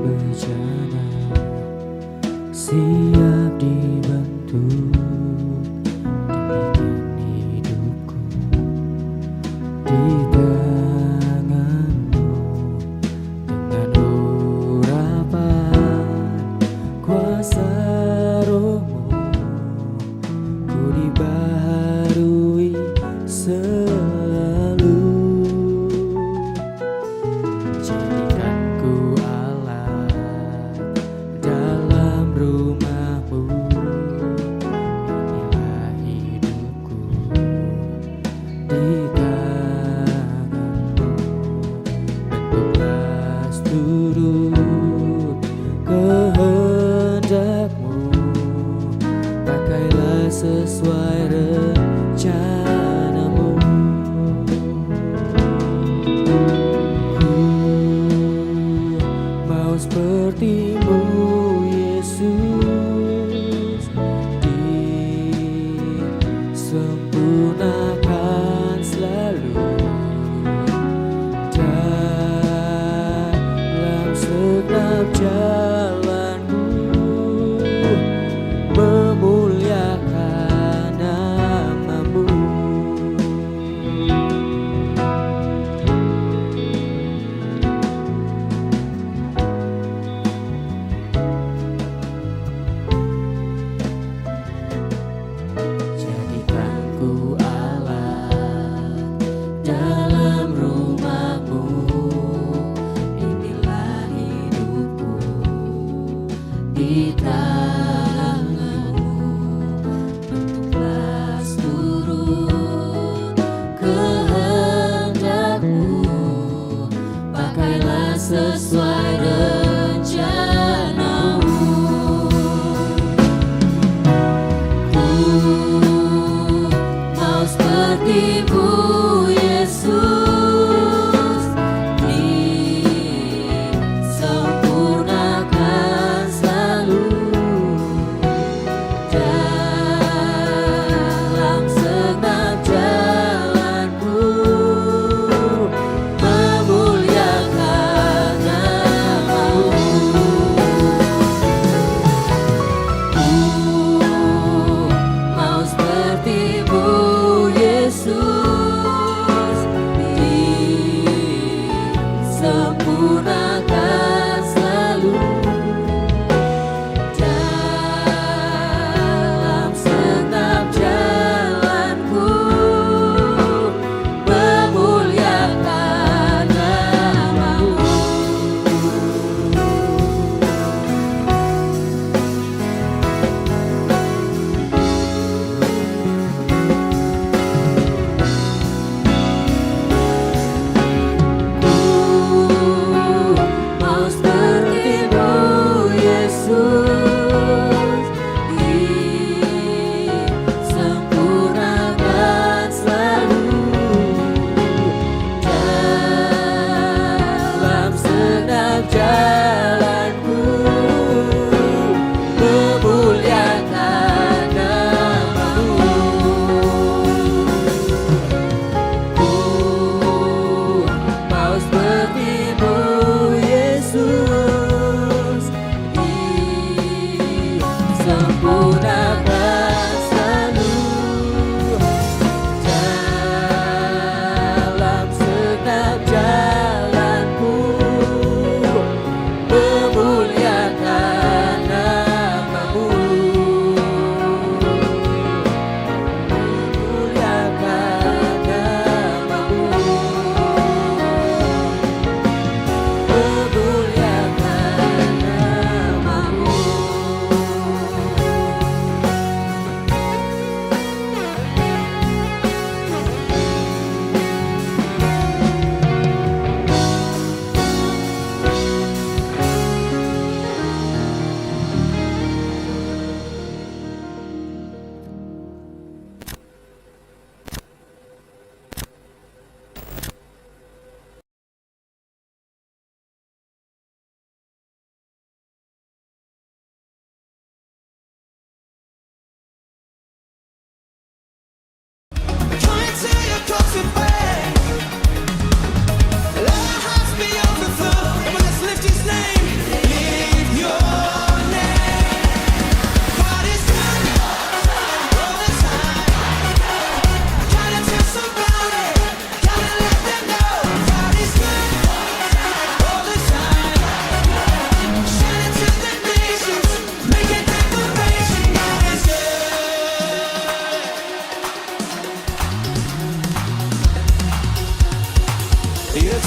Bejana siap dibentuk, demikian hidupku di tanganmu. Dengan urapan kuasa rohmu, ku dibaharui selalu. Jadikanku alat dalam rumahmu, inilah hidupku di tanganmu. Bentuklah seturut kehendakmu, pakailah sesuai rencanamu. Mau seperti-Mu Yesus, disempurnakan selalu dalam segenap jalanku, memuliakan nama-Mu.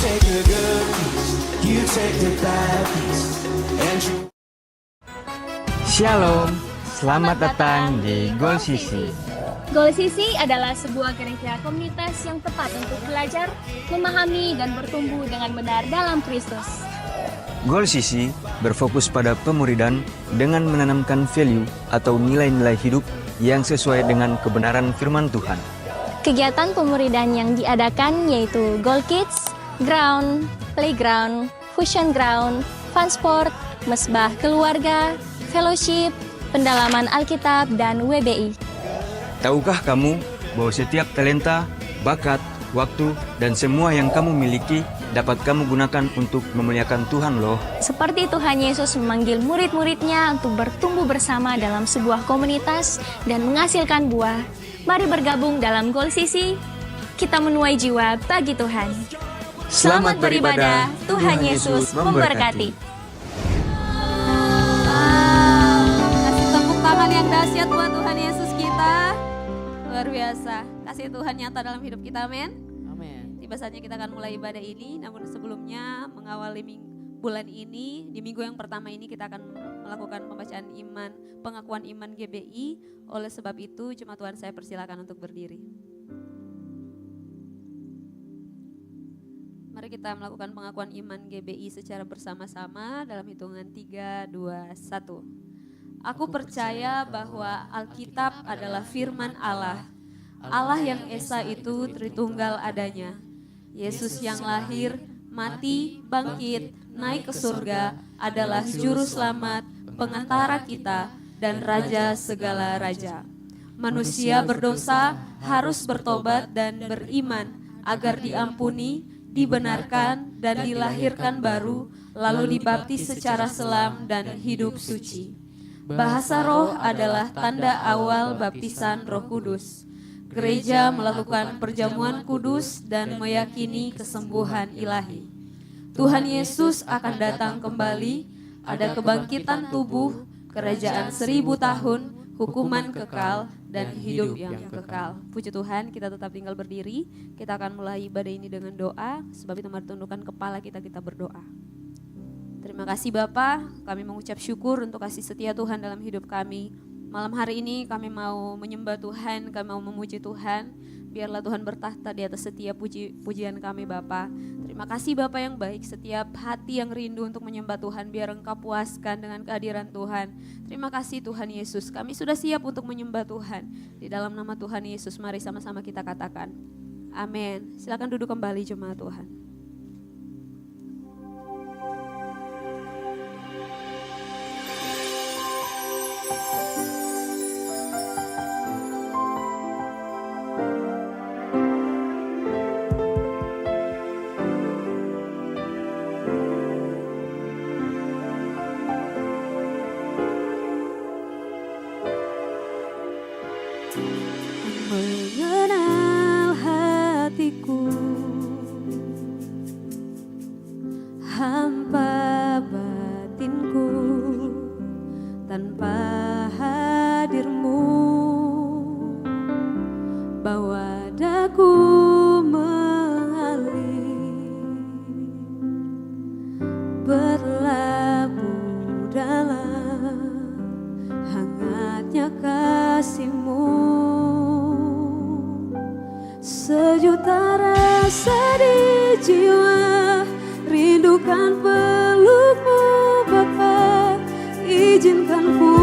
take the good piece, you take the bad piece, and you. Shalom, selamat datang di Goal Sisi. Goal Sisi adalah sebuah gereja komunitas yang tepat untuk belajar, memahami, dan bertumbuh dengan benar dalam Kristus. Goal Sisi berfokus pada pemuridan dengan menanamkan value atau nilai-nilai hidup yang sesuai dengan kebenaran firman Tuhan. Kegiatan pemuridan yang diadakan yaitu Goal Kids, Ground, Playground, Fusion Ground, Fun Sport, Mesbah Keluarga, Fellowship, Pendalaman Alkitab, dan WBI. Tahukah kamu bahwa setiap talenta, bakat, waktu, dan semua yang kamu miliki dapat kamu gunakan untuk memuliakan Tuhan loh. Seperti Tuhan Yesus memanggil murid-muridnya untuk bertumbuh bersama dalam sebuah komunitas dan menghasilkan buah. Mari bergabung dalam Goal Sisi, kita menuai jiwa bagi Tuhan. Selamat beribadah, Tuhan Yesus memberkati. Kasih tepuk tangan yang dahsyat buat Tuhan Yesus kita. Luar biasa. Kasih Tuhan nyata dalam hidup kita, amin. Amin. Tiba saatnya kita akan mulai ibadah ini, namun sebelumnya mengawali bulan ini, di minggu yang pertama ini kita akan melakukan pembacaan iman, pengakuan iman GBI. Oleh sebab itu, jemaat Tuhan saya persilakan untuk berdiri. Mari kita melakukan pengakuan iman GBI secara bersama-sama dalam hitungan 3, 2, 1. Aku percaya bahwa Alkitab adalah firman Allah. Allah yang Esa itu Tritunggal adanya. Yesus yang lahir, mati, bangkit, naik ke surga adalah juru selamat, pengantara kita, dan raja segala raja. Manusia berdosa harus bertobat dan beriman agar diampuni, dibenarkan, dan dilahirkan baru, lalu dibaptis secara selam dan hidup suci. Bahasa roh adalah tanda awal baptisan Roh Kudus. Gereja melakukan perjamuan kudus dan meyakini kesembuhan ilahi. Tuhan Yesus akan datang kembali, ada kebangkitan tubuh, kerajaan 1000 tahun, hukuman kekal, dan hidup yang kekal. Puji Tuhan, kita tetap tinggal berdiri. Kita akan mulai ibadah ini dengan doa, sebab itu mari tundukkan kepala kita berdoa. Terima kasih Bapa, kami mengucap syukur untuk kasih setia Tuhan dalam hidup kami. Malam hari ini kami mau menyembah Tuhan, kami mau memuji Tuhan. Biarlah Tuhan bertahta di atas setiap pujian kami Bapa. Terima kasih Bapa yang baik, setiap hati yang rindu untuk menyembah Tuhan, biar Engkau puaskan dengan kehadiran Tuhan. Terima kasih Tuhan Yesus, kami sudah siap untuk menyembah Tuhan. Di dalam nama Tuhan Yesus, mari sama-sama kita katakan, amin. Silakan duduk kembali jemaat Tuhan. Mengenal hatiku, hampa batinku, tanpa hadirmu, bawa daku mengalir, berlabuh dalam hangatnya kasih-Mu. Sejuta rasa di jiwa, rindukan peluk-Mu Bapa. Izinkan ku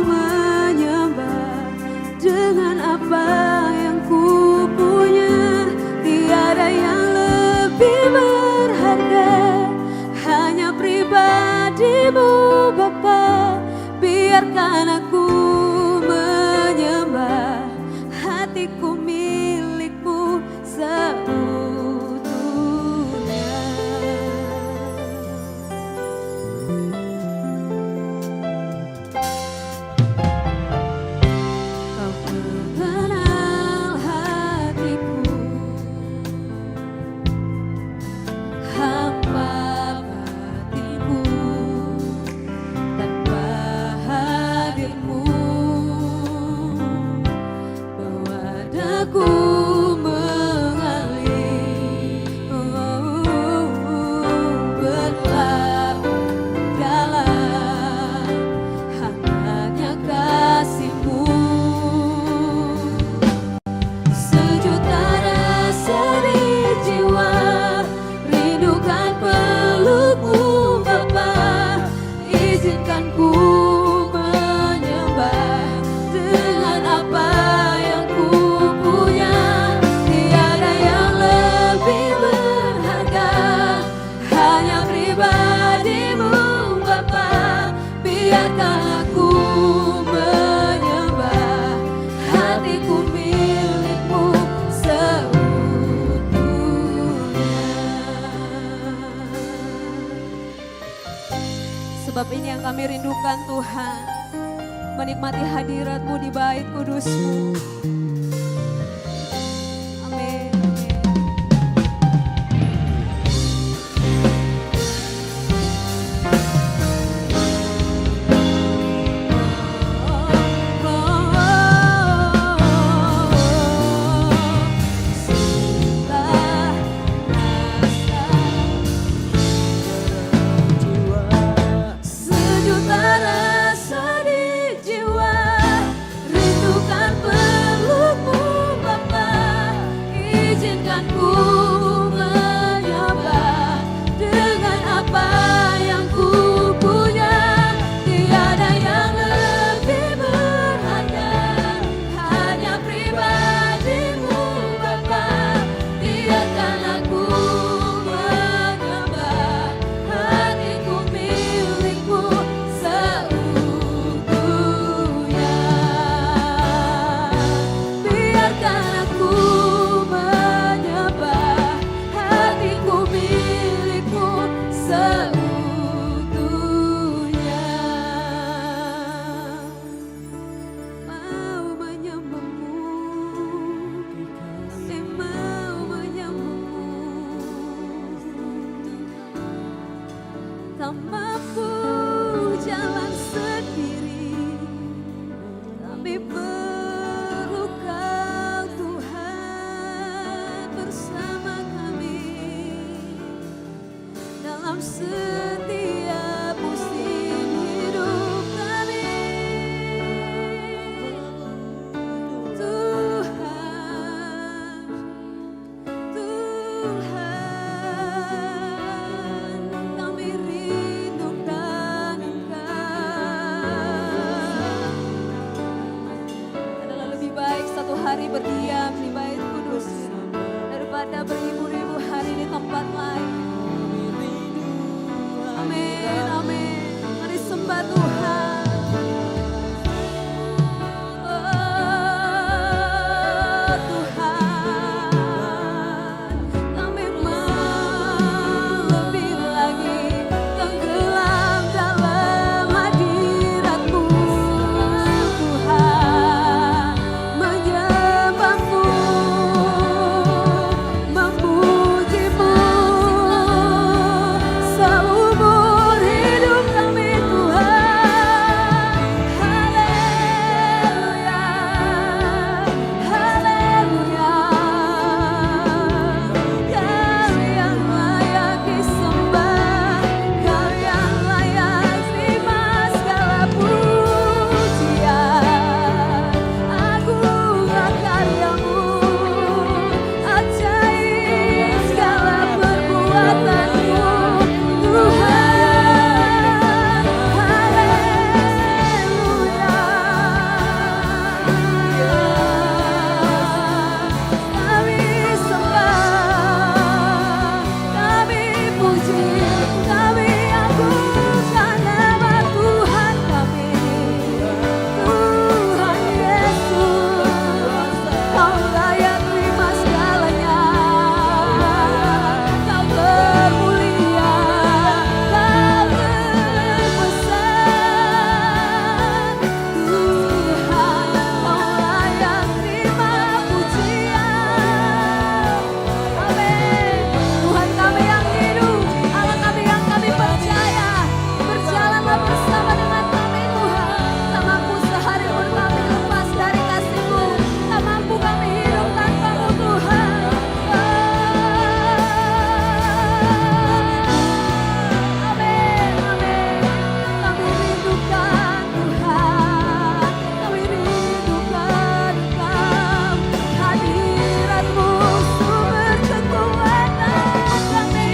menyembah dengan apa yang ku punya. Tiada yang lebih berharga, hanya pribadi-Mu Bapa. Biarkan aku menyembah, hatiku milik-Mu seutuhnya. Kau mengenal Kami rindukan Tuhan, menikmati hadirat-Mu di bait kudus-Mu. Amin. Sejuta rasa di jiwa, rindukan pelukmu Bapa. Izinkan ku menyembah dengan apa yang ku punya. Tiada yang lebih berharga, hanya pribadimu Bapa. Biarkan aku menyembah, hatiku milikmu seutuhnya. Biarkan aku menyembah, hatiku milikmu seutuhnya. Mau menyembahmu, kami mau menyembahmu. Tak mampu jalan sendiri, kami perlu Kau Tuhan bersama kami dalam setiap musim hidup kami. Tuhan, Tuhan, kami rindukan Engkau. Adalah lebih baik satu hari berdiam di bait kudus daripada beribu-ribu hari di tempat lain. Amin, amin. Mari sembah Tuhan. Oh, Tuhan, kami mau lebih lagi tenggelam dalam hadirat-Mu, Tuhan, menyembah-Mu, memuji-Mu seumur hidup kami, Tuhan. Haleluya, haleluya. Kau yang layak disembah, Kau yang layak terima segala pujian. Agunglah karya-Mu, ajaib segala perbuatan-Mu, Tuhan. Haleluya. Kami sembah, kami puji, kami agungkan nama Tuhan kami. Tuhan Yesus, Kau layak terima segalanya. Kau termulia, Kau terbesar. Tuhan, Kau layak terima pujian. Amin. Tuhan kami yang hidup, Allah kami yang kami percaya, berjalanlah bersama dengan kami Tuhan. Tak mampu sehari pun kami lepas dari kasih-Mu, tak mampu kami hidup tanpa-Mu Tuhan. Amin, amin. Kami rindukan Tuhan, kami rindukan Engkau. Hadirat-Mu sumber kekuatan kami,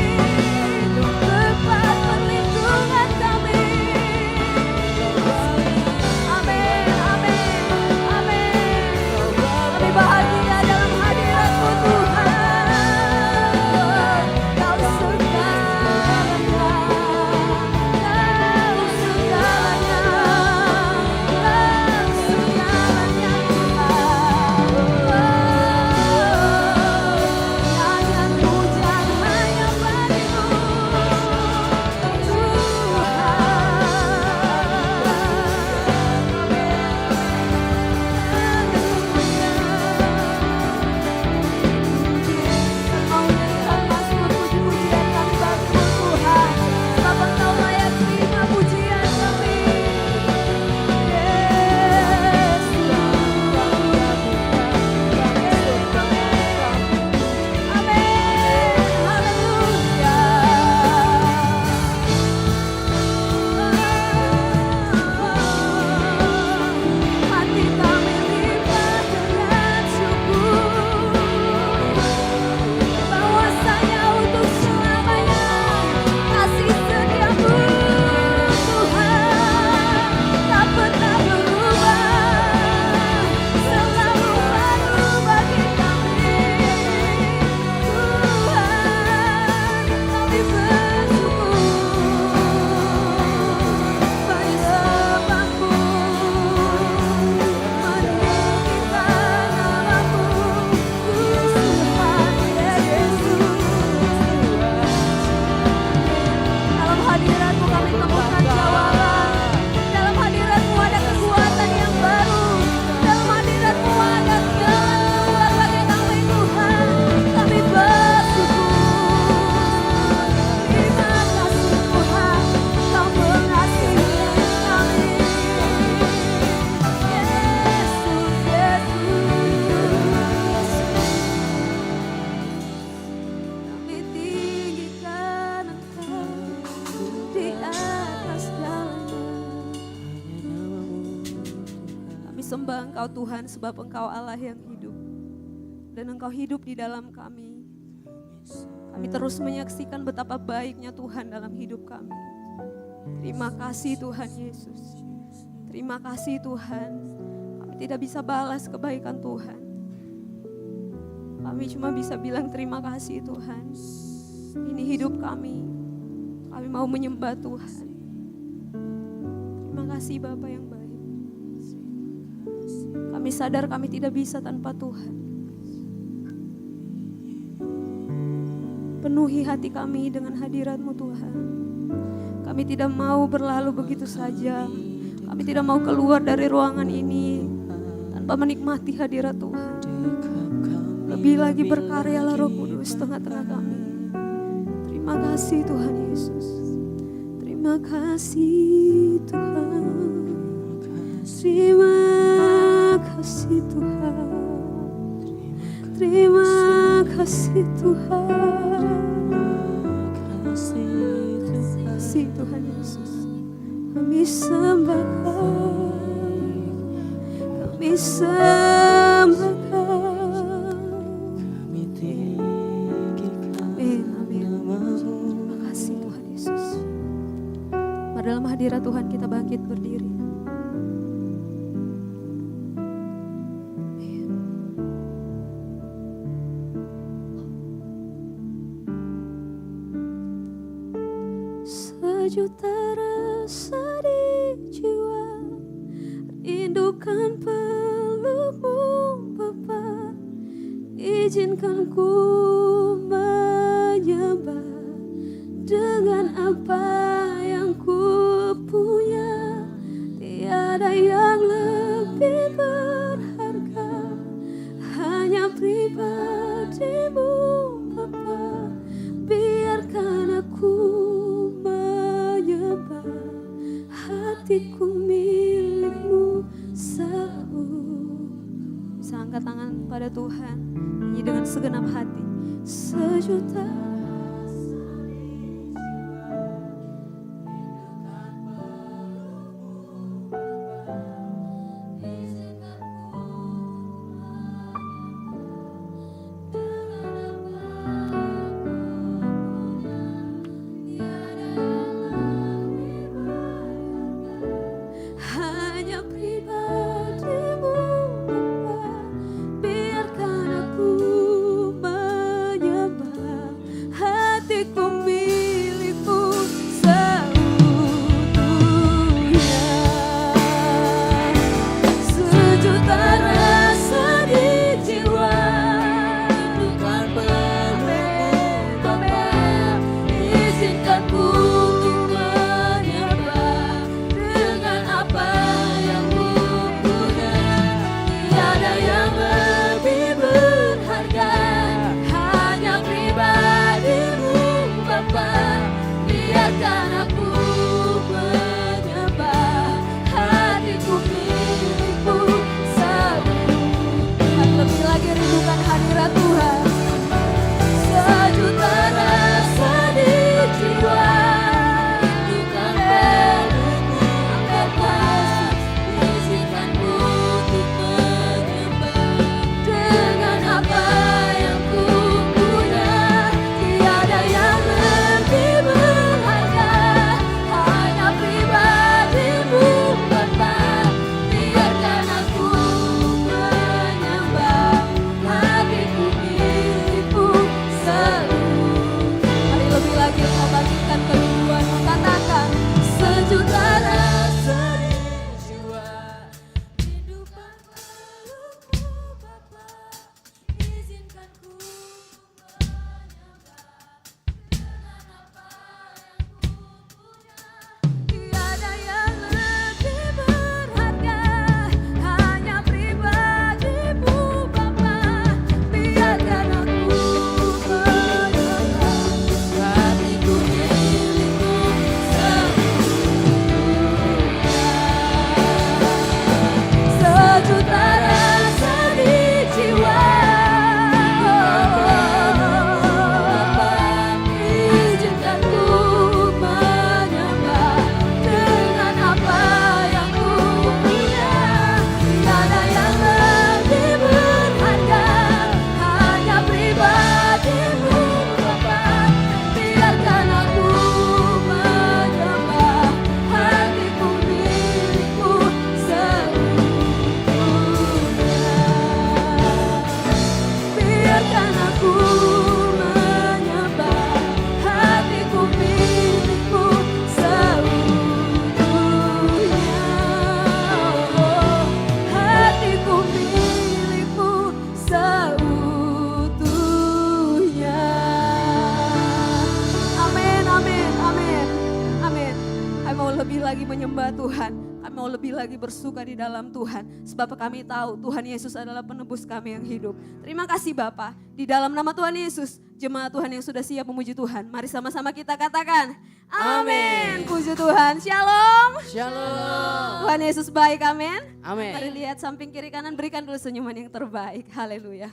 tempat perlindungan kami. Amin, amin, amin. Kami bahagia dalam hadirat-Mu Tuhan. Kau segalanya, Kau segalanya, Kau segalanya Tuhan. Hanya pujian hanya bagi-Mu Tuhan. Engkau Tuhan sebab Engkau Allah yang hidup. Dan Engkau hidup di dalam kami. Kami terus menyaksikan betapa baiknya Tuhan dalam hidup kami. Terima kasih Tuhan Yesus. Terima kasih Tuhan. Kami tidak bisa balas kebaikan Tuhan. Kami cuma bisa bilang terima kasih Tuhan. Ini hidup kami. Kami mau menyembah Tuhan. Terima kasih Bapa yang baik. Kami sadar kami tidak bisa tanpa Tuhan. Penuhi hati kami dengan hadirat-Mu Tuhan. Kami tidak mau berlalu begitu saja. Kami tidak mau keluar dari ruangan ini tanpa menikmati hadirat Tuhan. Lebih lagi berkaryalah Roh Kudus tengah-tengah kami. Terima kasih Tuhan Yesus. Terima kasih Tuhan. Terima kasih Tuhan. Terima kasih Tuhan. Kasih Tuhan Yesus. Kami sembah Kau. Kami sembah Kau. Amin, amin. Terima kasih Tuhan Yesus. Mari dalam hadirat Tuhan kita bangkit berdiri. Sejuta rasa di jiwa, rindukan pelukmu Bapa. Izinkan ku menyembah dengan apa yang ku punya. Tiada yang lebih berharga, hanya pribadimu Bapa. Biarkan aku menyembah, hatiku milikmu selalu. Bisa angkat tangan pada Tuhan, nyanyi dengan segenap hati. Sejuta menyembah Tuhan. Kami mau lebih lagi bersuka di dalam Tuhan. Sebab kami tahu Tuhan Yesus adalah penebus kami yang hidup. Terima kasih Bapa. Di dalam nama Tuhan Yesus, jemaat Tuhan yang sudah siap memuji Tuhan. Mari sama-sama kita katakan, amin. Puji Tuhan, shalom. Shalom. Tuhan Yesus baik, amin. Amin. Mari lihat samping kiri kanan, berikan dulu senyuman yang terbaik. Haleluya.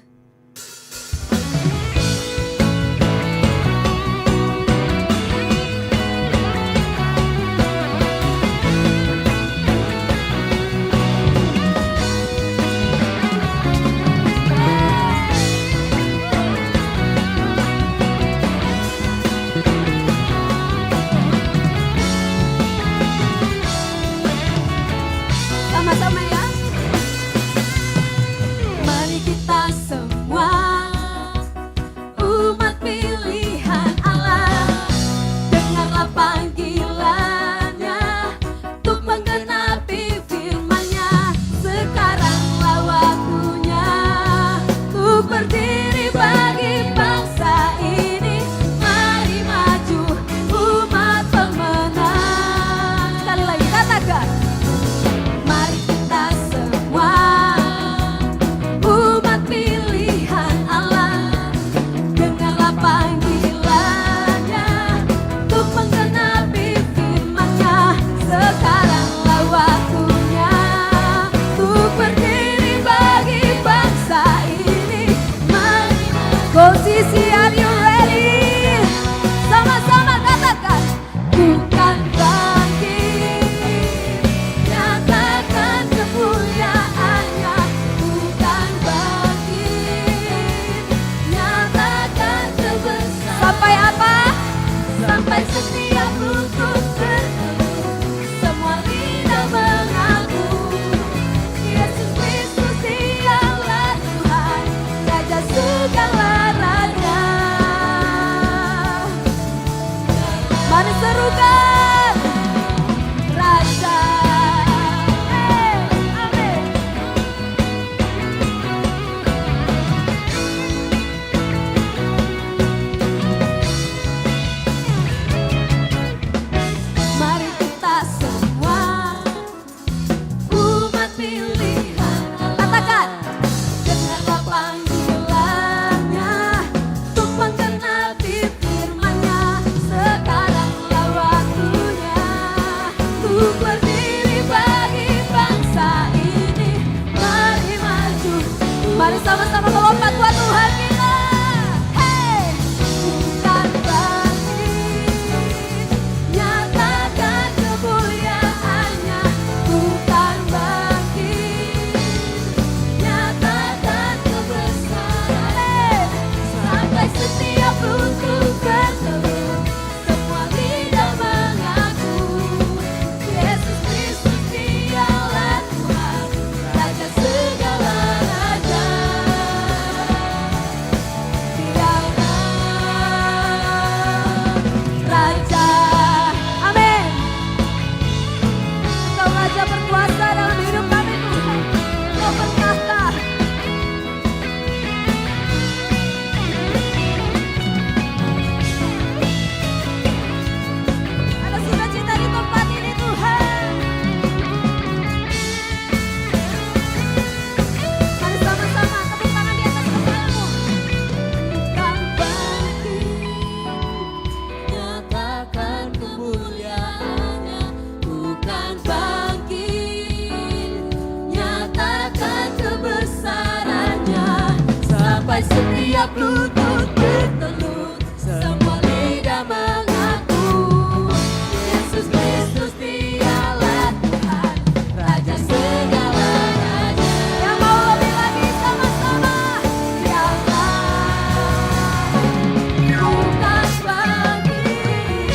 Sama-sama ya. Mari kita semua umat pilihan Allah, dengarlah panggilannya untuk menggenapi firman-Nya. Sekaranglah waktunya untuk berdiri bagi bangsa ini. Mari maju umat pemenang. Sekali lagi katakan. Mari kita semua umat pilihan Allah, dengarlah panggilannya untuk menggenapi firman-Nya. Sekaranglah waktunya untuk berdiri bagi bangsa ini. Mari posisi, are you ready? Sama-sama katakan, bukan bangkit, nyatakan kemuliaannya. Bukan bangkit, nyatakan kebesaran. Sampai apa? Sampai setiap lutut berteduh, semua lidah mengaku Yesus Kristus dialah Tuhan, Raja segala raja. Mari serukan Raja. Amin. Mari kita semua umat pilihan Allah. Katakan, dengarlah panggilannya untuk menggenapi firman-Nya. Sekaranglah waktunya untuk berdiri bagi bangsa ini. Mari maju, mari sama-sama melompat buat Tuhan kita. Hey, bukan bangkit, nyatakan kemuliaannya. Bukan bangkit, nyatakan kebesaran. Hey, sampai setiap lutut berteduh, semua lidah mengaku Yesus Kristus dialah Tuhan, Raja segala raja. Dialah Raja. Amin. Engkau Raja berkuasa dalam hidup kami Tuhan. Engkau berkata, ada sukacita di tempat ini Tuhan. Mari sama-sama tepuk tangan di atas kepalamu. Bukan bangkit, nyatakan kemuliaannya. Bukan bangkit, nyatakan kebesarannya. Sampai setiap lutut bertelut, semua lidah mengaku Yesus Kristus dialah Tuhan, Raja segala raja. Yang mau lebih lagi sama-sama, dialah bukan bangkit,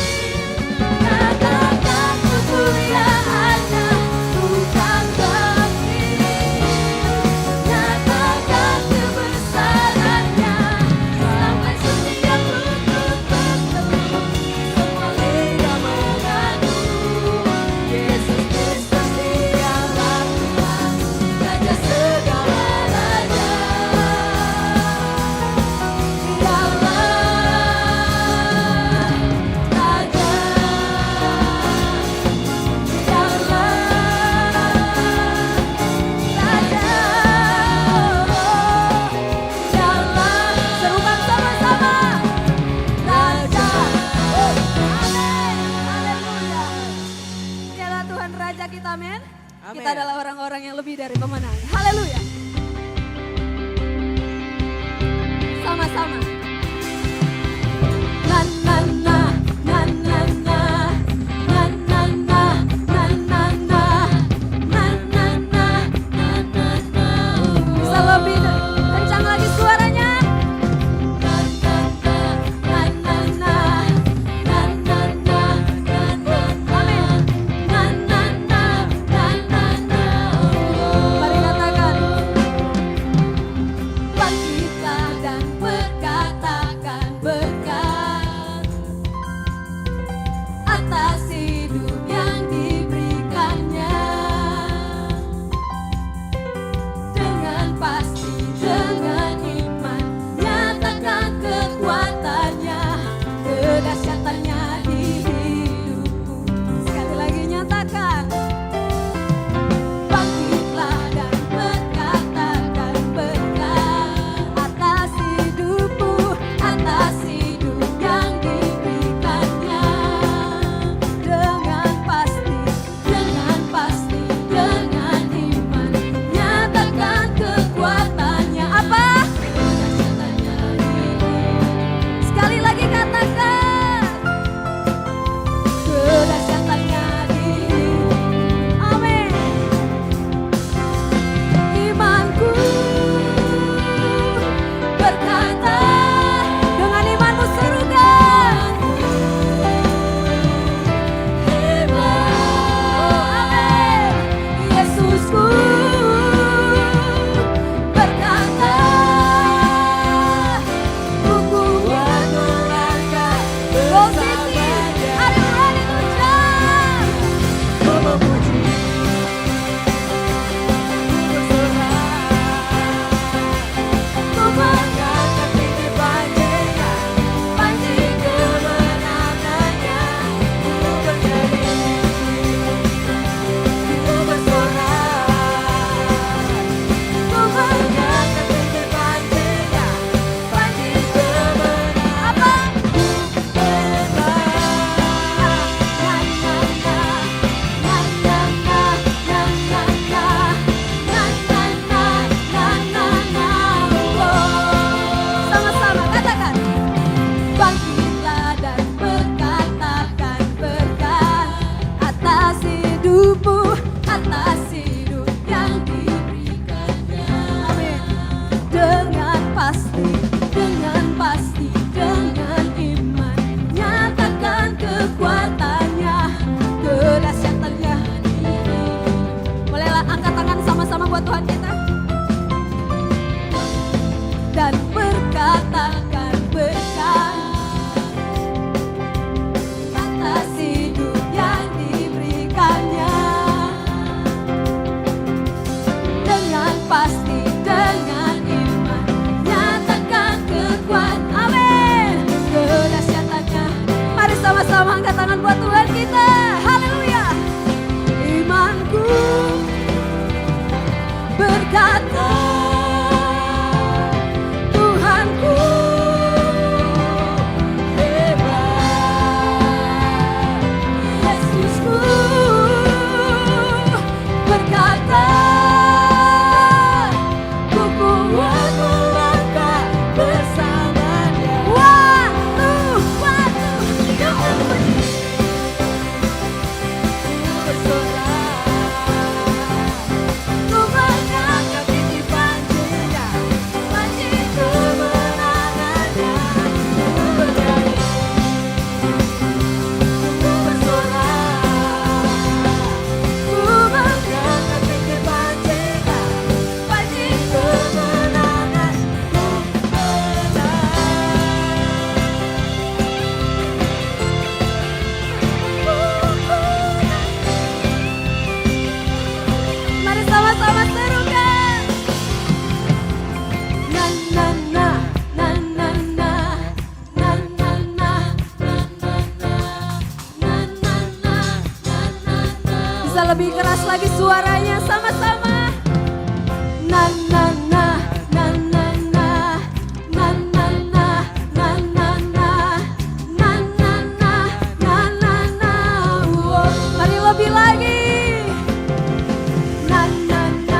nyatakan kemuliaannya. Bukan bangkit, nyatakan kebesarannya. yang lebih dari pemenang. Haleluya. Sama-sama. Na na na na na na na na na na na na na na na na na. Bisa lebih kencang lagi suaranya. Na na na na na na na na na na na. Amin. Na na na na na na. Mari katakan. Bangkitlah dan berkatakan berkat atas hidup yang diberikannya. Dengan pasti, dengan iman, nyatakan kekuatannya, kedahsyatannya di hidupku. Sekali lagi nyatakan. Bangkitlah dan berkatakan berkat atas hidupku, atas hidup yang diberikannya. Dengan pasti, dengan iman, nyatakan kekuatannya. Apa? Kedahsyatannya di hidupku. Sekali lagi katakan. Kedahsyatannya di hidupku. Amin. Imanku berkata, dengan imanmu serukan. Hebat. Amin. Yesusku berkata, ku kuat melangkah bersama Dia. Ada berani ucap. Ku memuji, ku mengangkat tinggi panjinya, panji kemenangannya. Ku berdiri, ku bersorak. Ku mengangkat tinggi panjinya, panji kemenangan. Apa? Sama-sama katakan. Bangkitlah dan berkatakan berkat atas hidupmu, atas hidup yang diberikannya. Amin. Dengan pasti, dengan iman, nyatakan kekuatannya, kedahsyatannya. Bolehlah angkat tangan sama-sama buat Tuhan kita. Dan berkatakan berkat atas hidup yang diberikannya. Dengan pasti, dengan iman, nyatakan kekuatan. Amin. Kedahsyatannya. Mari sama-sama angkat tangan buat Tuhan kita. Haleluya. Imanku berkata, Tuhanku hebat. Yesusku berkata, ku kuat melangkah bersama Dia. Waktu yang memuji, ku bersorak. Ku mengangkat tinggi panjinya, panji kemenangannya. Ku berdiri, ku bersorak. Ku mengangkat tinggi panjinya, panji kemenangan. Mari sama-sama serukan. Na na na na na na na na na na na na na. Bisa lebih keras lagi suaranya sama-sama. Na na na na na na na na na na na na na na na na na. Mari lebih lagi. Na na na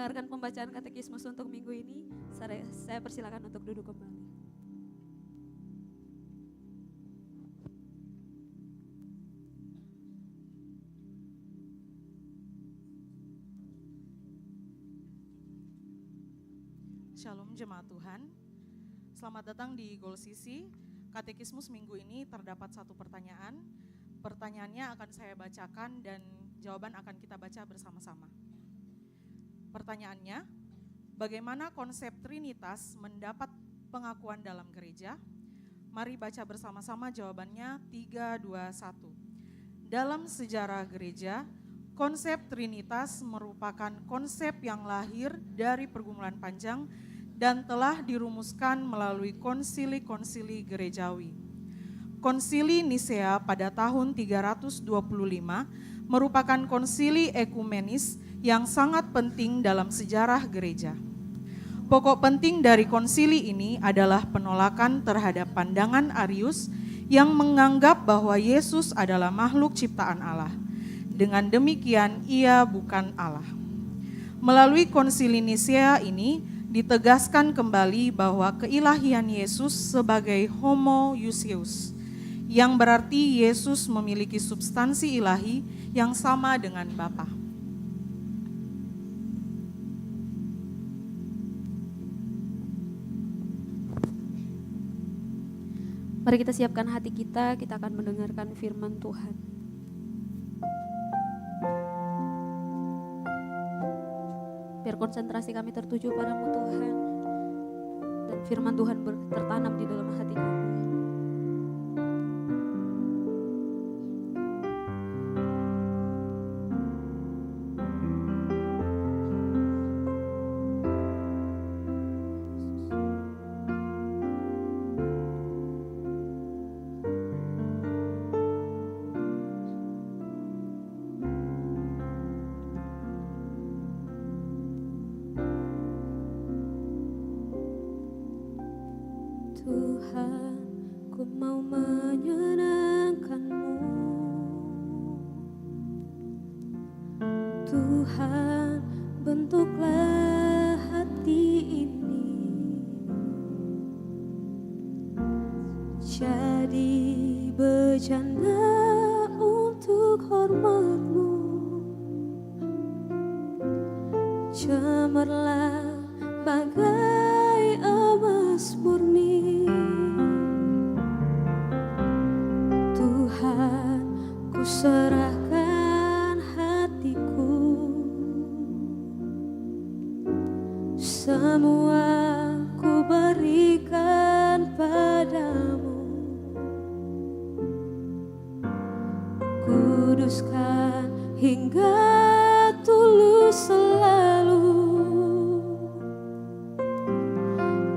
mendengarkan pembacaan katekismus untuk minggu ini. Saya persilakan untuk duduk kembali. Shalom jemaat Tuhan, selamat datang di Goal Sisi. Katekismus minggu ini terdapat satu pertanyaan. Pertanyaannya akan saya bacakan dan jawaban akan kita baca bersama-sama. Pertanyaannya, bagaimana konsep Trinitas mendapat pengakuan dalam gereja? Mari baca bersama-sama jawabannya 3, 2, 1. Dalam sejarah gereja, konsep Trinitas merupakan konsep yang lahir dari pergumulan panjang dan telah dirumuskan melalui konsili-konsili gerejawi. Konsili Nisea pada tahun 325 merupakan konsili ekumenis yang sangat penting dalam sejarah gereja. Pokok penting dari konsili ini adalah penolakan terhadap pandangan Arius yang menganggap bahwa Yesus adalah makhluk ciptaan Allah. Dengan demikian, ia bukan Allah. Melalui konsili Nisea ini, ditegaskan kembali bahwa keilahian Yesus sebagai homoousios, yang berarti Yesus memiliki substansi ilahi yang sama dengan Bapa. Mari kita siapkan hati kita akan mendengarkan firman Tuhan. Biar konsentrasi kami tertuju padamu Tuhan, dan firman Tuhan tertanam di dalam hati kami. Tuhan, ku mau menyenangkan-Mu. Tuhan, bentuklah hati ini jadi bejana untuk hormat-Mu. Cemerlang bagai emas murni. Tuhan, ku serahkan hatiku, semua ku berikan padamu. Kuduskan hingga tulus selalu,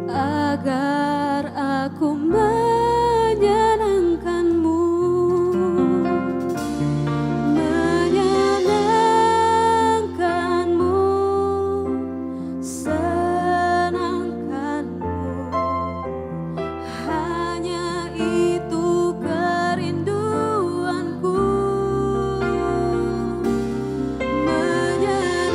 agar aku menyenangkan-Mu. Menyenangkan-Mu, senangkan-Mu, hanya itu kerinduanku. Menyenangkan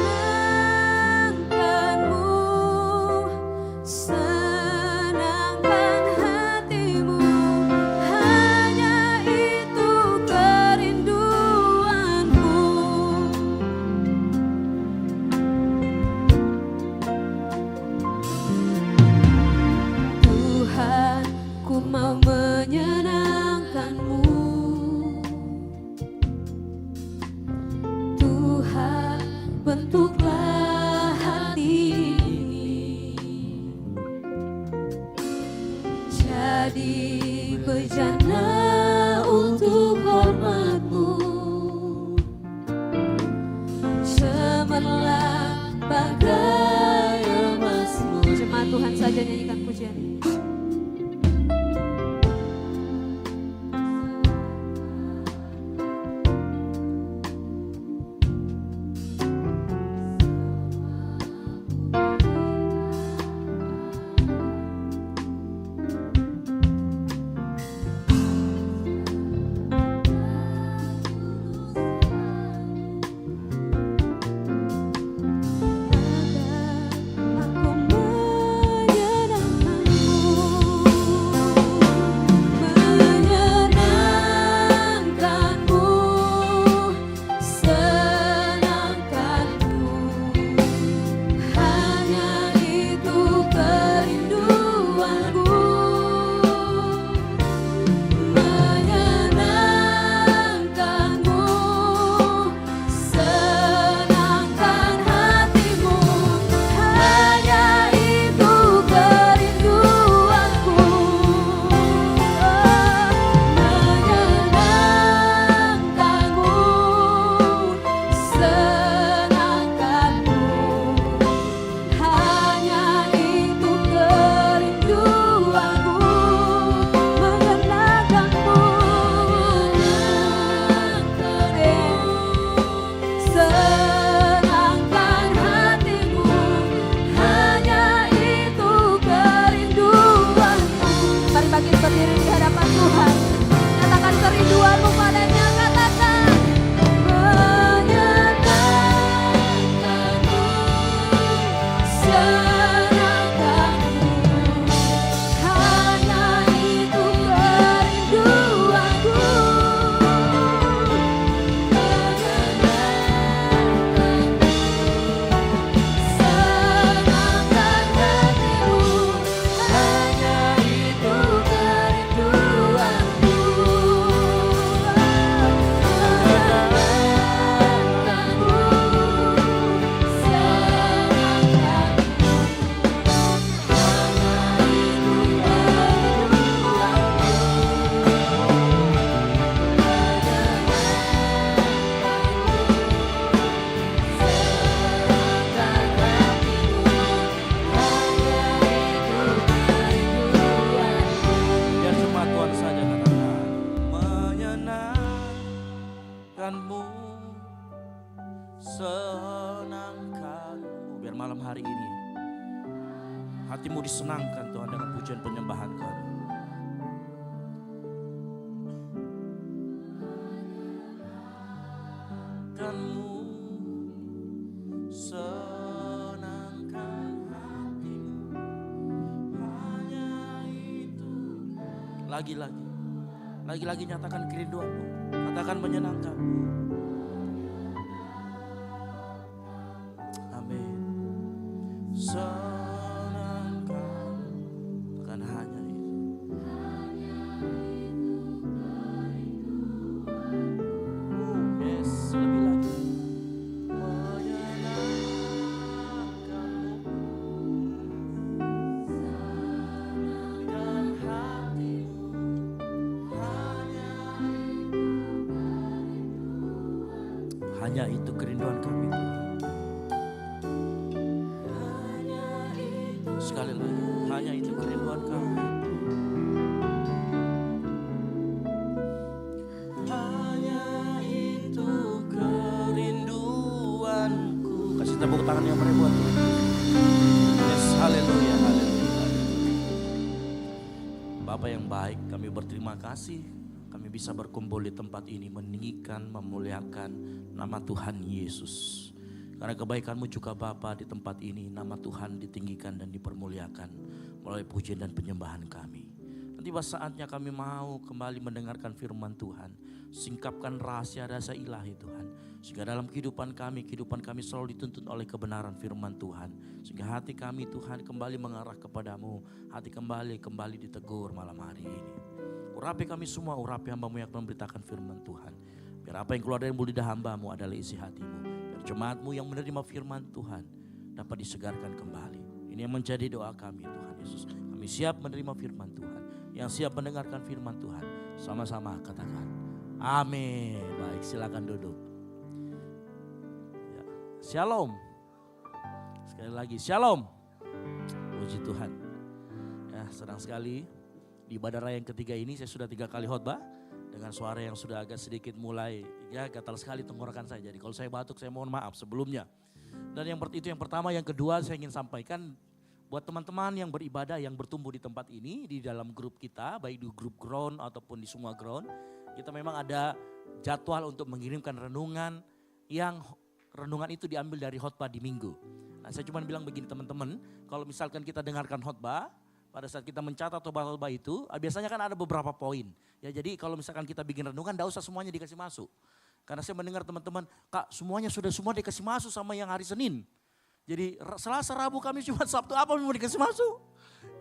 senangkanmu, senangkanmu. Biar malam hari ini hatimu disenangkan Tuhan dengan pujian penyembahan kami. Kanmu senangkan hatimu, hanya itu. Lagi-lagi nyatakan kerinduanmu, katakan menyenangkan. Amin. Senangkan, katakan hanya itu. Yes, lebih lagi. Menyenangkanmu dan hatimu, hanya itu kerinduan kami Tuhan. Sekali lagi, hanya itu kerinduan kami. Hanya itu kerinduanku. Kasih tepuk tangan yang meriah buat Tuhan. Yes, haleluya, haleluya. Bapa yang baik, kami berterima kasih. Kami bisa berkumpul di tempat ini meninggikan, memuliakan nama Tuhan Yesus. Karena kebaikan-Mu juga Bapa di tempat ini, nama Tuhan ditinggikan dan dipermuliakan melalui pujian dan penyembahan kami. Nanti saatnya kami mau kembali mendengarkan firman Tuhan. Singkapkan rahasia-rahasia ilahi Tuhan. Sehingga dalam kehidupan kami selalu dituntun oleh kebenaran firman Tuhan. Sehingga hati kami Tuhan kembali mengarah kepadamu. Hati kembali ditegur malam hari ini. Urapi kami semua, urapi hamba-Mu yang memberitakan firman Tuhan. Biar apa yang keluar dari mulut lidah hamba-Mu adalah isi hati-Mu. Biar jemaat-Mu yang menerima firman Tuhan dapat disegarkan kembali. Ini yang menjadi doa kami Tuhan Yesus. Kami siap menerima firman Tuhan. Yang siap mendengarkan firman Tuhan. Sama-sama katakan amin. Baik, silakan duduk. Ya. Shalom. Sekali lagi shalom. Puji Tuhan. Ya, senang sekali. Di ibadah raya yang ketiga ini saya sudah 3 kali khotbah dengan suara yang sudah agak sedikit mulai ya gatal sekali tenggorokan saya. Jadi kalau saya batuk saya mohon maaf sebelumnya. Dan itu yang pertama, yang kedua saya ingin sampaikan buat teman-teman yang beribadah yang bertumbuh di tempat ini di dalam grup kita, baik di grup ground ataupun di semua ground, kita memang ada jadwal untuk mengirimkan renungan yang renungan itu diambil dari khotbah di minggu. Nah, saya cuma bilang begini teman-teman, kalau misalkan kita dengarkan khotbah pada saat kita mencatat khotbah itu, biasanya kan ada beberapa poin. Ya, jadi kalau misalkan kita bikin renungan, tidak usah semuanya dikasih masuk. Karena saya mendengar teman-teman, Kak semuanya sudah semua dikasih masuk sama yang hari Senin. Jadi Selasa, Rabu, Kamis, Jumat, Sabtu apa yang mau dikasih masuk?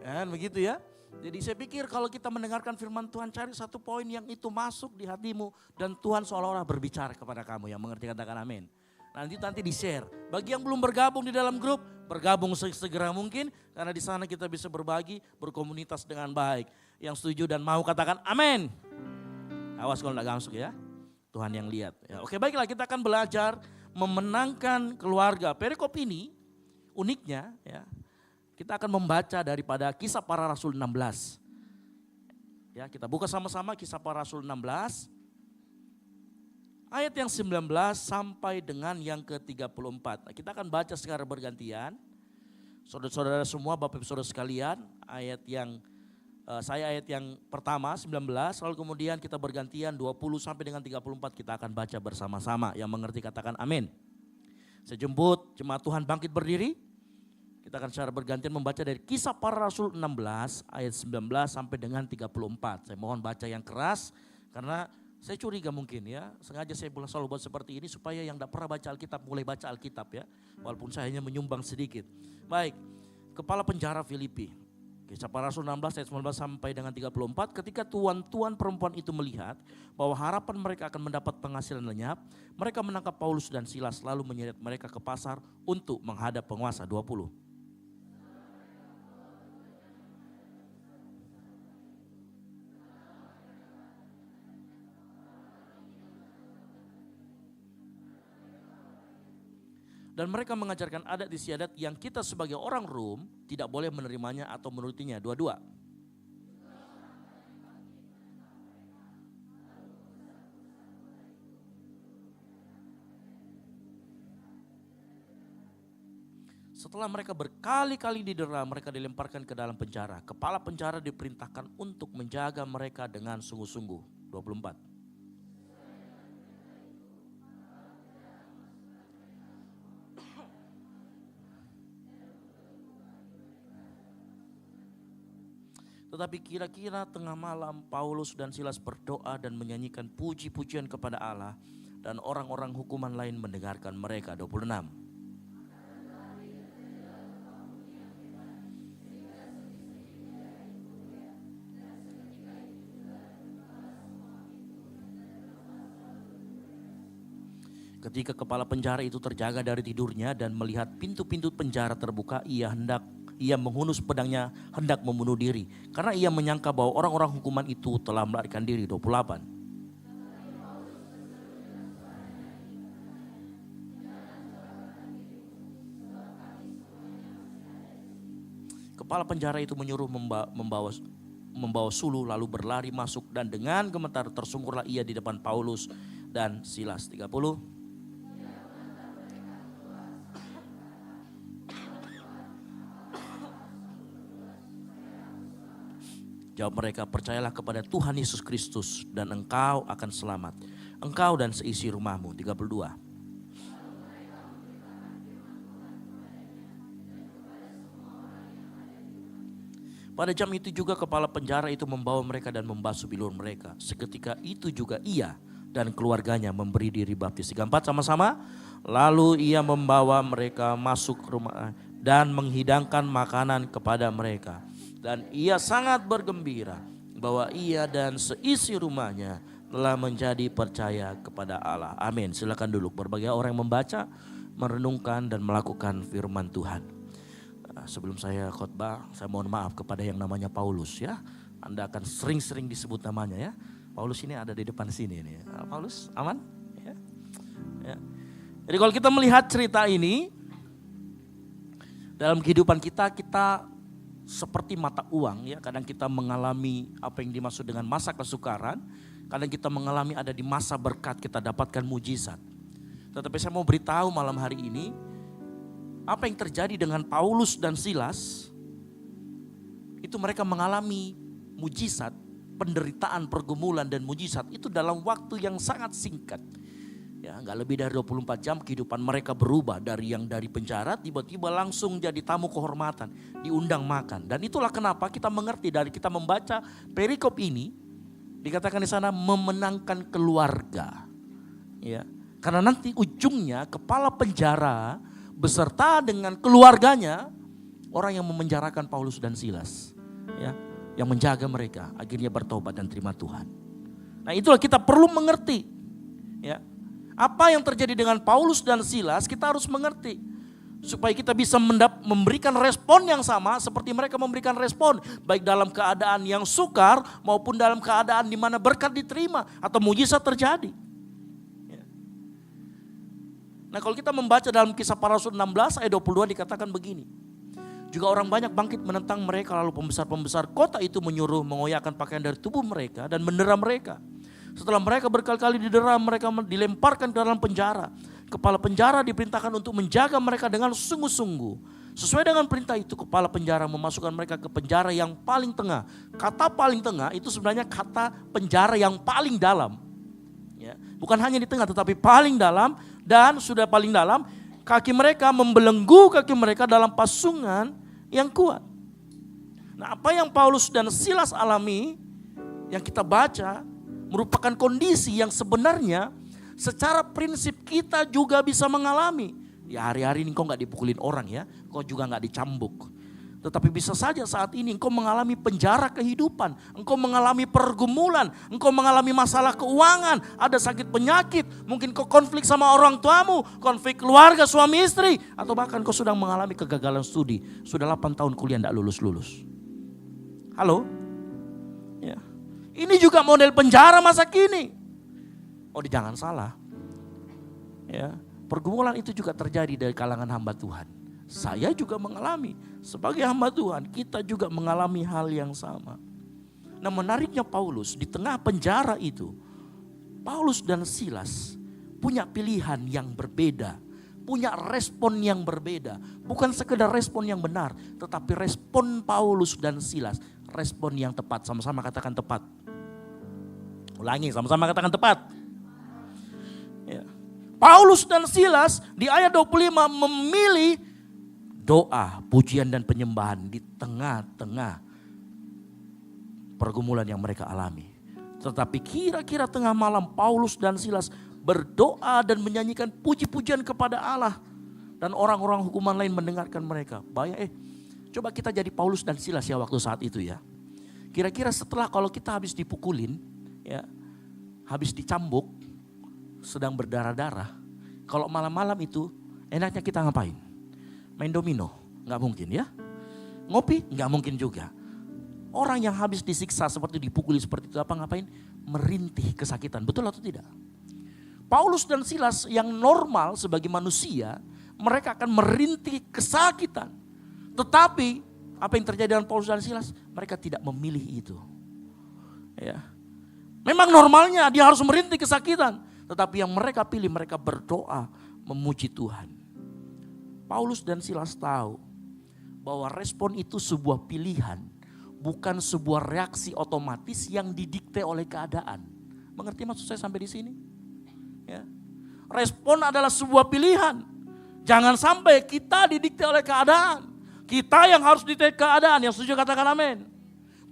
Kan begitu ya. Jadi saya pikir kalau kita mendengarkan firman Tuhan, cari satu poin yang itu masuk di hatimu. Dan Tuhan seolah-olah berbicara kepada kamu, yang mengerti katakan amin. Nanti di-share. Bagi yang belum bergabung di dalam grup, bergabung segera mungkin. Karena di sana kita bisa berbagi, berkomunitas dengan baik. Yang setuju dan mau katakan amin. Awas kalau enggak masuk ya. Tuhan yang lihat. Ya, oke, baiklah, kita akan belajar memenangkan keluarga. Perikop ini uniknya ya, kita akan membaca daripada Kisah Para Rasul 16. Ya, kita buka sama-sama Kisah Para Rasul 16. Ayat yang 19 sampai dengan yang ke-34. Nah, kita akan baca secara bergantian. Saudara-saudara semua, Bapak Ibu Saudara sekalian, ayat yang pertama 19, lalu kemudian kita bergantian 20 sampai dengan 34 kita akan baca bersama-sama. Yang mengerti katakan amin. Saya jemput jemaat Tuhan bangkit berdiri. Kita akan secara bergantian membaca dari Kisah Para Rasul 16 ayat 19 sampai dengan 34. Saya mohon baca yang keras karena saya curiga mungkin ya, sengaja saya selalu buat seperti ini supaya yang tidak pernah baca Alkitab mulai baca Alkitab ya. Walaupun saya hanya menyumbang sedikit. Baik, kepala penjara Filipi. Kisah Para Rasul 16 ayat 19 sampai dengan 34. Ketika tuan-tuan perempuan itu melihat bahwa harapan mereka akan mendapat penghasilan lenyap, mereka menangkap Paulus dan Silas lalu menyeret mereka ke pasar untuk menghadap penguasa. 20. Dan mereka mengajarkan adat istiadat yang kita sebagai orang Rom tidak boleh menerimanya atau menurutinya. 22. Setelah mereka berkali-kali didera, mereka dilemparkan ke dalam penjara. Kepala penjara diperintahkan untuk menjaga mereka dengan sungguh-sungguh. 24. Tetapi kira-kira tengah malam Paulus dan Silas berdoa dan menyanyikan puji-pujian kepada Allah, dan orang-orang hukuman lain mendengarkan mereka. 26. Ketika kepala penjara itu terjaga dari tidurnya dan melihat pintu-pintu penjara terbuka, ia menghunus pedangnya hendak membunuh diri. Karena ia menyangka bahwa orang-orang hukuman itu telah melarikan diri. 28. Kepala penjara itu menyuruh membawa suluh lalu berlari masuk, dan dengan gemetar tersungkurlah ia di depan Paulus dan Silas. 30. Jawab mereka, percayalah kepada Tuhan Yesus Kristus dan engkau akan selamat, engkau dan seisi rumahmu. 32. Pada jam itu juga kepala penjara itu membawa mereka dan membasuh bilur mereka. Seketika itu juga ia dan keluarganya memberi diri baptis. 34 sama-sama. Lalu ia membawa mereka masuk rumah dan menghidangkan makanan kepada mereka. Dan ia sangat bergembira bahwa ia dan seisi rumahnya telah menjadi percaya kepada Allah. Amin. Silakan duduk. Berbagai orang yang membaca, merenungkan dan melakukan firman Tuhan. Sebelum saya khotbah, saya mohon maaf kepada yang namanya Paulus ya. Anda akan sering-sering disebut namanya ya. Paulus ini ada di depan sini nih. Paulus aman? Ya. Ya. Jadi kalau kita melihat cerita ini, dalam kehidupan kita seperti mata uang ya. Kadang kita mengalami apa yang dimaksud dengan masa kesukaran, kadang kita mengalami ada di masa berkat kita dapatkan mujizat. Tetapi saya mau beritahu malam hari ini, apa yang terjadi dengan Paulus dan Silas, itu mereka mengalami mujizat, penderitaan, pergumulan dan mujizat itu dalam waktu yang sangat singkat. Ya, gak lebih dari 24 jam kehidupan mereka berubah dari penjara tiba-tiba langsung jadi tamu kehormatan, diundang makan. Dan itulah kenapa kita mengerti dari kita membaca perikop ini, dikatakan di sana memenangkan keluarga. Ya, karena nanti ujungnya kepala penjara beserta dengan keluarganya orang yang memenjarakan Paulus dan Silas. Ya, yang menjaga mereka akhirnya bertobat dan terima Tuhan. Nah, itulah kita perlu mengerti. Ya. Apa yang terjadi dengan Paulus dan Silas kita harus mengerti. Supaya kita bisa memberikan respon yang sama seperti mereka memberikan respon. Baik dalam keadaan yang sukar maupun dalam keadaan di mana berkat diterima atau mujizat terjadi. Ya. Nah, kalau kita membaca dalam Kisah Para Rasul 16 ayat 22 dikatakan begini. Juga orang banyak bangkit menentang mereka, lalu pembesar-pembesar kota itu menyuruh mengoyakkan pakaian dari tubuh mereka dan mendera mereka. Setelah mereka berkali-kali didera, mereka dilemparkan ke dalam penjara. Kepala penjara diperintahkan untuk menjaga mereka dengan sungguh-sungguh. Sesuai dengan perintah itu, kepala penjara memasukkan mereka ke penjara yang paling tengah. Kata paling tengah itu sebenarnya kata penjara yang paling dalam. Ya, bukan hanya di tengah tetapi paling dalam, dan sudah paling dalam kaki mereka membelenggu kaki mereka dalam pasungan yang kuat. Nah, apa yang Paulus dan Silas alami yang kita baca merupakan kondisi yang sebenarnya secara prinsip kita juga bisa mengalami. Ya, hari-hari ini engkau gak dipukulin orang ya, engkau juga gak dicambuk. Tetapi bisa saja saat ini engkau mengalami penjara kehidupan, engkau mengalami pergumulan, engkau mengalami masalah keuangan, ada sakit penyakit, mungkin kau konflik sama orang tuamu, konflik keluarga suami istri, atau bahkan kau sedang mengalami kegagalan studi, sudah 8 tahun kuliah tidak lulus-lulus. Halo? Ya. Ini juga model penjara masa kini. Oh, jangan salah. Ya, pergumulan itu juga terjadi dari kalangan hamba Tuhan. Saya juga mengalami, sebagai hamba Tuhan, kita juga mengalami hal yang sama. Nah, menariknya Paulus di tengah penjara itu, Paulus dan Silas punya pilihan yang berbeda punya respon yang berbeda. Bukan sekedar respon yang benar, tetapi respon Paulus dan Silas, respon yang tepat. Sama-sama katakan tepat. Ulangi, sama-sama katakan tepat. Ya. Paulus dan Silas di ayat 25 memilih doa, pujian dan penyembahan di tengah-tengah pergumulan yang mereka alami. Tetapi kira-kira tengah malam Paulus dan Silas berdoa dan menyanyikan puji-pujian kepada Allah. Dan orang-orang hukuman lain mendengarkan mereka. Coba kita jadi Paulus dan Silas ya waktu saat itu ya. Kira-kira setelah kalau kita habis dipukulin, ya, habis dicambuk, sedang berdarah-darah. Kalau malam-malam itu enaknya kita ngapain? Main domino? Nggak mungkin ya. Ngopi? Nggak mungkin juga. Orang yang habis disiksa seperti dipukuli seperti itu ngapain? Merintih kesakitan. Betul atau tidak? Paulus dan Silas yang normal sebagai manusia, mereka akan merintih kesakitan. Tetapi apa yang terjadi dengan Paulus dan Silas? Mereka tidak memilih itu. Ya. Memang normalnya dia harus merintih kesakitan. Tetapi yang mereka pilih, mereka berdoa memuji Tuhan. Paulus dan Silas tahu bahwa respon itu sebuah pilihan. Bukan sebuah reaksi otomatis yang didikte oleh keadaan. Mengerti maksud saya sampai di sini? Ya. Respon adalah sebuah pilihan. Jangan sampai kita didikte oleh keadaan. Kita yang harus didikte keadaan. Yang setuju katakan amin.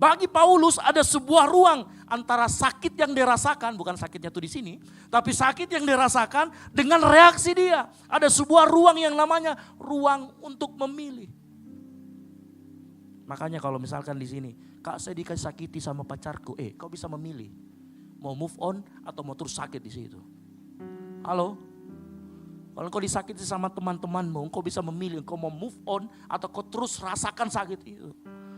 Bagi Paulus ada sebuah ruang antara sakit yang dirasakan, bukan sakitnya tuh di sini, tapi sakit yang dirasakan dengan reaksi dia. Ada sebuah ruang yang namanya ruang untuk memilih. Makanya kalau misalkan di sini, Kak saya disakiti sama pacarku, kau bisa memilih. Mau move on atau mau terus sakit di situ. Halo? Kalau kau disakiti sama teman-temanmu, kau bisa memilih kau mau move on atau kau terus rasakan sakit itu.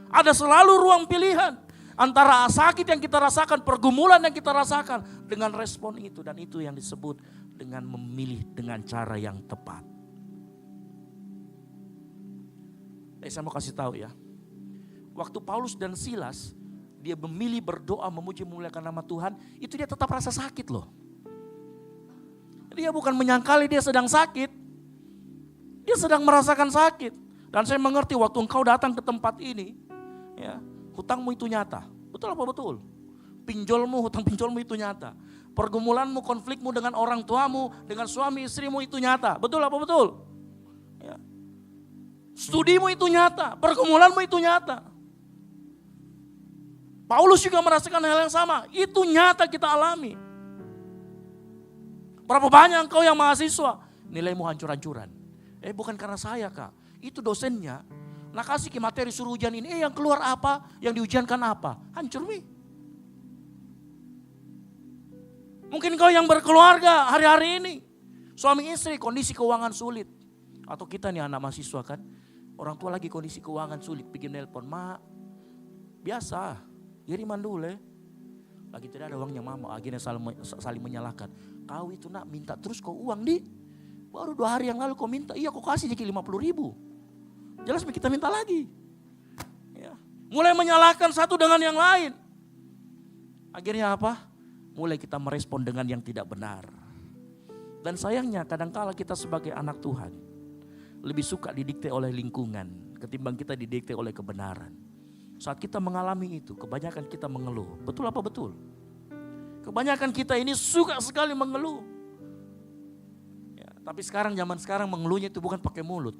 Ada selalu ruang pilihan antara sakit yang kita rasakan, pergumulan yang kita rasakan dengan respon itu. Dan itu yang disebut dengan memilih dengan cara yang tepat. Saya mau kasih tahu ya. Waktu Paulus dan Silas, dia memilih berdoa memuji memuliakan nama Tuhan, itu dia tetap rasa sakit loh. Dia bukan menyangkali dia sedang sakit. Dia sedang merasakan sakit. Dan saya mengerti waktu engkau datang ke tempat ini, ya, hutangmu itu nyata. Betul apa betul? Pinjolmu, hutang pinjolmu itu nyata. Pergumulanmu, konflikmu dengan orang tuamu, dengan suami istrimu itu nyata. Betul apa betul? Ya. Studimu itu nyata, pergumulanmu itu nyata. Paulus juga merasakan hal yang sama. Itu nyata kita alami. Berapa banyak engkau yang mahasiswa, nilaimu hancur-hancuran. Bukan karena saya kak, itu dosennya. Nah kasih ke materi suruh ujian ini, yang keluar apa, yang diujiankan apa. Hancur mi. Mungkin kau yang berkeluarga hari-hari ini. Suami istri kondisi keuangan sulit. Atau kita nih anak mahasiswa kan. Orang tua lagi kondisi keuangan sulit. Bikin nelpon, mak biasa. Kiriman dulu lagi tidak ada uangnya mama. Akhirnya saling menyalahkan. Kau itu nak minta terus kau uang di. Baru 2 hari yang lalu kau minta. Iya kau kasih jadi 50.000. Jelas kita minta lagi. Ya. Mulai menyalahkan satu dengan yang lain. Akhirnya apa? Mulai kita merespon dengan yang tidak benar. Dan sayangnya kadangkala kita sebagai anak Tuhan lebih suka didikte oleh lingkungan ketimbang kita didikte oleh kebenaran. Saat kita mengalami itu, kebanyakan kita mengeluh. Betul apa betul? Kebanyakan kita ini suka sekali mengeluh. Ya, tapi zaman sekarang mengeluhnya itu bukan pakai mulut.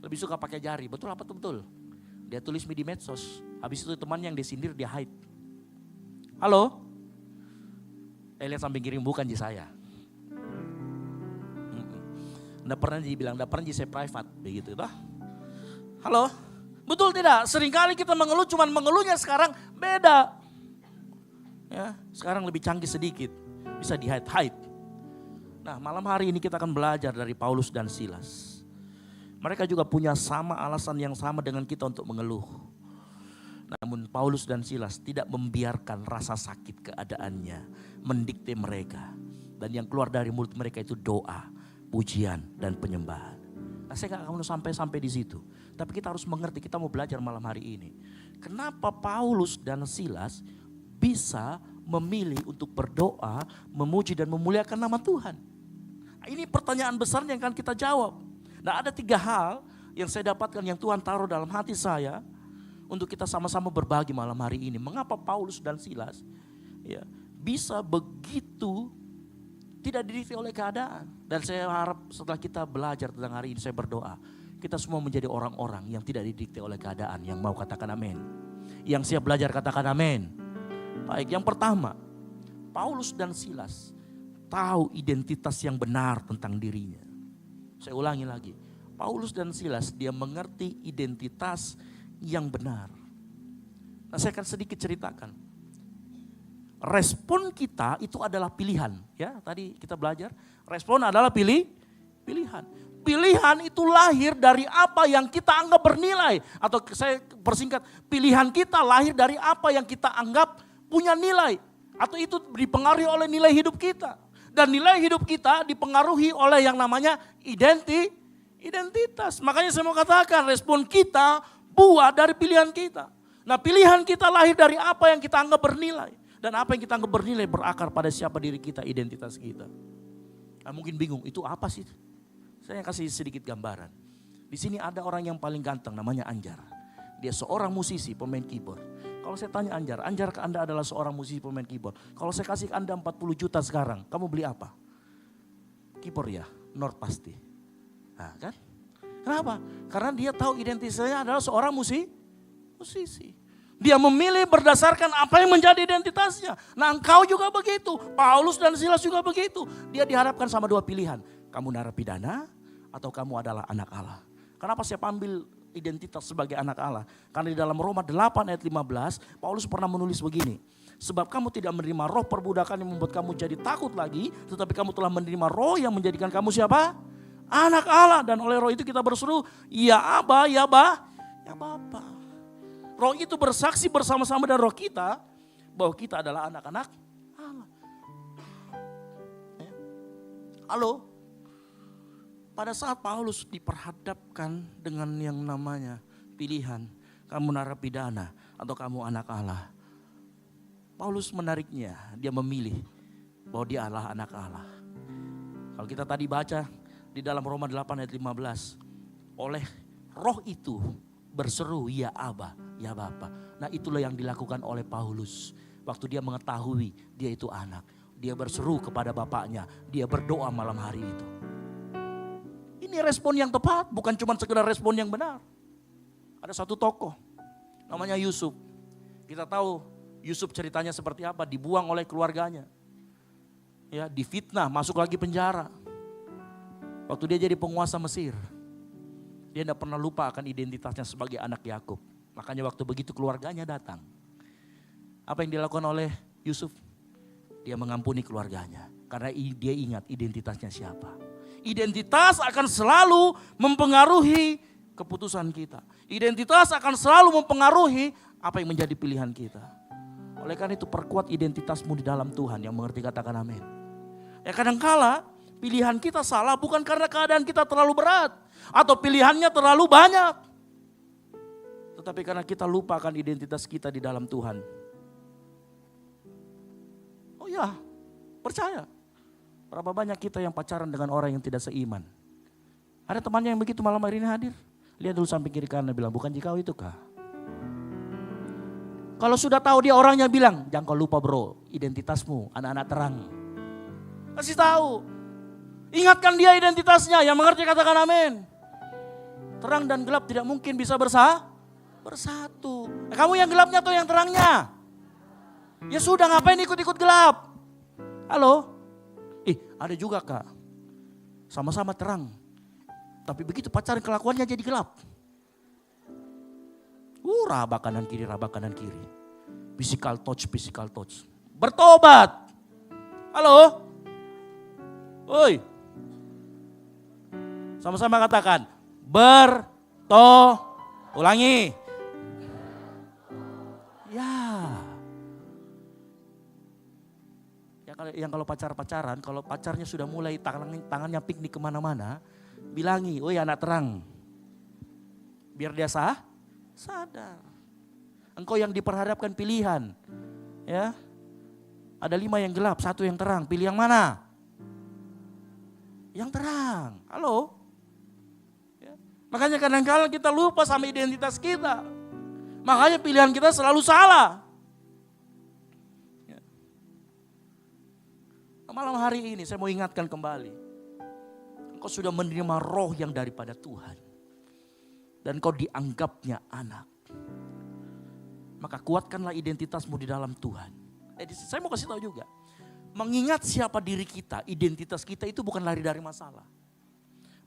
Lebih suka pakai jari. Betul apa betul? Dia tulis di medsos. Habis itu teman yang disindir dia hide. Halo? Lihat sambil kirim bukan di saya. Nggak pernah dibilang, nggak pernah saya private. Begitu toh. Halo? Betul tidak? Seringkali kita mengeluh, cuman mengeluhnya sekarang beda. Ya, sekarang lebih canggih sedikit. Bisa di-hide. Nah malam hari ini kita akan belajar dari Paulus dan Silas. Mereka juga punya sama alasan yang sama dengan kita untuk mengeluh. Namun Paulus dan Silas tidak membiarkan rasa sakit keadaannya mendikte mereka. Dan yang keluar dari mulut mereka itu doa, pujian dan penyembahan. Nah, saya gak akan sampai di situ. Tapi kita harus mengerti, kita mau belajar malam hari ini. Kenapa Paulus dan Silas bisa memilih untuk berdoa, memuji dan memuliakan nama Tuhan. Ini pertanyaan besar yang akan kita jawab. Nah, ada 3 hal yang saya dapatkan yang Tuhan taruh dalam hati saya untuk kita sama-sama berbagi malam hari ini. Mengapa Paulus dan Silas ya bisa begitu tidak didikte oleh keadaan. Dan saya harap setelah kita belajar tentang hari ini, saya berdoa kita semua menjadi orang-orang yang tidak didikte oleh keadaan. Yang mau katakan amin. Yang siap belajar katakan amin. Baik, yang pertama, Paulus dan Silas tahu identitas yang benar tentang dirinya. Saya ulangi lagi, Paulus dan Silas dia mengerti identitas yang benar. Nah, saya akan sedikit ceritakan. Respon kita itu adalah pilihan. Ya, tadi kita belajar, respon adalah pilihan. Pilihan itu lahir dari apa yang kita anggap bernilai. Atau saya persingkat, pilihan kita lahir dari apa yang kita anggap punya nilai. Atau itu dipengaruhi oleh nilai hidup kita. Dan nilai hidup kita dipengaruhi oleh yang namanya identitas. Makanya saya mau katakan respon kita buah dari pilihan kita. Nah, pilihan kita lahir dari apa yang kita anggap bernilai. Dan apa yang kita anggap bernilai berakar pada siapa diri kita, identitas kita. Nah, mungkin bingung, itu apa sih? Saya kasih sedikit gambaran. Di sini ada orang yang paling ganteng namanya Anjar. Dia seorang musisi, pemain keyboard. Kalau saya tanya Anjar Anda adalah seorang musisi pemain keyboard. Kalau saya kasih Anda 40 juta sekarang, kamu beli apa? Keyboard ya, Nord pasti. Nah, kan? Kenapa? Karena dia tahu identitasnya adalah seorang musisi. Dia memilih berdasarkan apa yang menjadi identitasnya. Nah, engkau juga begitu. Paulus dan Silas juga begitu. Dia dihadapkan sama 2 pilihan. Kamu narapidana atau kamu adalah anak Allah. Kenapa saya ambil identitas sebagai anak Allah? Karena di dalam Roma 8 ayat 15, Paulus pernah menulis begini. Sebab kamu tidak menerima roh perbudakan yang membuat kamu jadi takut lagi. Tetapi kamu telah menerima roh yang menjadikan kamu siapa? Anak Allah. Dan oleh roh itu kita berseru, ya Aba, ya Bapa. Roh itu bersaksi bersama-sama dengan roh kita bahwa kita adalah anak-anak Allah. Halo? Pada saat Paulus diperhadapkan dengan yang namanya pilihan, kamu narapidana atau kamu anak Allah. Paulus menariknya, dia memilih bahwa dia adalah anak Allah. Kalau kita tadi baca di dalam Roma 8 ayat 15, oleh roh itu berseru, ya Aba, ya Bapa. Nah, itulah yang dilakukan oleh Paulus. Waktu dia mengetahui dia itu anak, dia berseru kepada bapaknya, dia berdoa malam hari itu. Ini respon yang tepat, bukan cuma sekedar respon yang benar. Ada satu tokoh, namanya Yusuf. Kita tahu Yusuf ceritanya seperti apa, dibuang oleh keluarganya. Ya, difitnah, masuk lagi penjara. Waktu dia jadi penguasa Mesir, dia tidak pernah lupa akan identitasnya sebagai anak Yakub. Makanya waktu begitu keluarganya datang, apa yang dilakukan oleh Yusuf? Dia mengampuni keluarganya, karena dia ingat identitasnya siapa. Identitas akan selalu mempengaruhi keputusan kita. Identitas akan selalu mempengaruhi apa yang menjadi pilihan kita. Oleh karena itu perkuat identitasmu di dalam Tuhan, yang mengerti katakan amin. Ya, kadangkala pilihan kita salah bukan karena keadaan kita terlalu berat atau pilihannya terlalu banyak. Tetapi karena kita lupakan identitas kita di dalam Tuhan. Oh ya, percaya. Berapa banyak kita yang pacaran dengan orang yang tidak seiman. Ada temannya yang begitu malam hari ini hadir. Lihat dulu samping kiri kanan, bilang, bukan jika itu kah? Kalau sudah tahu dia orangnya, bilang, jangan kau lupa bro, identitasmu anak-anak terang. Kasih tahu. Ingatkan dia identitasnya, yang mengerti katakan amin. Terang dan gelap tidak mungkin bisa bersatu. Kamu yang gelapnya atau yang terangnya? Ya sudah, ngapain ikut-ikut gelap? Halo? Ada juga kak, sama-sama terang. Tapi begitu pacaran kelakuannya jadi gelap. Rabak kanan kiri, rabak kanan kiri. Physical touch. Bertobat. Halo? Oi. Sama-sama katakan, ulangi. Ya. Yang kalau pacaran, kalau pacarnya sudah mulai tangannya piknik kemana-mana, bilangi, oi anak terang. Biar dia sadar. Engkau yang diperhadapkan pilihan. Ya. Ada 5 yang gelap, 1 yang terang. Pilih yang mana? yang terang. Halo? Ya. Makanya kadang-kadang kita lupa sama identitas kita. Makanya pilihan kita selalu salah. Ya. Malam hari ini saya mau ingatkan kembali. Engkau sudah menerima roh yang daripada Tuhan. Dan kau dianggapnya anak. Maka kuatkanlah identitasmu di dalam Tuhan. Saya mau kasih tahu juga. Mengingat siapa diri kita, identitas kita itu bukan lari dari masalah.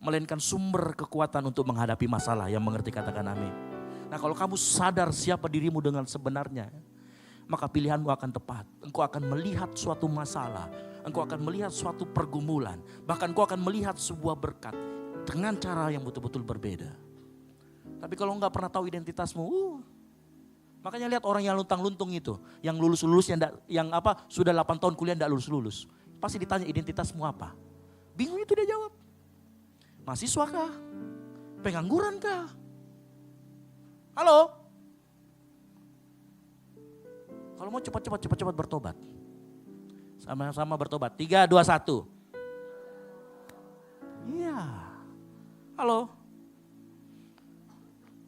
Melainkan sumber kekuatan untuk menghadapi masalah. Yang mengerti katakan amin. Nah kalau kamu sadar siapa dirimu dengan sebenarnya, maka pilihanmu akan tepat. Engkau akan melihat suatu masalah. Engkau akan melihat suatu pergumulan. Bahkan engkau akan melihat sebuah berkat. Dengan cara yang betul-betul berbeda. Tapi kalau enggak pernah tahu identitasmu, makanya lihat orang yang luntang-luntung itu, yang lulus-lulus, yang sudah 8 tahun kuliah enggak lulus-lulus. Pasti ditanya identitasmu apa? Bingung itu dia jawab. Mahasiswa kah? Pengangguran kah? Halo? Kalau mau cepat bertobat. Sama-sama bertobat. 3, 2, 1. Iya. Halo?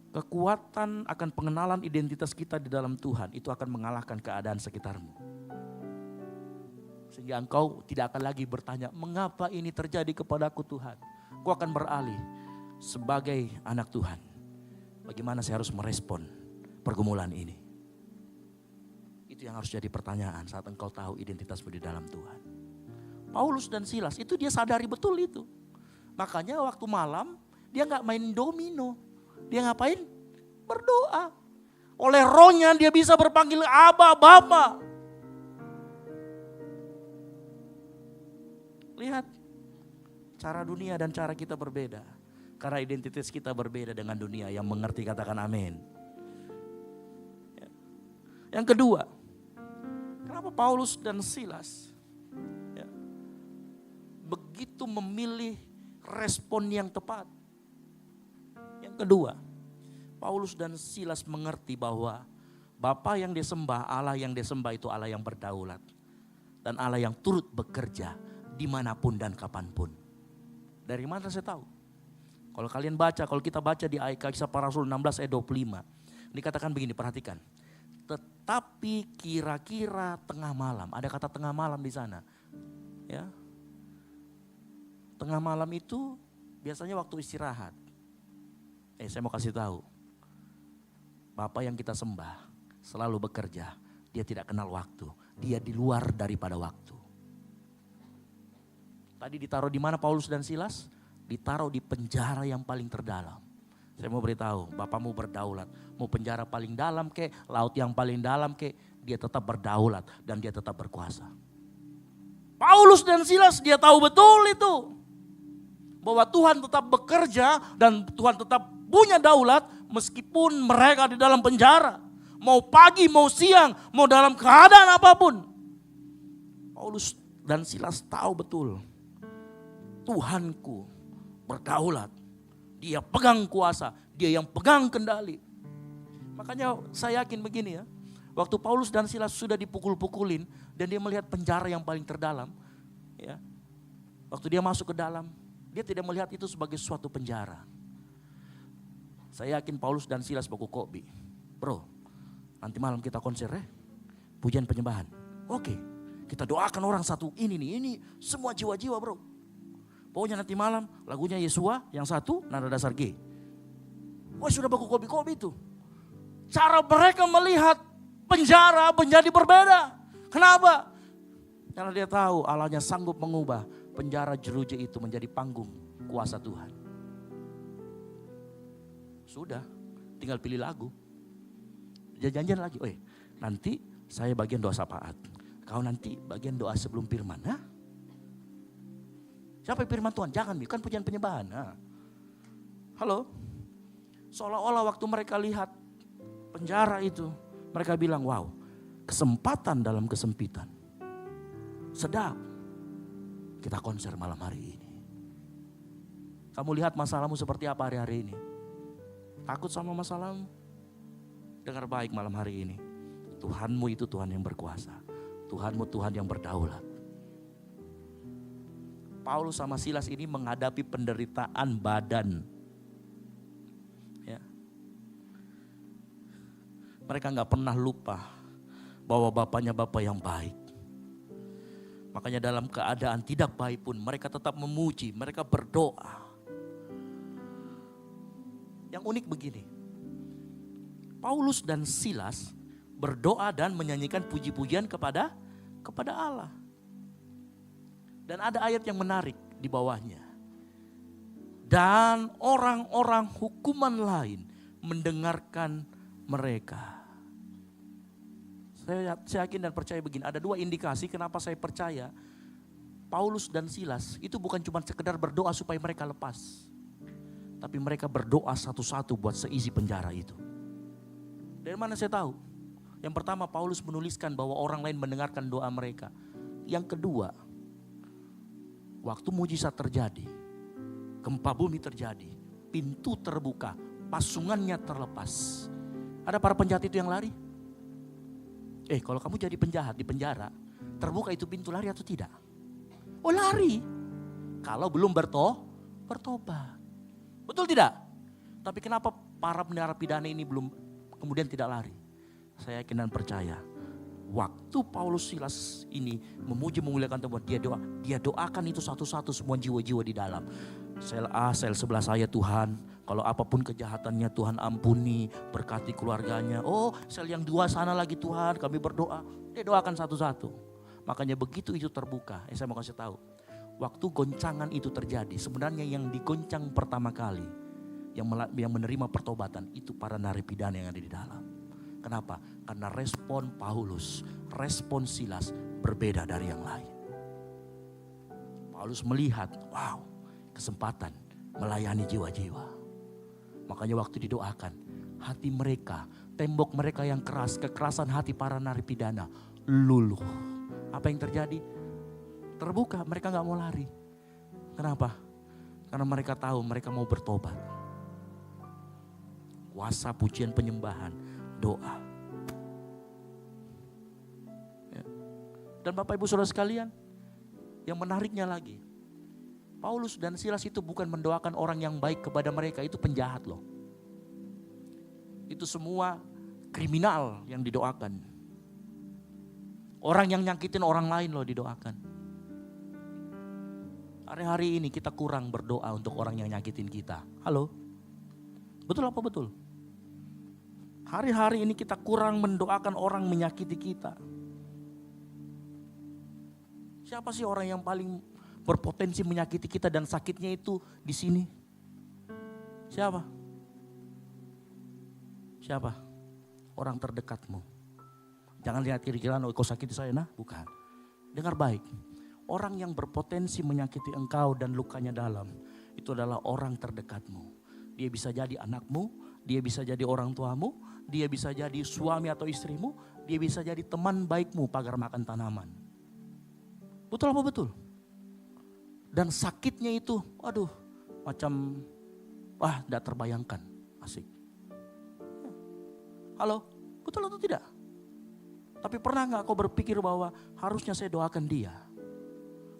Kekuatan akan pengenalan identitas kita di dalam Tuhan itu akan mengalahkan keadaan sekitarmu. Sehingga engkau tidak akan lagi bertanya, mengapa ini terjadi kepadaku Tuhan? Kau akan beralih sebagai anak Tuhan. Bagaimana saya harus merespon pergumulan ini? Itu yang harus jadi pertanyaan saat engkau tahu identitasmu di dalam Tuhan. Paulus dan Silas itu dia sadari betul itu. Makanya waktu malam dia gak main domino. Dia ngapain? Berdoa. Oleh rohnya dia bisa berpanggil Aba, Bapa. Lihat. Cara dunia dan cara kita berbeda. Karena identitas kita berbeda dengan dunia yang mengerti katakan amin. Yang kedua. Kenapa Paulus dan Silas begitu memilih respon yang tepat? Kedua, Paulus dan Silas mengerti bahwa Bapa yang disembah, Allah yang disembah itu Allah yang berdaulat. Dan Allah yang turut bekerja dimanapun dan kapanpun. Dari mana saya tahu? Kalau kalian baca, kalau kita baca di Kisah Para Rasul 16 ayat 25. Dikatakan begini, perhatikan. Tetapi kira-kira tengah malam, ada kata tengah malam di sana. Ya. Tengah malam itu biasanya waktu istirahat. Saya mau kasih tahu, Bapa yang kita sembah selalu bekerja, dia tidak kenal waktu, dia di luar daripada waktu. Tadi ditaruh di mana Paulus dan Silas? Ditaruh di penjara yang paling terdalam. Saya mau beritahu, Bapamu berdaulat, mau penjara paling dalam kek, laut yang paling dalam kek, dia tetap berdaulat dan dia tetap berkuasa. Paulus dan Silas dia tahu betul itu, bahwa Tuhan tetap bekerja dan Tuhan tetap punya daulat meskipun mereka di dalam penjara. Mau pagi, mau siang, mau dalam keadaan apapun. Paulus dan Silas tahu betul. Tuhanku berdaulat. Dia pegang kuasa, dia yang pegang kendali. Makanya saya yakin begini ya. Waktu Paulus dan Silas sudah dipukul-pukulin dan dia melihat penjara yang paling terdalam. Ya, waktu dia masuk ke dalam, dia tidak melihat itu sebagai suatu penjara. Saya yakin Paulus dan Silas baku kopi. Bro, nanti malam kita konser ya. Pujian penyembahan. Oke, kita doakan orang satu ini semua jiwa-jiwa bro. Pokoknya nanti malam lagunya Yesua yang satu nada dasar G. Wah sudah baku kopi-kopi itu. Cara mereka melihat penjara menjadi berbeda. Kenapa? Karena dia tahu Allahnya sanggup mengubah penjara jeruji itu menjadi panggung kuasa Tuhan. Sudah, tinggal pilih lagu. Janjian lagi, nanti saya bagian doa syafaat. Kau nanti bagian doa sebelum firman. Hah? Siapa firman Tuhan? Jangan, kan pujian penyembahan. Nah. Halo? Seolah-olah waktu mereka lihat penjara itu, mereka bilang, wow, kesempatan dalam kesempitan. Sedap. Kita konser malam hari ini. Kamu lihat masalahmu seperti apa hari-hari ini? Takut sama masalahmu? Dengar baik malam hari ini. Tuhanmu itu Tuhan yang berkuasa. Tuhanmu Tuhan yang berdaulat. Paulus sama Silas ini menghadapi penderitaan badan. Ya. Mereka gak pernah lupa bahwa bapaknya bapak yang baik. Makanya dalam keadaan tidak baik pun mereka tetap memuji, mereka berdoa. Yang unik begini, Paulus dan Silas berdoa dan menyanyikan puji-pujian kepada Allah. Dan ada ayat yang menarik di bawahnya. Dan orang-orang hukuman lain mendengarkan mereka. Saya yakin dan percaya begini, ada 2 indikasi kenapa saya percaya Paulus dan Silas itu bukan cuma sekedar berdoa supaya mereka lepas. Tapi mereka berdoa satu-satu buat seisi penjara itu. Dari mana saya tahu? Yang pertama, Paulus menuliskan bahwa orang lain mendengarkan doa mereka. Yang kedua, waktu mujizat terjadi, gempa bumi terjadi, pintu terbuka, pasungannya terlepas. Ada para penjahat itu yang lari? Kalau kamu jadi penjahat di penjara, terbuka itu pintu, lari atau tidak? Oh, lari. Kalau belum bertobat. Betul tidak? Tapi kenapa para narapidana ini belum kemudian tidak lari? Saya yakin dan percaya. Waktu Paulus Silas ini memuji memuliakan Tuhan, dia doakan itu satu-satu semua jiwa-jiwa di dalam. Sel A, sel sebelah saya Tuhan, kalau apapun kejahatannya Tuhan ampuni, berkati keluarganya. Oh, sel yang 2 sana lagi Tuhan, kami berdoa. Dia doakan satu-satu. Makanya begitu itu terbuka, saya mau kasih tahu. Waktu goncangan itu terjadi, sebenarnya yang digoncang pertama kali, yang menerima pertobatan itu para narapidana yang ada di dalam. Kenapa? Karena respon Paulus, respon Silas berbeda dari yang lain. Paulus melihat, wow, kesempatan melayani jiwa-jiwa. Makanya waktu didoakan, hati mereka, tembok mereka yang keras, kekerasan hati para narapidana luluh. Apa yang terjadi? Terbuka, mereka gak mau lari. Kenapa? Karena mereka tahu mereka mau bertobat. Kuasa, pujian, penyembahan, doa. Ya. Dan Bapak Ibu Saudara sekalian, yang menariknya lagi, Paulus dan Silas itu bukan mendoakan orang yang baik kepada mereka, itu penjahat loh. Itu semua kriminal yang didoakan. Orang yang nyakitin orang lain loh didoakan. Hari-hari ini kita kurang berdoa untuk orang yang nyakitin kita. Halo? Betul apa betul? Hari-hari ini kita kurang mendoakan orang menyakiti kita. Siapa sih orang yang paling berpotensi menyakiti kita dan sakitnya itu di sini? Siapa? Siapa? Orang terdekatmu. Jangan lihat kiri-kiri, kau sakiti saya, nah bukan. Dengar baik. Orang yang berpotensi menyakiti engkau dan lukanya dalam, itu adalah orang terdekatmu. Dia bisa jadi anakmu, dia bisa jadi orang tuamu, dia bisa jadi suami atau istrimu, dia bisa jadi teman baikmu pagar makan tanaman. Betul apa betul? Dan sakitnya itu, aduh, macam, tidak terbayangkan, asik. Halo, betul atau tidak? Tapi pernah gak kau berpikir bahwa harusnya saya doakan dia,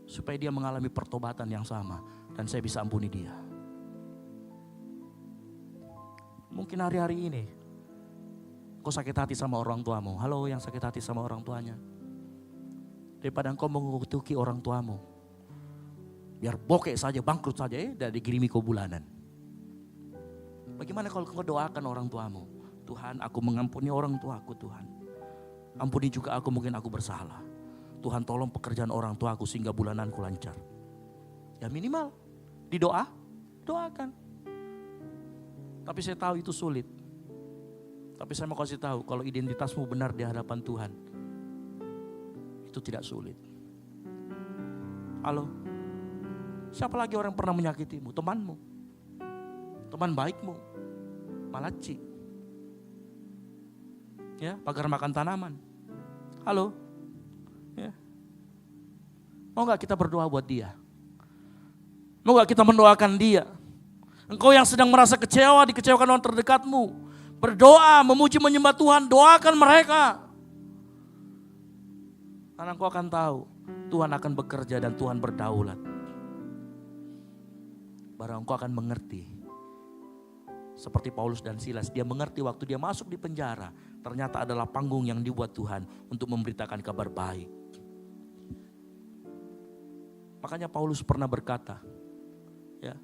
supaya dia mengalami pertobatan yang sama dan saya bisa ampuni dia. Mungkin hari-hari ini kau sakit hati sama orang tuamu. Halo yang sakit hati sama orang tuanya. Daripada engkau mengutuki orang tuamu, biar bokeh saja, bangkrut saja dan dikirimi kau bulanan. Bagaimana kalau kau doakan orang tuamu? Tuhan, aku mengampuni orang tuaku Tuhan. Ampuni juga aku, mungkin aku bersalah. Tuhan tolong pekerjaan orang tua aku sehingga bulananku lancar. Ya minimal doakan. Tapi saya tahu itu sulit. Tapi saya mau kasih tahu, kalau identitasmu benar di hadapan Tuhan, itu tidak sulit. Halo, siapa lagi orang yang pernah menyakitimu? Temanmu, teman baikmu, malaci, ya pagar makan tanaman. Halo. Ya. Mau gak kita berdoa buat dia? Mau gak kita mendoakan dia? Engkau yang sedang merasa kecewa, dikecewakan orang terdekatmu, berdoa, memuji, menyembah Tuhan, doakan mereka. Karena engkau akan tahu, Tuhan akan bekerja dan Tuhan berdaulat. baru engkau akan mengerti. Seperti Paulus dan Silas, dia mengerti waktu dia masuk di penjara, ternyata adalah panggung yang dibuat Tuhan untuk memberitakan kabar baik. Makanya Paulus pernah berkata, ya,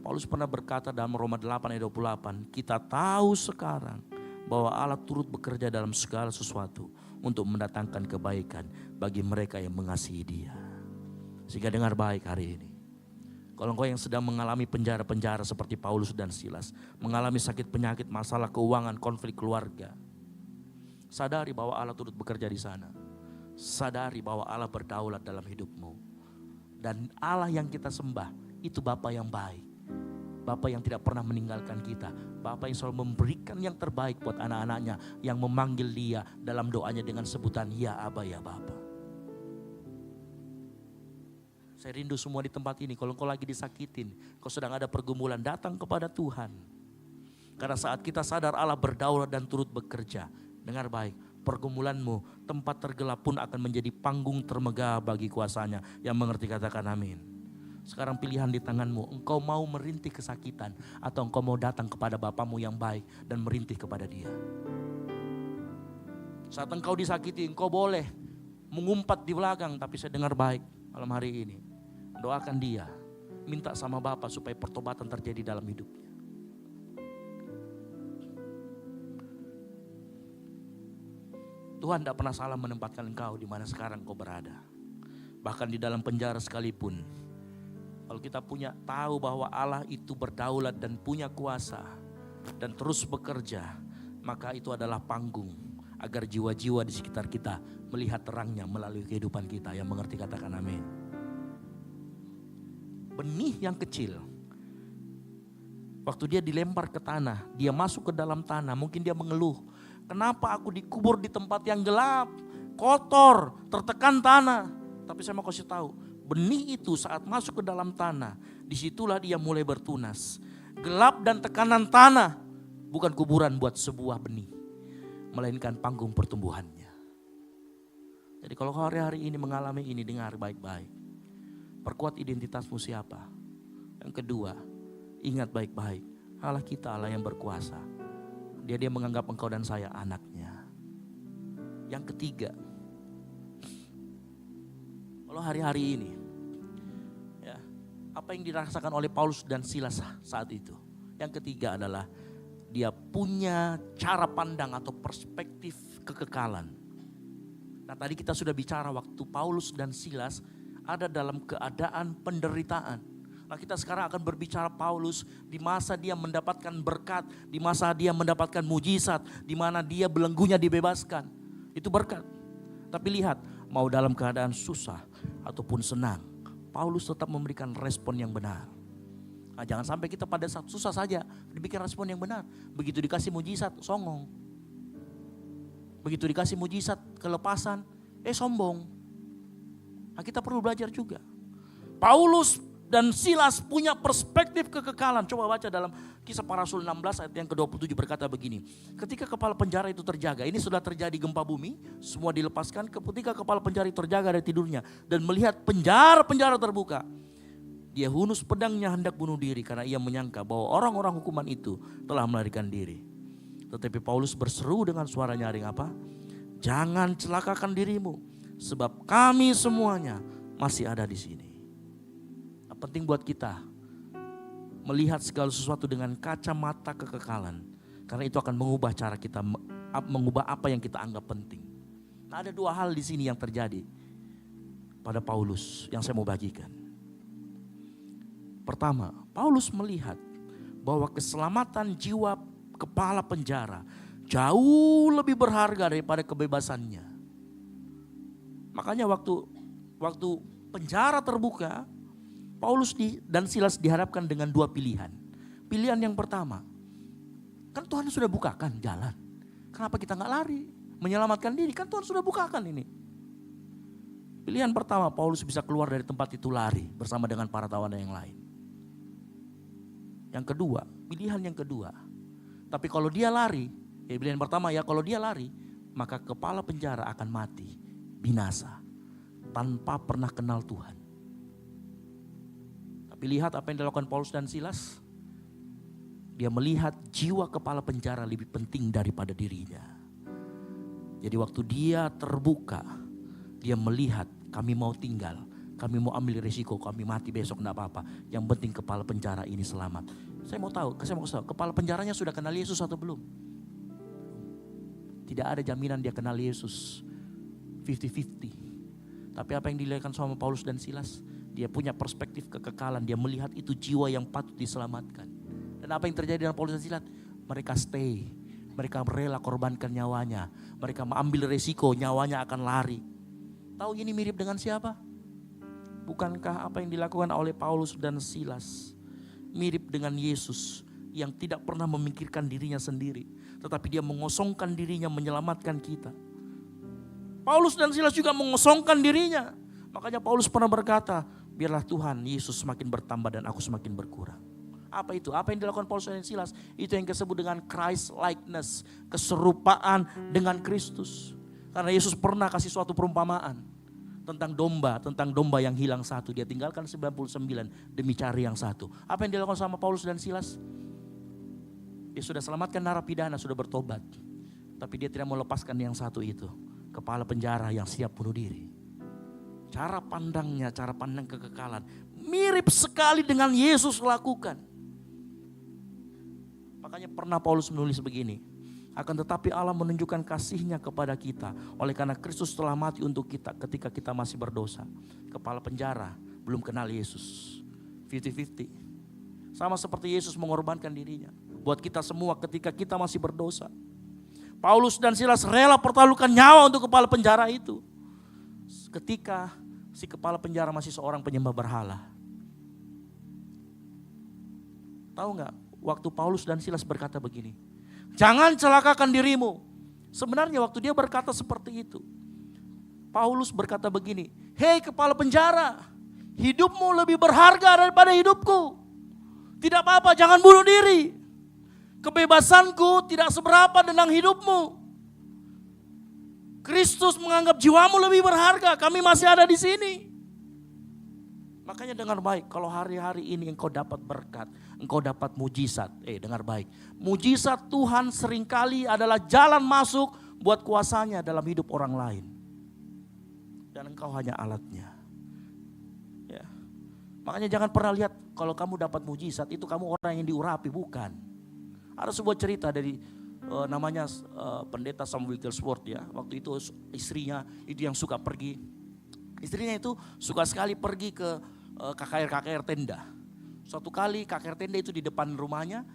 Paulus pernah berkata dalam Roma 8 ayat 28, kita tahu sekarang bahwa Allah turut bekerja dalam segala sesuatu untuk mendatangkan kebaikan bagi mereka yang mengasihi Dia. Sehingga dengar baik hari ini. Kalau engkau yang sedang mengalami penjara-penjara seperti Paulus dan Silas, mengalami sakit penyakit, masalah keuangan, konflik keluarga, sadari bahwa Allah turut bekerja di sana. Sadari bahwa Allah berdaulat dalam hidupmu. Dan Allah yang kita sembah itu Bapa yang baik. Bapa yang tidak pernah meninggalkan kita. Bapa yang selalu memberikan yang terbaik buat anak-anaknya yang memanggil Dia dalam doanya dengan sebutan Ya Aba, Ya Bapa. Saya rindu semua di tempat ini, kalau engkau lagi disakitin, kau sedang ada pergumulan, datang kepada Tuhan. Karena saat kita sadar Allah berdaulat dan turut bekerja, dengar baik, pergumulanmu, tempat tergelap pun akan menjadi panggung termegah bagi kuasanya. Yang mengerti katakan amin. Sekarang pilihan di tanganmu, engkau mau merintih kesakitan atau engkau mau datang kepada Bapamu yang baik dan merintih kepada Dia. Saat engkau disakiti, engkau boleh mengumpat di belakang, tapi saya dengar baik malam hari ini. Doakan dia, minta sama Bapa supaya pertobatan terjadi dalam hidupnya. Tuhan tidak pernah salah menempatkan engkau di mana sekarang kau berada. Bahkan di dalam penjara sekalipun, kalau kita tahu bahwa Allah itu berdaulat dan punya kuasa dan terus bekerja, maka itu adalah panggung agar jiwa-jiwa di sekitar kita melihat terangnya melalui kehidupan kita. Yang mengerti katakan amin. Benih yang kecil, waktu dia dilempar ke tanah, dia masuk ke dalam tanah, mungkin dia mengeluh, kenapa aku dikubur di tempat yang gelap, kotor, tertekan tanah. Tapi saya mau kasih tahu, benih itu saat masuk ke dalam tanah, disitulah dia mulai bertunas. Gelap dan tekanan tanah bukan kuburan buat sebuah benih, melainkan panggung pertumbuhannya. Jadi kalau hari-hari ini mengalami ini, dengar baik-baik. Perkuat identitasmu siapa. Yang kedua, ingat baik-baik, Allah kita Allah yang berkuasa. Dia menganggap engkau dan saya anaknya. Yang ketiga, kalau hari-hari ini, ya, apa yang dirasakan oleh Paulus dan Silas saat itu. Yang ketiga adalah dia punya cara pandang atau perspektif kekekalan. Nah tadi kita sudah bicara waktu Paulus dan Silas ada dalam keadaan penderitaan. Nah kita sekarang akan berbicara Paulus di masa dia mendapatkan berkat, di masa dia mendapatkan mujizat, di mana dia belenggunya dibebaskan. Itu berkat. Tapi lihat, mau dalam keadaan susah ataupun senang, Paulus tetap memberikan respon yang benar. Nah, jangan sampai kita pada saat susah saja dibikin respon yang benar. Begitu dikasih mujizat, songong. Begitu dikasih mujizat, kelepasan, sombong. Nah, kita perlu belajar juga. Paulus dan Silas punya perspektif kekekalan. Coba baca dalam Kisah Para Rasul 16 ayat yang ke-27 berkata begini. Ketika kepala penjara itu terjaga, ini sudah terjadi gempa bumi, semua dilepaskan. Ketika kepala penjara itu terjaga dari tidurnya dan melihat penjara-penjara terbuka, dia hunus pedangnya hendak bunuh diri karena ia menyangka bahwa orang-orang hukuman itu telah melarikan diri. Tetapi Paulus berseru dengan suara nyaring apa? Jangan celakakan dirimu, sebab kami semuanya masih ada di sini. Nah, penting buat kita melihat segala sesuatu dengan kacamata kekekalan, karena itu akan mengubah cara kita, mengubah apa yang kita anggap penting. Nah, ada dua hal di sini yang terjadi pada Paulus yang saya mau bagikan. Pertama, Paulus melihat bahwa keselamatan jiwa kepala penjara jauh lebih berharga daripada kebebasannya. Makanya waktu penjara terbuka, Paulus dan Silas dihadapkan dengan dua pilihan. Pilihan yang pertama, kan Tuhan sudah bukakan jalan. Kenapa kita gak lari? Menyelamatkan diri, kan Tuhan sudah bukakan ini. Pilihan pertama, Paulus bisa keluar dari tempat itu lari bersama dengan para tawanan yang lain. Yang kedua, pilihan yang kedua. Tapi kalau dia lari, pilihan pertama ya kalau dia lari, maka kepala penjara akan mati, binasa, tanpa pernah kenal Tuhan. Tapi Tapi lihat apa yang dilakukan Paulus dan Silas. Dia melihat jiwa kepala penjara lebih penting daripada dirinya. Jadi waktu dia terbuka, dia melihat kami mau tinggal, kami mau ambil risiko, kami mati besok enggak apa-apa. Yang penting kepala penjara ini selamat. Saya mau tahu, kepala penjaranya sudah kenal Yesus atau belum? Tidak ada jaminan dia kenal Yesus 50-50. Tapi apa yang dilihatkan sama Paulus dan Silas? Dia punya perspektif kekekalan, dia melihat itu jiwa yang patut diselamatkan. Dan apa yang terjadi dengan Paulus dan Silas? Mereka stay, mereka rela korbankan nyawanya. Mereka mengambil resiko, nyawanya akan lari. Tahu ini mirip dengan siapa? Bukankah apa yang dilakukan oleh Paulus dan Silas mirip dengan Yesus yang tidak pernah memikirkan dirinya sendiri, tetapi dia mengosongkan dirinya menyelamatkan kita. Paulus dan Silas juga mengosongkan dirinya. Makanya Paulus pernah berkata, biarlah Tuhan Yesus semakin bertambah dan aku semakin berkurang. Apa itu? Apa yang dilakukan Paulus dan Silas? Itu yang disebut dengan Christ likeness, keserupaan dengan Kristus. Karena Yesus pernah kasih suatu perumpamaan tentang domba yang hilang satu. Dia tinggalkan 99 demi cari yang satu. Apa yang dilakukan sama Paulus dan Silas? Dia sudah selamatkan narapidana, sudah bertobat. Tapi dia tidak mau lepaskan yang satu itu. Kepala penjara yang siap bunuh diri. Cara pandangnya, cara pandang kekekalan mirip sekali dengan Yesus lakukan. Makanya pernah Paulus menulis begini. Akan tetapi Allah menunjukkan kasih-Nya kepada kita. Oleh karena Kristus telah mati untuk kita ketika kita masih berdosa. Kepala penjara belum kenal Yesus. 50-50. Sama seperti Yesus mengorbankan dirinya. Buat kita semua ketika kita masih berdosa. Paulus dan Silas rela pertaruhkan nyawa untuk kepala penjara itu. Ketika si kepala penjara masih seorang penyembah berhala. Tahu nggak? Waktu Paulus dan Silas berkata begini. Jangan celakakan dirimu. Sebenarnya waktu dia berkata seperti itu. Paulus berkata begini. Hei kepala penjara. Hidupmu lebih berharga daripada hidupku. Tidak apa-apa, jangan bunuh diri. Kebebasanku tidak seberapa dengan hidupmu. Kristus menganggap jiwamu lebih berharga. Kami masih ada di sini. Makanya dengar baik, kalau hari-hari ini engkau dapat berkat, engkau dapat mujizat. Dengar baik. Mujizat Tuhan seringkali adalah jalan masuk buat kuasanya dalam hidup orang lain. Dan engkau hanya alatnya. Ya. Makanya jangan pernah lihat kalau kamu dapat mujizat itu kamu orang yang diurapi, bukan. Ada sebuah cerita dari namanya pendeta Samuel Wigglesworth ya. Waktu itu istrinya itu yang suka pergi. Istrinya itu suka sekali pergi ke KKR tenda. Suatu kali KKR tenda itu di depan rumahnya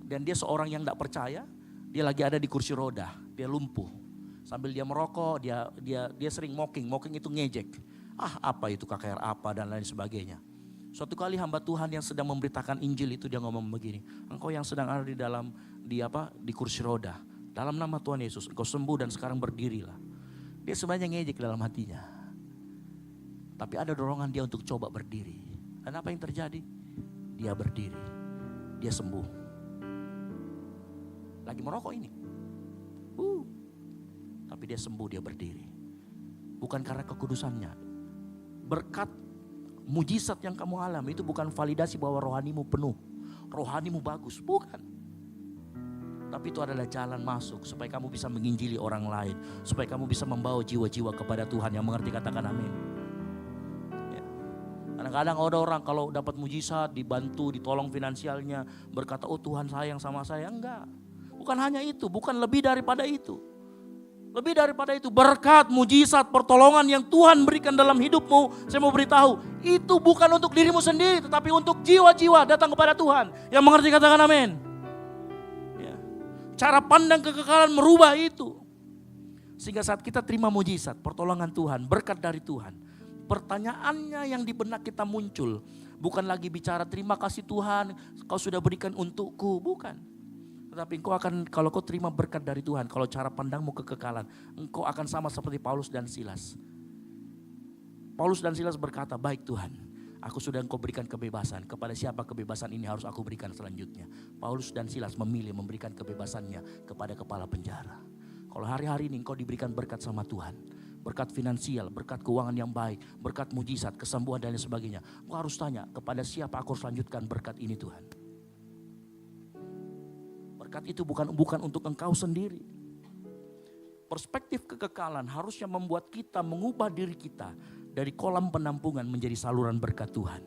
dan dia seorang yang tidak percaya. Dia lagi ada di kursi roda, dia lumpuh. Sambil dia merokok, dia sering mocking itu ngejek. Apa itu KKR apa dan lain sebagainya. Suatu kali hamba Tuhan yang sedang memberitakan Injil itu dia ngomong begini. Engkau yang sedang ada di kursi roda. Dalam nama Tuhan Yesus, engkau sembuh dan sekarang berdirilah. Dia sebenarnya ngejek dalam hatinya. Tapi ada dorongan dia untuk coba berdiri. Dan apa yang terjadi? Dia berdiri. Dia sembuh. Lagi merokok ini. Tapi dia sembuh, dia berdiri. Bukan karena kekudusannya. Berkat mujizat yang kamu alami itu bukan validasi bahwa rohanimu penuh. Rohanimu bagus, bukan. Tapi itu adalah jalan masuk supaya kamu bisa menginjili orang lain. Supaya kamu bisa membawa jiwa-jiwa kepada Tuhan. Yang mengerti katakan amin. Kadang-kadang ada orang kalau dapat mujizat, dibantu, ditolong finansialnya, berkata, oh Tuhan sayang sama saya. Enggak, bukan hanya itu, bukan lebih daripada itu. Lebih daripada itu, berkat, mujizat, pertolongan yang Tuhan berikan dalam hidupmu. Saya mau beritahu, itu bukan untuk dirimu sendiri, tetapi untuk jiwa-jiwa datang kepada Tuhan. Yang mengerti katakan amin. Ya. Cara pandang kekekalan merubah itu. Sehingga saat kita terima mujizat, pertolongan Tuhan, berkat dari Tuhan. Pertanyaannya yang di benak kita muncul bukan lagi bicara terima kasih Tuhan kau sudah berikan untukku, bukan. Tetapi engkau akan, kalau kau terima berkat dari Tuhan, kalau cara pandangmu kekekalan, engkau akan sama seperti Paulus dan Silas. Paulus dan Silas berkata, baik Tuhan, aku sudah engkau berikan kebebasan. Kepada siapa kebebasan ini harus aku berikan selanjutnya? Paulus dan Silas memilih memberikan kebebasannya kepada kepala penjara. Kalau hari-hari ini engkau diberikan berkat sama Tuhan, berkat finansial, berkat keuangan yang baik, berkat mujizat, kesembuhan dan lain sebagainya. Engkau harus tanya, kepada siapa aku harus lanjutkan berkat ini Tuhan. Berkat itu bukan untuk engkau sendiri. Perspektif kekekalan harusnya membuat kita mengubah diri kita dari kolam penampungan menjadi saluran berkat Tuhan.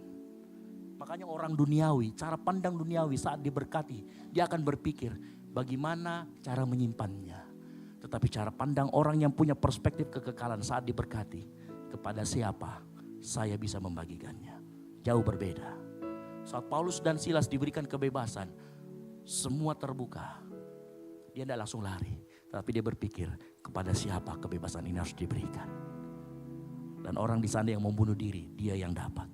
Makanya orang duniawi, cara pandang duniawi saat diberkati, dia akan berpikir bagaimana cara menyimpannya. Tetapi cara pandang orang yang punya perspektif kekekalan saat diberkati, kepada siapa saya bisa membagikannya. Jauh berbeda. Saat Paulus dan Silas diberikan kebebasan, semua terbuka. Dia tidak langsung lari, tapi dia berpikir kepada siapa kebebasan ini harus diberikan. Dan orang di sana yang membunuh diri, dia yang dapat.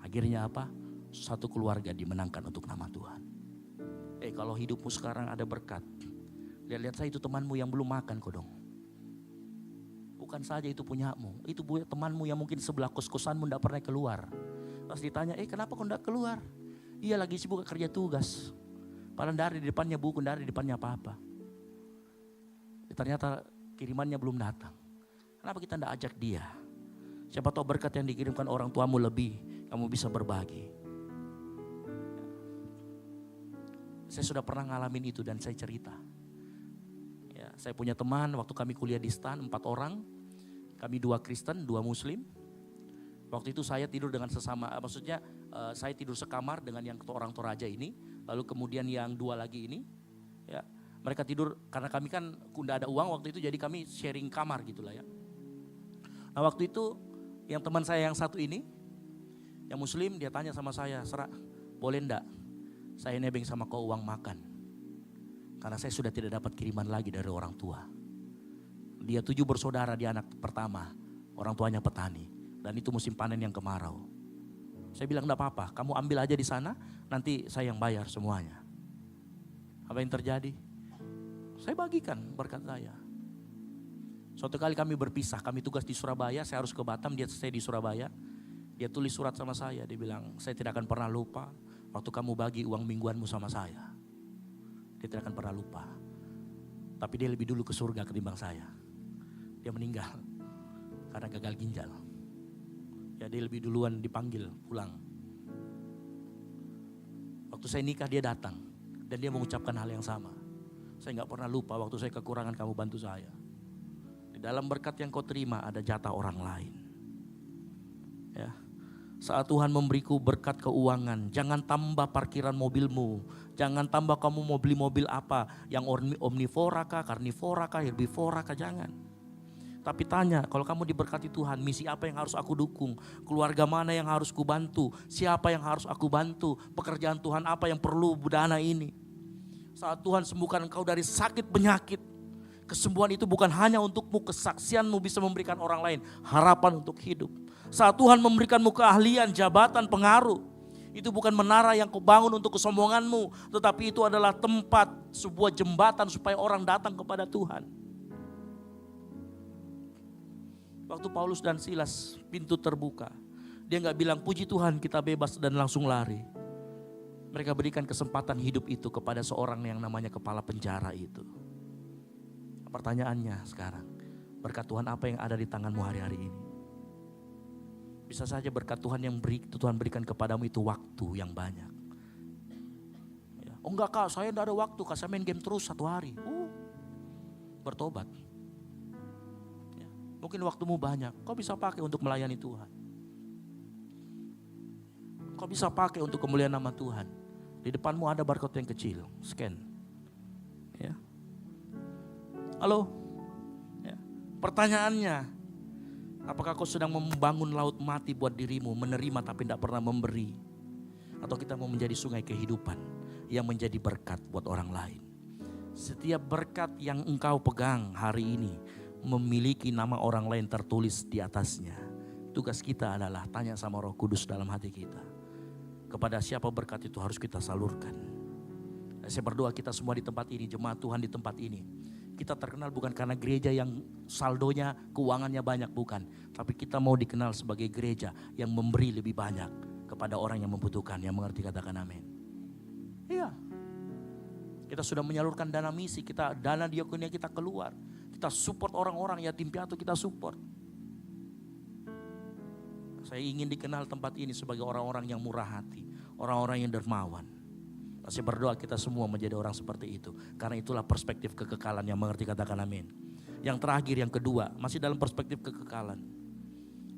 Akhirnya apa? Satu keluarga dimenangkan untuk nama Tuhan. Kalau hidupmu sekarang ada berkat, lihat saya itu temanmu yang belum makan kok dong. Bukan saja itu punyamu, itu temanmu yang mungkin sebelah kos-kosanmu tidak pernah keluar. Terus ditanya, kenapa kau tidak keluar? Iya lagi sibuk kerja tugas. Padahal dari di depannya buku, dari di depannya apa-apa. Ternyata kirimannya belum datang. Kenapa kita tidak ajak dia? Siapa tahu berkat yang dikirimkan orang tuamu lebih, kamu bisa berbagi. Saya sudah pernah ngalamin itu dan saya cerita. Saya punya teman waktu kami kuliah di STAN 4 orang. Kami 2 Kristen, 2 Muslim. Waktu itu saya tidur dengan sesama, maksudnya saya tidur sekamar dengan yang orang Toraja ini. Lalu kemudian yang 2 lagi ini. Ya, mereka tidur karena kami kan tidak ada uang waktu itu, jadi kami sharing kamar gitu lah ya. Nah waktu itu yang teman saya yang satu ini, yang Muslim, dia tanya sama saya, Serak, boleh enggak saya nebeng sama kau uang makan? Karena saya sudah tidak dapat kiriman lagi dari orang tua. Dia 7 bersaudara, dia anak pertama. Orang tuanya petani. Dan itu musim panen yang kemarau. Saya bilang enggak apa-apa, kamu ambil aja di sana, nanti saya yang bayar semuanya. Apa yang terjadi? Saya bagikan berkat saya. Suatu kali kami berpisah, kami tugas di Surabaya, saya harus ke Batam, dia stay di Surabaya. Dia tulis surat sama saya, dia bilang, saya tidak akan pernah lupa waktu kamu bagi uang mingguanmu sama saya. Dia tidak akan pernah lupa. Tapi dia lebih dulu ke surga ketimbang saya. Dia meninggal karena gagal ginjal. Ya, dia lebih duluan dipanggil pulang. Waktu saya nikah dia datang. Dan dia mengucapkan hal yang sama. Saya gak pernah lupa waktu saya kekurangan kamu bantu saya. Di dalam berkat yang kau terima ada jatah orang lain. Ya. Saat Tuhan memberiku berkat keuangan, jangan tambah parkiran mobilmu. Jangan tambah kamu mau beli mobil apa, yang omnivora kah, karnivora kah, herbivora kah, jangan. Tapi tanya, kalau kamu diberkati Tuhan, misi apa yang harus aku dukung? Keluarga mana yang harus ku bantu? Siapa yang harus aku bantu? Pekerjaan Tuhan apa yang perlu dana ini? Saat Tuhan sembuhkan engkau dari sakit penyakit, kesembuhan itu bukan hanya untukmu, kesaksianmu bisa memberikan orang lain harapan untuk hidup. Saat Tuhan memberikanmu keahlian, jabatan, pengaruh, itu bukan menara yang kau bangun untuk kesombonganmu, tetapi itu adalah tempat, sebuah jembatan supaya orang datang kepada Tuhan. Waktu Paulus dan Silas pintu terbuka, dia gak bilang puji Tuhan kita bebas dan langsung lari. Mereka berikan kesempatan hidup itu kepada seorang yang namanya kepala penjara itu. Pertanyaannya sekarang, berkat Tuhan apa yang ada di tanganmu hari-hari ini? Bisa saja berkat Tuhan yang Tuhan berikan kepadamu itu waktu yang banyak. Ya. Oh enggak kak, saya enggak ada waktu, kak saya main game terus 1 hari. Bertobat. Ya. Mungkin waktumu banyak, kau bisa pakai untuk melayani Tuhan. Kau bisa pakai untuk kemuliaan nama Tuhan. Di depanmu ada barcode yang kecil, scan. Ya. Halo? Ya. Pertanyaannya, apakah kau sedang membangun laut mati buat dirimu, menerima tapi tidak pernah memberi? Atau kita mau menjadi sungai kehidupan yang menjadi berkat buat orang lain? Setiap berkat yang engkau pegang hari ini memiliki nama orang lain tertulis di atasnya. Tugas kita adalah tanya sama Roh Kudus dalam hati kita. Kepada siapa berkat itu harus kita salurkan. Saya berdoa kita semua di tempat ini, jemaat Tuhan di tempat ini. Kita terkenal bukan karena gereja yang saldonya, keuangannya banyak, bukan. Tapi kita mau dikenal sebagai gereja yang memberi lebih banyak kepada orang yang membutuhkan, yang mengerti, katakan amin. Iya. Kita sudah menyalurkan dana misi, dana diakonia kita keluar. Kita Kita support orang-orang yatim piatu, kita support. Saya ingin dikenal tempat ini sebagai orang-orang yang murah hati, orang-orang yang dermawan. Saya berdoa kita semua menjadi orang seperti itu. Karena itulah perspektif kekekalan, yang mengerti katakan amin. Yang terakhir, yang kedua, masih dalam perspektif kekekalan.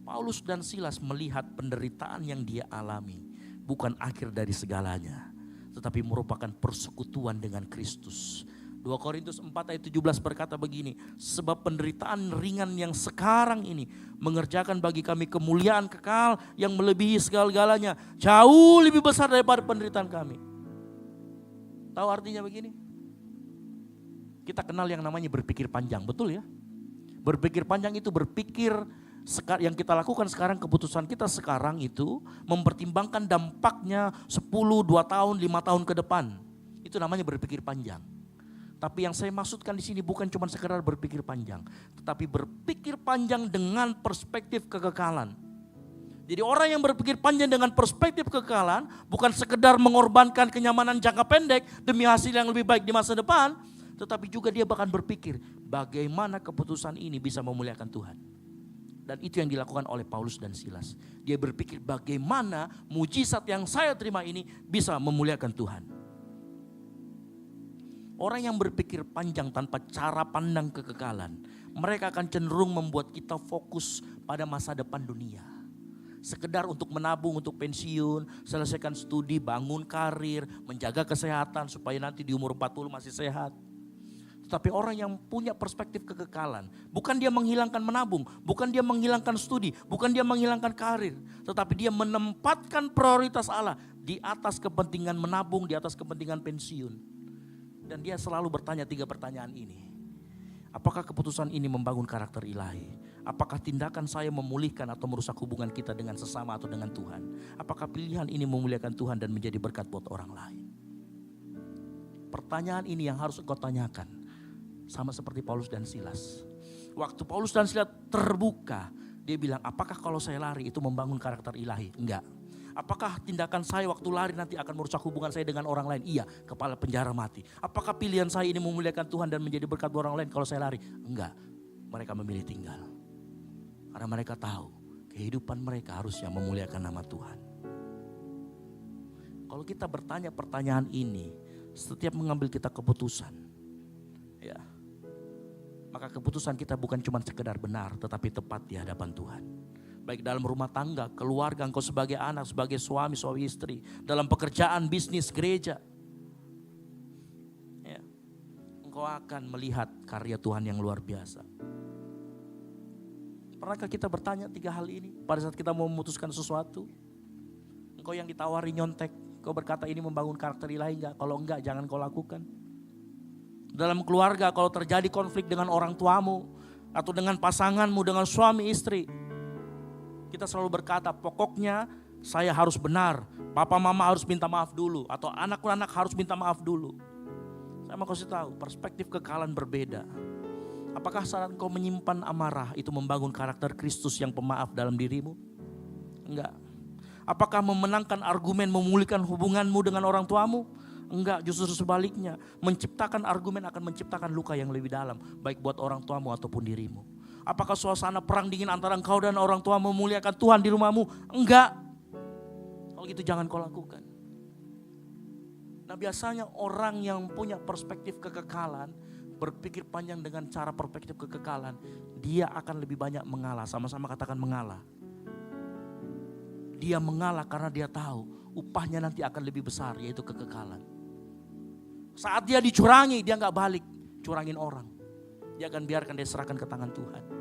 Paulus dan Silas melihat penderitaan yang dia alami bukan akhir dari segalanya, tetapi merupakan persekutuan dengan Kristus. 2 Korintus 4 ayat 17 berkata begini, sebab penderitaan ringan yang sekarang ini mengerjakan bagi kami kemuliaan kekal yang melebihi segala-galanya, jauh lebih besar daripada penderitaan kami. Tahu artinya begini? Kita kenal yang namanya berpikir panjang, betul ya? Berpikir panjang itu berpikir, yang kita lakukan sekarang, keputusan kita sekarang itu mempertimbangkan dampaknya 10, 2 tahun, 5 tahun ke depan. Itu namanya berpikir panjang. Tapi yang saya maksudkan di sini bukan cuma sekedar berpikir panjang, tetapi berpikir panjang dengan perspektif kekekalan. Jadi orang yang berpikir panjang dengan perspektif kekekalan bukan sekedar mengorbankan kenyamanan jangka pendek demi hasil yang lebih baik di masa depan, tetapi juga dia bahkan berpikir bagaimana keputusan ini bisa memuliakan Tuhan. Dan itu yang dilakukan oleh Paulus dan Silas. Dia berpikir bagaimana mujizat yang saya terima ini bisa memuliakan Tuhan. Orang yang berpikir panjang tanpa cara pandang kekekalan, mereka akan cenderung membuat kita fokus pada masa depan dunia. Sekedar untuk menabung untuk pensiun, selesaikan studi, bangun karir, menjaga kesehatan supaya nanti di umur 40 masih sehat. Tetapi orang yang punya perspektif kekekalan, bukan dia menghilangkan menabung, bukan dia menghilangkan studi, bukan dia menghilangkan karir, tetapi dia menempatkan prioritas Allah di atas kepentingan menabung, di atas kepentingan pensiun. Dan dia selalu bertanya 3 pertanyaan ini. Apakah keputusan ini membangun karakter ilahi? Apakah tindakan saya memulihkan atau merusak hubungan kita dengan sesama atau dengan Tuhan? Apakah pilihan ini memuliakan Tuhan dan menjadi berkat buat orang lain? Pertanyaan ini yang harus engkau tanyakan. Sama seperti Paulus dan Silas. Waktu Paulus dan Silas terbuka, dia bilang, apakah kalau saya lari itu membangun karakter ilahi? Enggak. Apakah tindakan saya waktu lari nanti akan merusak hubungan saya dengan orang lain? Iya, kepala penjara mati. Apakah pilihan saya ini memuliakan Tuhan dan menjadi berkat buat orang lain kalau saya lari? Enggak, mereka memilih tinggal. Karena mereka tahu kehidupan mereka harusnya memuliakan nama Tuhan. Kalau kita bertanya pertanyaan ini, setiap mengambil kita keputusan, ya, maka keputusan kita bukan cuma sekedar benar, tetapi tepat di hadapan Tuhan. Baik dalam rumah tangga, keluarga, engkau sebagai anak, sebagai suami istri, dalam pekerjaan, bisnis, gereja. Ya, engkau akan melihat karya Tuhan yang luar biasa. Pernahkah kita bertanya 3 hal ini pada saat kita mau memutuskan sesuatu? Engkau yang ditawari nyontek, kau berkata ini membangun karakter ilahi enggak? Kalau enggak, jangan kau lakukan. Dalam keluarga, kalau terjadi konflik dengan orang tuamu, atau dengan pasanganmu, dengan suami istri, kita selalu berkata pokoknya saya harus benar, papa mama harus minta maaf dulu, atau anak-anak harus minta maaf dulu. Saya mau kasih tahu perspektif kekekalan berbeda. Apakah saat engkau menyimpan amarah itu membangun karakter Kristus yang pemaaf dalam dirimu? Enggak. Apakah memenangkan argumen memulihkan hubunganmu dengan orang tuamu? Enggak, justru sebaliknya. Menciptakan argumen akan menciptakan luka yang lebih dalam, baik buat orang tuamu ataupun dirimu. Apakah suasana perang dingin antara engkau dan orang tua memuliakan Tuhan di rumahmu? Enggak. Kalau gitu jangan kau lakukan. Nah biasanya orang yang punya perspektif kekekalan, berpikir panjang dengan cara perspektif kekekalan, dia akan lebih banyak mengalah. Sama-sama katakan mengalah. Dia mengalah karena dia tahu upahnya nanti akan lebih besar, yaitu kekekalan. Saat dia dicurangi, dia gak balik curangin orang. Dia akan biarkan dia serahkan ke tangan Tuhan.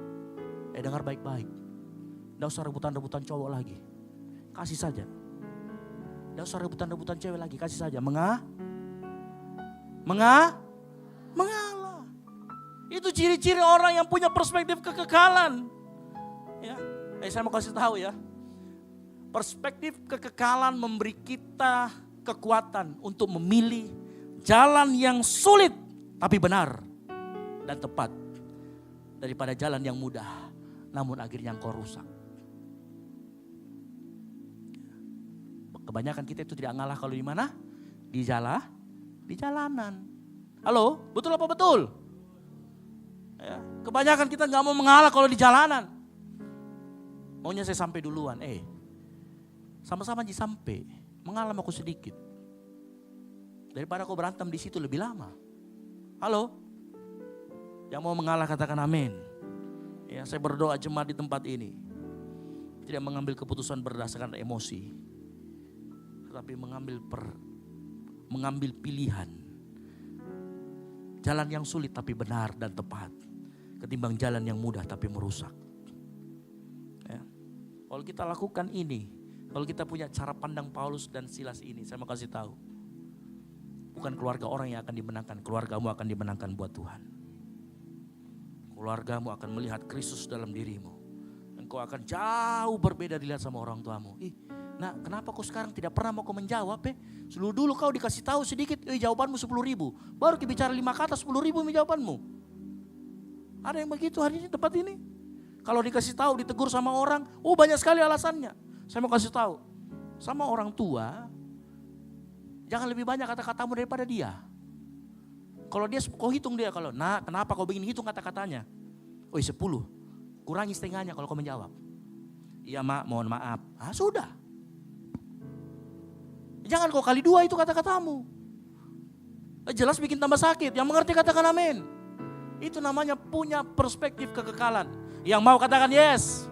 Dengar baik-baik. Tidak usah rebutan-rebutan cowok lagi. Kasih saja. Tidak usah rebutan-rebutan cewek lagi. Kasih saja. Mengalah. Itu ciri-ciri orang yang punya perspektif kekekalan. Ya, saya mau kasih tahu ya. Perspektif kekekalan memberi kita kekuatan untuk memilih jalan yang sulit tapi benar dan tepat, daripada jalan yang mudah namun akhirnya engkau rusak. Kebanyakan kita itu tidak ngalah kalau di mana? Di jalanan. Halo, betul apa betul? Ya, kebanyakan kita nggak mau mengalah kalau di jalanan. Maunya saya sampai duluan. Sama-sama aja sampai. Mengalah aku sedikit. Daripada kau berantem di situ lebih lama. Halo? Yang mau mengalah katakan amin. Ya, saya berdoa jemaat di tempat ini tidak mengambil keputusan berdasarkan emosi, tetapi mengambil pilihan. Jalan yang sulit tapi benar dan tepat, ketimbang jalan yang mudah tapi merusak. Ya. Kalau kita lakukan ini, kalau kita punya cara pandang Paulus dan Silas ini, saya mau kasih tahu, bukan keluarga orang yang akan dimenangkan, keluargamu akan dimenangkan buat Tuhan. Keluargamu akan melihat Kristus dalam dirimu. Engkau akan jauh berbeda dilihat sama orang tuamu. Nah, kenapa kau sekarang tidak pernah mau kau menjawab? Dulu kau dikasih tahu sedikit, jawabanmu 10.000. Baru bicara 5 kata 10.000 jawabanmu. Ada yang begitu hari ini tempat ini. Kalau dikasih tahu, ditegur sama orang, banyak sekali alasannya. Saya mau kasih tahu, sama orang tua, jangan lebih banyak kata-katamu daripada dia. Kalau dia, kau hitung dia kalau, kenapa kau begini, hitung kata-katanya. 10, kurangi setengahnya kalau kau menjawab. Iya mak, mohon maaf. Sudah. Jangan kau kali 2 itu kata-katamu. Jelas bikin tambah sakit, yang mengerti katakan amin. Itu namanya punya perspektif kekekalan. Yang mau katakan yes.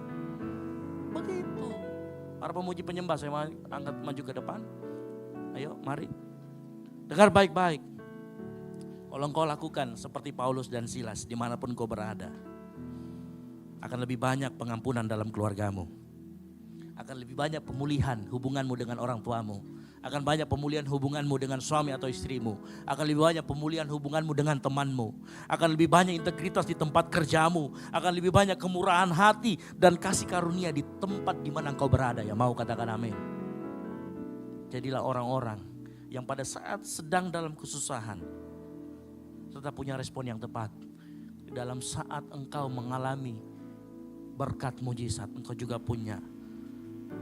Begitu. Para pemuji penyembah saya mau angkat maju ke depan. Ayo mari. Dengar baik-baik. Kalau engkau lakukan seperti Paulus dan Silas dimanapun kau berada, akan lebih banyak pengampunan dalam keluargamu. Akan lebih banyak pemulihan hubunganmu dengan orang tuamu. Akan banyak pemulihan hubunganmu dengan suami atau istrimu. Akan lebih banyak pemulihan hubunganmu dengan temanmu. Akan lebih banyak integritas di tempat kerjamu. Akan lebih banyak kemurahan hati dan kasih karunia di tempat di mana engkau berada. Ya mau katakan amin. Jadilah orang-orang yang pada saat sedang dalam kesusahan tetap punya respon yang tepat. Dalam saat engkau mengalami berkat mujizat, engkau juga punya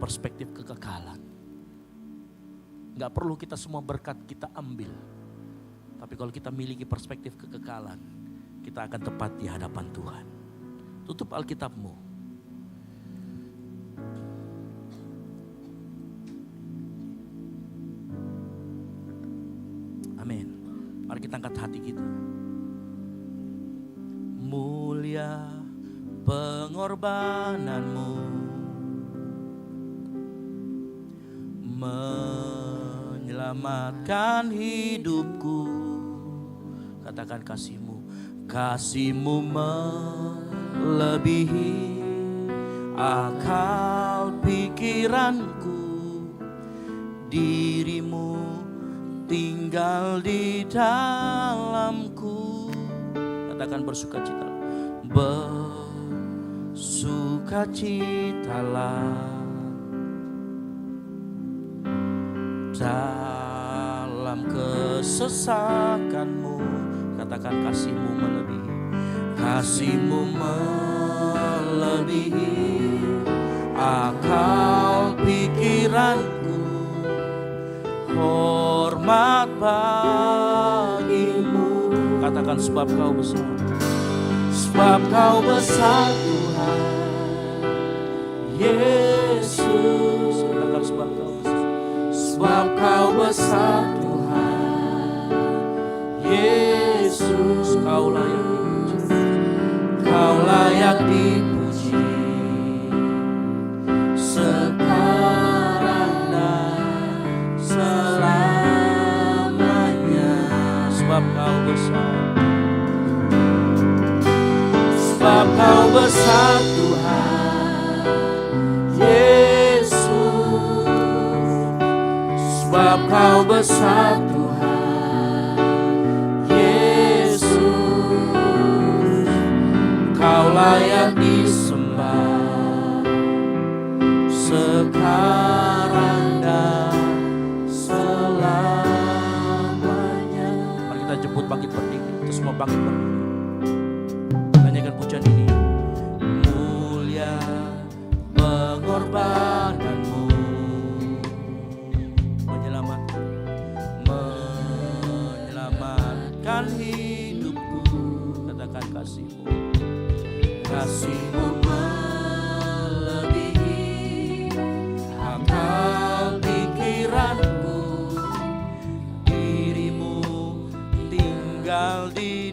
perspektif kekekalan. Gak perlu kita semua berkat kita ambil. Tapi kalau kita miliki perspektif kekekalan, kita akan tepat di hadapan Tuhan. Tutup Alkitabmu. Amin. Mari kita angkat hati kita. Mulia pengorbananmu, menyelamatkan hidupku. Katakan kasihmu. Kasihmu melebihi akal pikiranku. Dirimu tinggal di dalamku. Katakan bersukacita. Bersukacitalah dalam kesesakanmu. Katakan kasihmu melebihi. Kasihmu melebihi akal pikiranku. Hormat bagimu. Katakan sebab kau besar. Sebab kau besar Tuhan Yesus. Katakan sebab kau besar. Sebab kau besar Tuhan Yesus. Kau layak dipuji. Kau layak dipuji sekarang dan selamanya. Sebab kau besar. Sebab kau besar Tuhan Yesus. Sebab kau besar Tuhan Yesus. Kau layak disembah sekarang dan selamanya. Mari kita jemput bangkit berdiri. Kita semua bangkit berdiri. Nyanyikan pujian ini. Mulia pengorbananmu, menyelamatkan hidupku. Katakan kasihmu.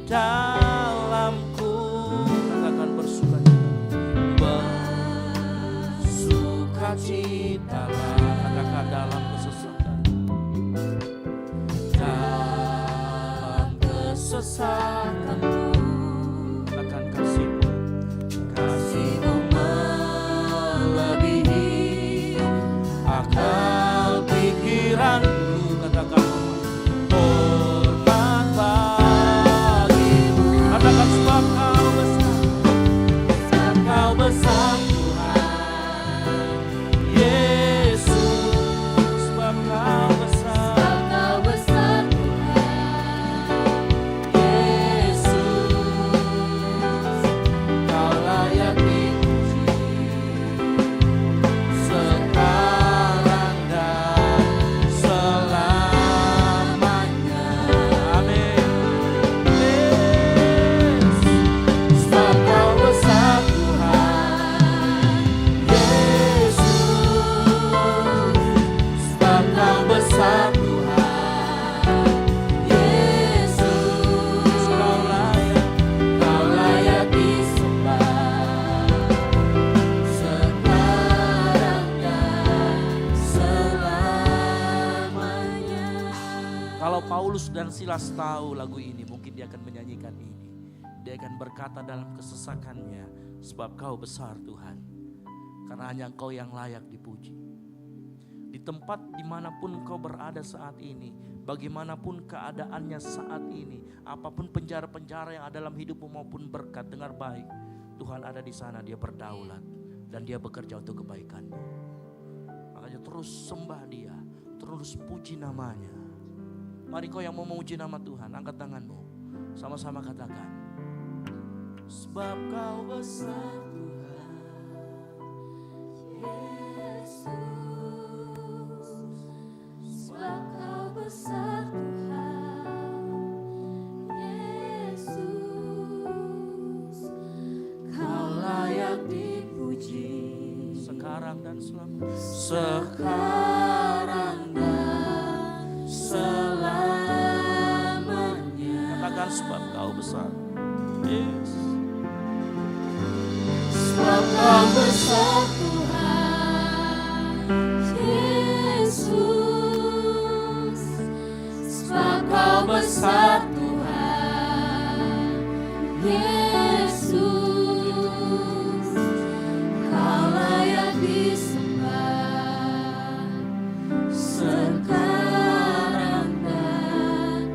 dalamku. Katakan bersukacitalah. Katakan dalam kesesakan. Dalam kesesakanmu. Katakan kasihmu. Kasihmu melebihi akal pikiranku. Katakan hormat bagimu. Katakan sebab kau besar. Sebab kau besar Tuhan Yesus. Sebab kau besar. Sebab kau besar Tuhan Yesus. Kau layak dipuji sekarang dan selamanya. Amin. Yes. Sebab kau besar Tuhan Yesus. Sebab kau besar Tuhan Yesus. Kau layak disembah sekarang dan selamanya. Kalau Paulus dan Silas tahu lagu ini, mungkin dia akan menyanyikan ini. Dia akan berkata dalam kesesakannya, sebab kau besar Tuhan, karena hanya Engkau yang layak dipuji. Di tempat dimanapun engkau berada saat ini, bagaimanapun keadaannya saat ini, apapun penjara-penjara yang ada dalam hidupmu maupun berkat, dengar baik, Tuhan ada di sana, Dia berdaulat dan Dia bekerja untuk kebaikanmu. Makanya terus sembah Dia, terus puji namanya. Mari kau yang mau memuji nama Tuhan, angkat tanganmu, sama-sama katakan, sebab kau besar Tuhan Yesus. Sebab kau besar Tuhan Yesus. Kau layak dipuji Sekarang dan selamanya. sekarang dan selamanya. Katakan sebab kau besar. Yes. Sebab kau besar Tuhan Yesus. Sebab kau besar Tuhan Yesus. Kau layak disembah sekarang dan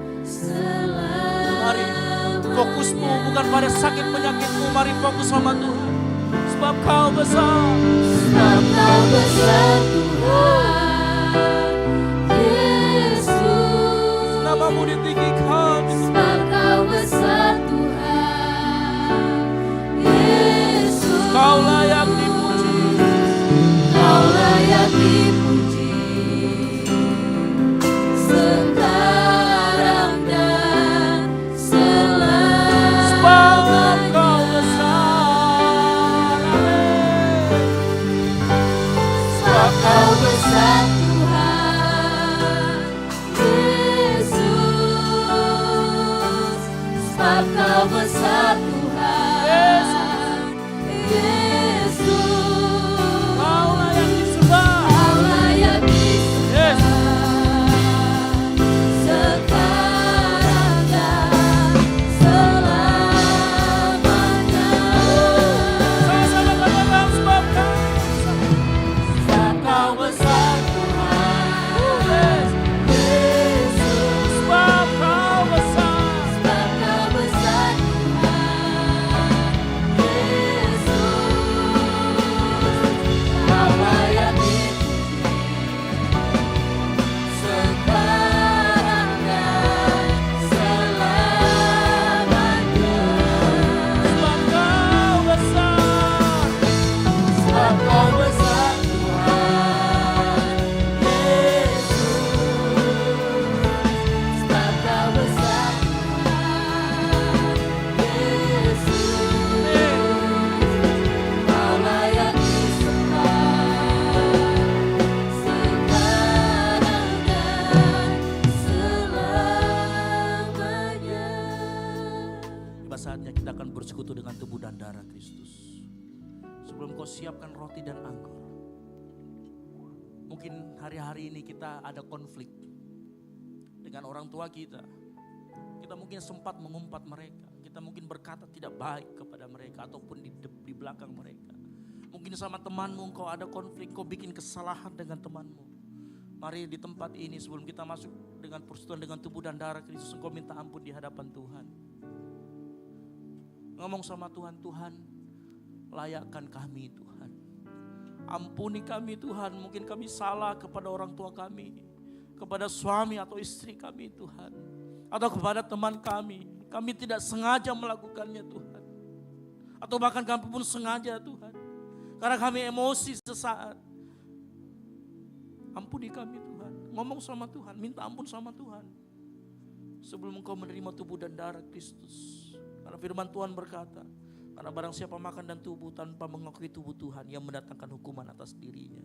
Mari selamanya. fokusmu bukan pada sakit penyakitmu, mari fokus sama Tuhan. Sebab kau besar. Sebab kau besar Tuhan Yesus. Namamu ditinggikan. Sebab kau besar Tuhan Yesus. Kau layak dipuji. Kau layak dipuji sekarang dan Sebab selamanya. kau besar. Amin. Sebab kau besar mungkin hari-hari ini kita ada konflik dengan orang tua kita. Kita mungkin sempat mengumpat mereka. Kita mungkin berkata tidak baik kepada mereka ataupun di belakang mereka. Mungkin sama temanmu engkau ada konflik, kau bikin kesalahan dengan temanmu. Mari di tempat ini sebelum kita masuk dengan persekutuan dengan tubuh dan darah Kristus, engkau minta ampun di hadapan Tuhan. Ngomong sama Tuhan, Tuhan layakkan kami Tuhan. Ampuni kami Tuhan, mungkin kami salah kepada orang tua kami, kepada suami atau istri kami Tuhan, atau kepada teman kami. Kami tidak sengaja melakukannya Tuhan, atau bahkan kami pun sengaja Tuhan, karena kami emosi sesaat. Ampuni kami Tuhan. Ngomong sama Tuhan, minta ampun sama Tuhan sebelum engkau menerima tubuh dan darah Kristus. Karena firman Tuhan berkata, karena barang siapa makan dan tubuh tanpa mengakui tubuh Tuhan, yang mendatangkan hukuman atas dirinya.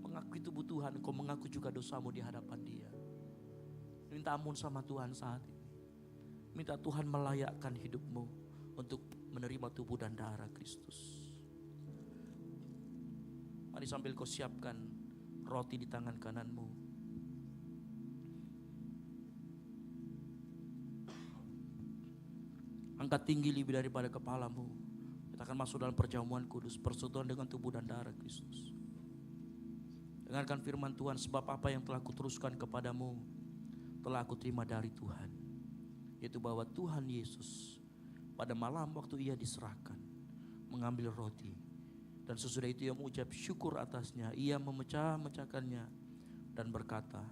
Mengakui tubuh Tuhan, engkau mengaku juga dosamu di hadapan Dia. Minta ampun sama Tuhan saat ini. Minta Tuhan melayakkan hidupmu untuk menerima tubuh dan darah Kristus. Mari sambil kau siapkan roti di tangan kananmu. Angkat tinggi lebih daripada kepalamu. Kita akan masuk dalam perjamuan kudus, persekutuan dengan tubuh dan darah Kristus. Dengarkan firman Tuhan, sebab apa yang telah kuteruskan kepadamu telah aku terima dari Tuhan, yaitu bahwa Tuhan Yesus pada malam waktu Ia diserahkan mengambil roti, dan sesudah itu Ia mengucap syukur atasnya. Ia memecah-mecahkannya dan berkata,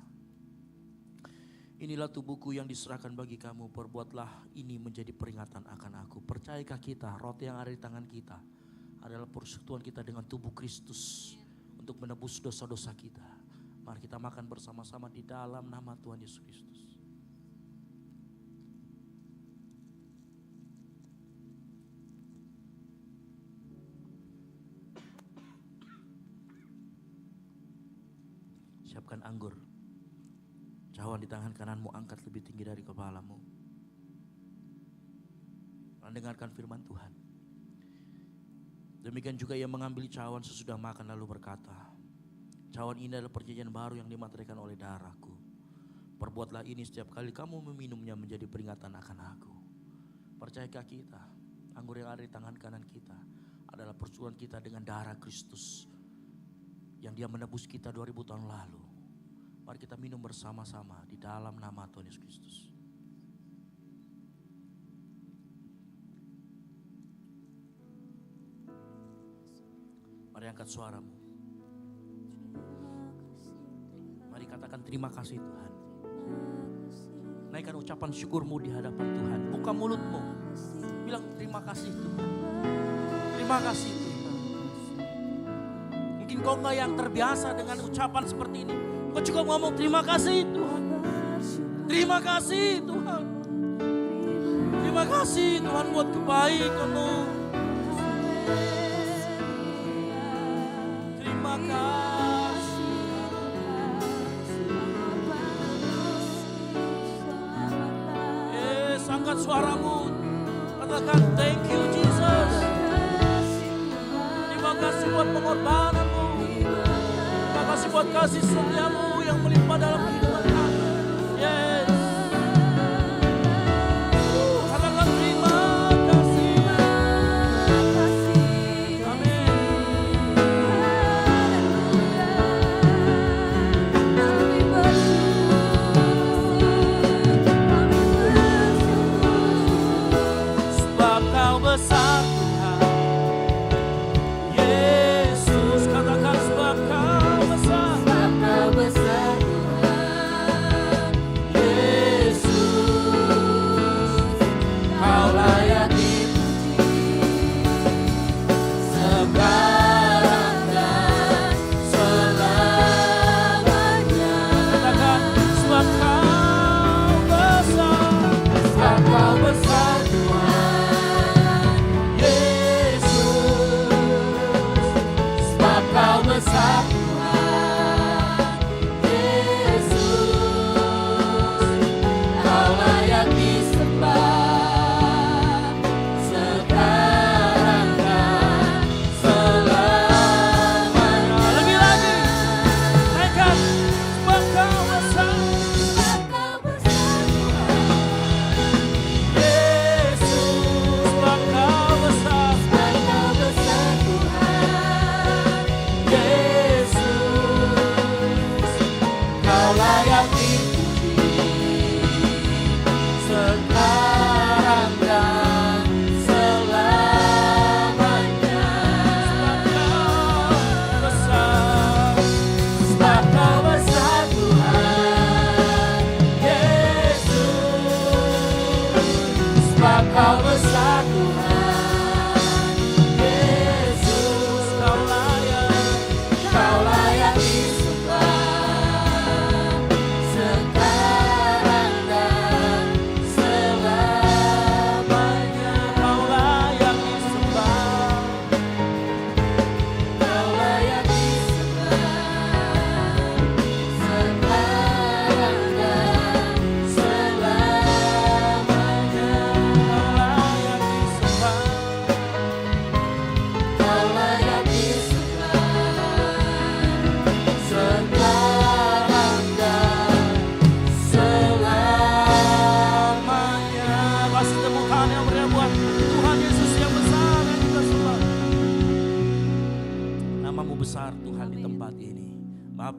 inilah tubuhku yang diserahkan bagi kamu, perbuatlah ini menjadi peringatan akan aku. Percayakah kita roti yang ada di tangan kita adalah persekutuan kita dengan tubuh Kristus untuk menebus dosa-dosa kita. Mari kita makan bersama-sama di dalam nama Tuhan Yesus Kristus. Siapkan anggur. Cawan di tangan kananmu angkat lebih tinggi dari kepalamu. Dengarkan firman Tuhan. Demikian juga Ia mengambil cawan sesudah makan lalu berkata, cawan ini adalah perjanjian baru yang dimateraikan oleh darahku. Perbuatlah ini setiap kali kamu meminumnya menjadi peringatan akan aku. Percayakah kita, anggur yang ada di tangan kanan kita adalah persekutuan kita dengan darah Kristus yang Dia menebus kita 2000 tahun lalu. Mari kita minum bersama-sama di dalam nama Tuhan Yesus Kristus. Mari angkat suaramu. Mari katakan terima kasih Tuhan. Naikkan ucapan syukurmu di hadapan Tuhan. Buka mulutmu. Bilang terima kasih Tuhan. Terima kasih Tuhan. Mungkin kau enggak yang terbiasa dengan ucapan seperti ini. Kau cukup ngomong terima kasih Tuhan. Terima kasih Tuhan. Terima kasih Tuhan buat kebaikan-Mu. Terima kasih. Yes, angkat suaramu. Katakan thank you Jesus. Terima kasih buat pengorbanan-Mu. Terima kasih buat kasih setia-Mu yang melimpah dalam kehidupan kami. Yes. Katakan terima kasih. Amin. Sebab Kau besar Tuhan. Yesus, katakan sebab Kau besar. Kau besar Tuhan.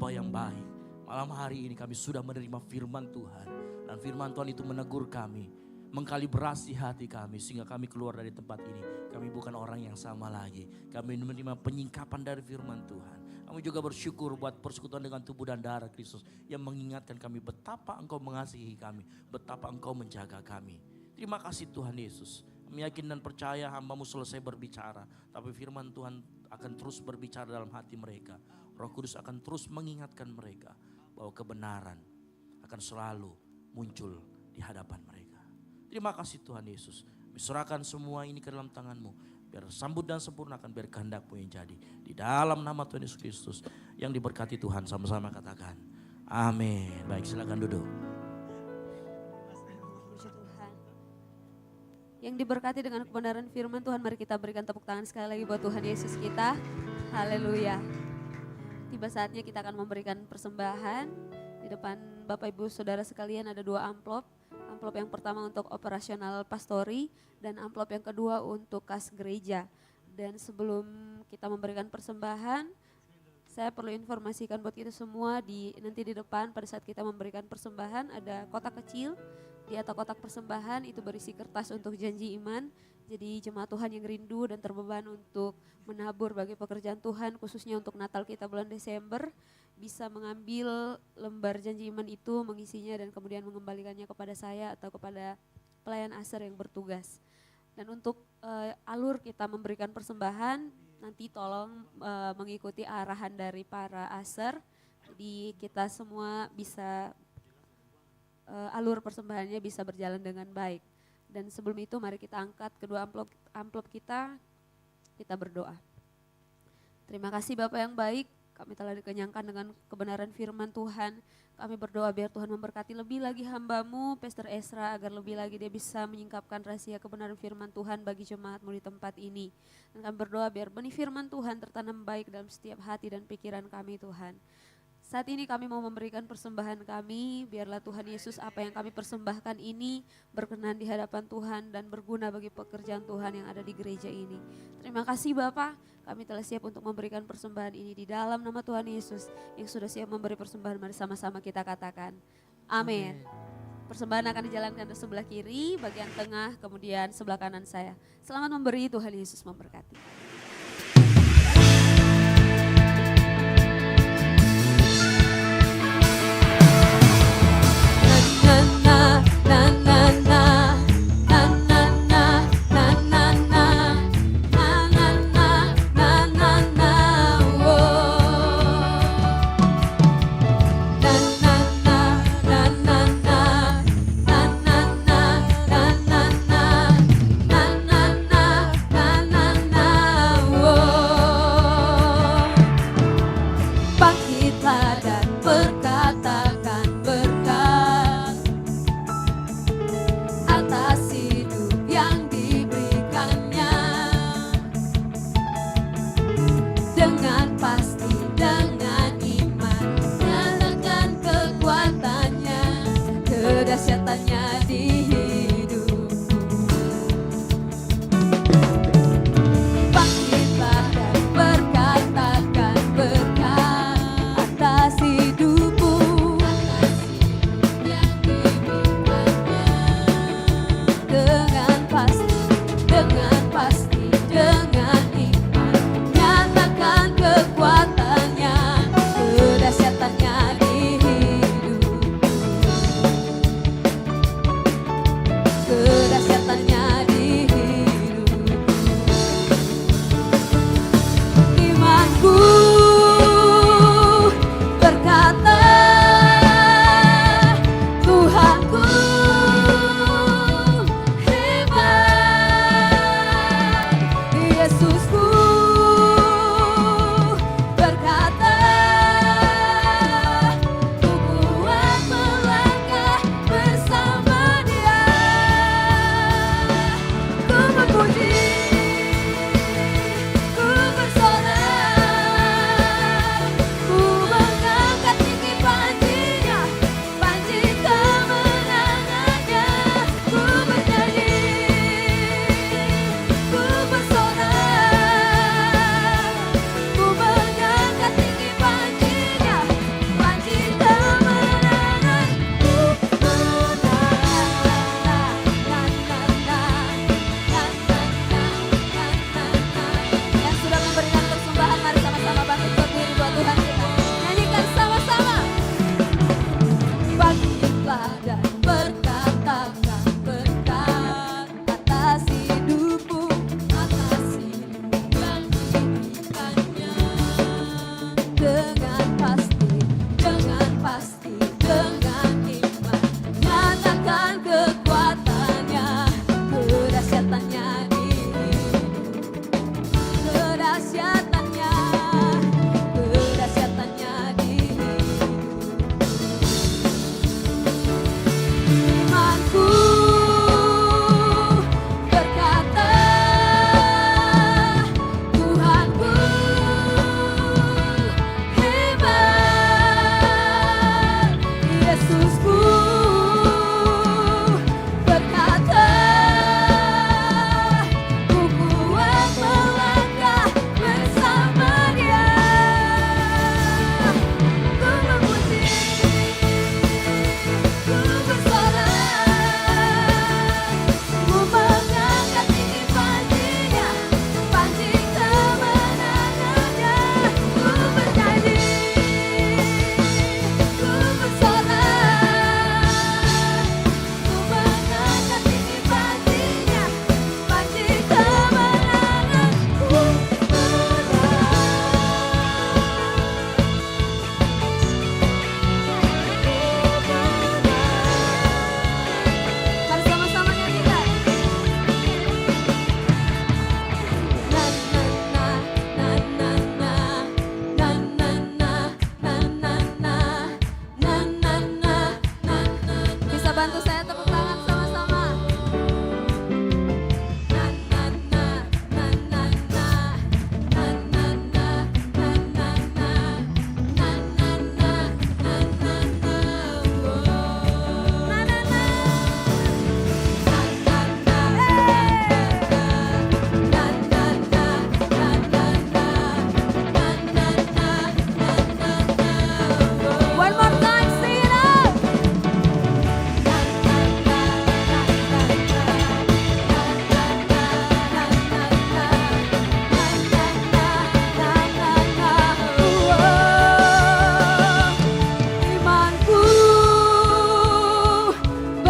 Bapa yang baik, malam hari ini kami sudah menerima firman Tuhan. Dan firman Tuhan itu menegur kami, mengkalibrasi hati kami sehingga kami keluar dari tempat ini. Kami bukan orang yang sama lagi. Kami menerima penyingkapan dari firman Tuhan. Kami juga bersyukur buat persekutuan dengan tubuh dan darah Kristus yang mengingatkan kami betapa Engkau mengasihi kami, betapa Engkau menjaga kami. Terima kasih Tuhan Yesus. Kami yakin dan percaya hamba-Mu selesai berbicara, tapi firman Tuhan akan terus berbicara dalam hati mereka. Roh Kudus akan terus mengingatkan mereka bahwa kebenaran akan selalu muncul di hadapan mereka. Terima kasih Tuhan Yesus. Kami serahkan semua ini ke dalam tangan-Mu. Biar sambut dan sempurnakan, biar kehendak-Mu yang jadi. Di dalam nama Tuhan Yesus Kristus yang diberkati Tuhan, sama-sama katakan amin. Baik, silakan duduk. Puji Tuhan. Yang diberkati dengan kebenaran firman Tuhan, mari kita berikan tepuk tangan sekali lagi buat Tuhan Yesus kita. Haleluya. Tiba saatnya kita akan memberikan persembahan. Di depan Bapak Ibu Saudara sekalian ada 2 amplop. Amplop yang pertama untuk operasional pastori dan amplop yang kedua untuk kas gereja. Dan sebelum kita memberikan persembahan, saya perlu informasikan buat kita semua nanti di depan pada saat kita memberikan persembahan ada kotak kecil. Di atas kotak persembahan itu berisi kertas untuk janji iman. Jadi jemaat Tuhan yang rindu dan terbeban untuk menabur bagi pekerjaan Tuhan khususnya untuk Natal kita bulan Desember bisa mengambil lembar janji iman itu, mengisinya dan kemudian mengembalikannya kepada saya atau kepada pelayan aser yang bertugas. Dan untuk alur kita memberikan persembahan nanti tolong mengikuti arahan dari para aser. Jadi kita semua bisa alur persembahannya bisa berjalan dengan baik. Dan sebelum itu mari kita angkat kedua amplop kita berdoa. Terima kasih Bapak yang baik, kami telah dikenyangkan dengan kebenaran firman Tuhan. Kami berdoa biar Tuhan memberkati lebih lagi hamba-Mu, Pastor Ezra, agar lebih lagi dia bisa menyingkapkan rahasia kebenaran firman Tuhan bagi jemaat-Mu di tempat ini. Dan kami berdoa biar benih firman Tuhan tertanam baik dalam setiap hati dan pikiran kami Tuhan. Saat ini kami mau memberikan persembahan kami, biarlah Tuhan Yesus apa yang kami persembahkan ini berkenan di hadapan Tuhan dan berguna bagi pekerjaan Tuhan yang ada di gereja ini. Terima kasih Bapak, kami telah siap untuk memberikan persembahan ini di dalam nama Tuhan Yesus yang sudah siap memberi persembahan. Mari sama-sama kita katakan amin. Persembahan akan dijalankan di sebelah kiri, bagian tengah, kemudian sebelah kanan saya. Selamat memberi, Tuhan Yesus memberkati.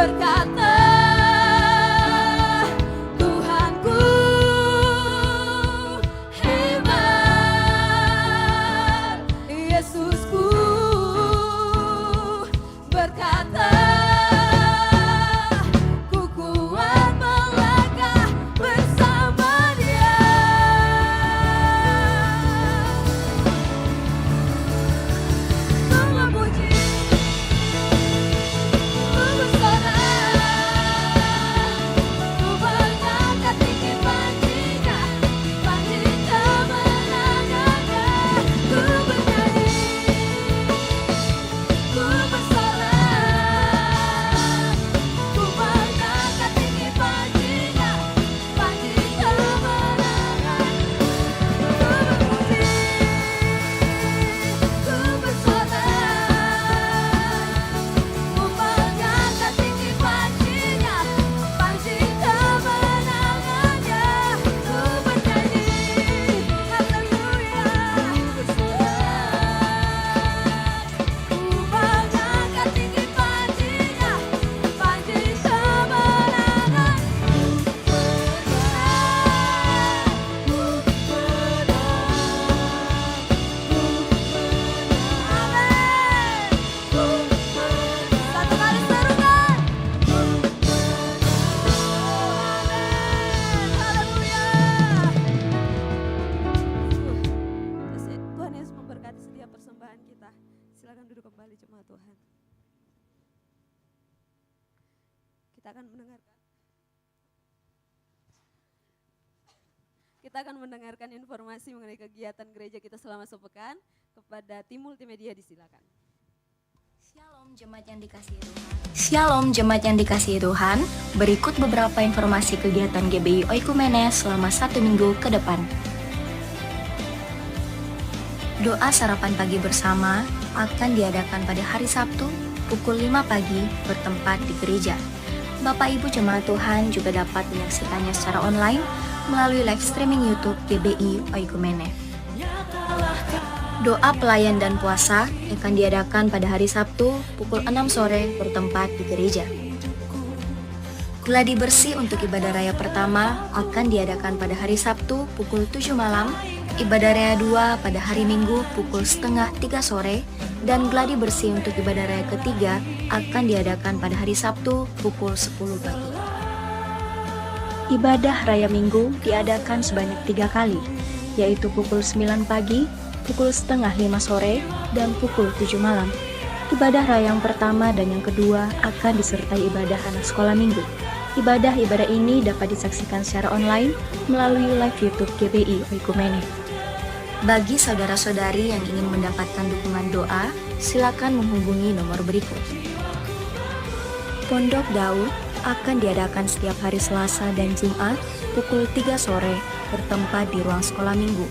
berkata, Tuhanku hebat, Yesusku berkata, ku kuat melangkah bersama Dia. Ku memuji, ku bersorak, ku mengangkat tinggi panjinya, panji kemenangannya. Ku bernyanyi, ku bersorak, ku mengangkat tinggi panjinya, panji kemenangan. Ku memuji, ku bersorak, ku mengangkat tinggi panjinya, panji kemenangannya. Ku bernyanyi, haleluya, ku bersorak, ku mengangkat tinggi panjinya, panji kemenangan. Satu kali serukan. Haleluya. Tuhan Yesus memberkati setiap persembahan kita. Silakan duduk kembali jemaat Tuhan. Kita akan mendengarkan informasi mengenai kegiatan gereja kita selama sepekan. Kepada tim multimedia disilakan. Shalom jemaat yang dikasihi Tuhan. Shalom jemaat yang dikasihi Tuhan. Berikut beberapa informasi kegiatan GBI Oikumene selama 1 minggu ke depan. Doa sarapan pagi bersama akan diadakan pada hari Sabtu pukul 5 pagi bertempat di gereja. Bapak Ibu jemaat Tuhan juga dapat menyaksikannya secara online melalui live streaming YouTube GBI Oikumene. Doa pelayan dan puasa akan diadakan pada hari Sabtu pukul 6 sore bertempat di gereja. Gladi bersih untuk ibadah raya pertama akan diadakan pada hari Sabtu pukul 7 malam, ibadah raya 2 pada hari Minggu pukul setengah 3 sore, dan gladi bersih untuk ibadah raya ketiga akan diadakan pada hari Sabtu pukul 10 pagi. Ibadah raya Minggu diadakan sebanyak 3 kali, yaitu pukul 9 pagi, pukul setengah 5 sore, dan pukul 7 malam. Ibadah raya yang pertama dan yang kedua akan disertai ibadah anak sekolah minggu. Ibadah-ibadah ini dapat disaksikan secara online melalui live YouTube GBI Oikumene. Bagi saudara-saudari yang ingin mendapatkan dukungan doa, silakan menghubungi nomor berikut. Pondok Daud akan diadakan setiap hari Selasa dan Jumat pukul 3 sore bertempat di ruang sekolah minggu.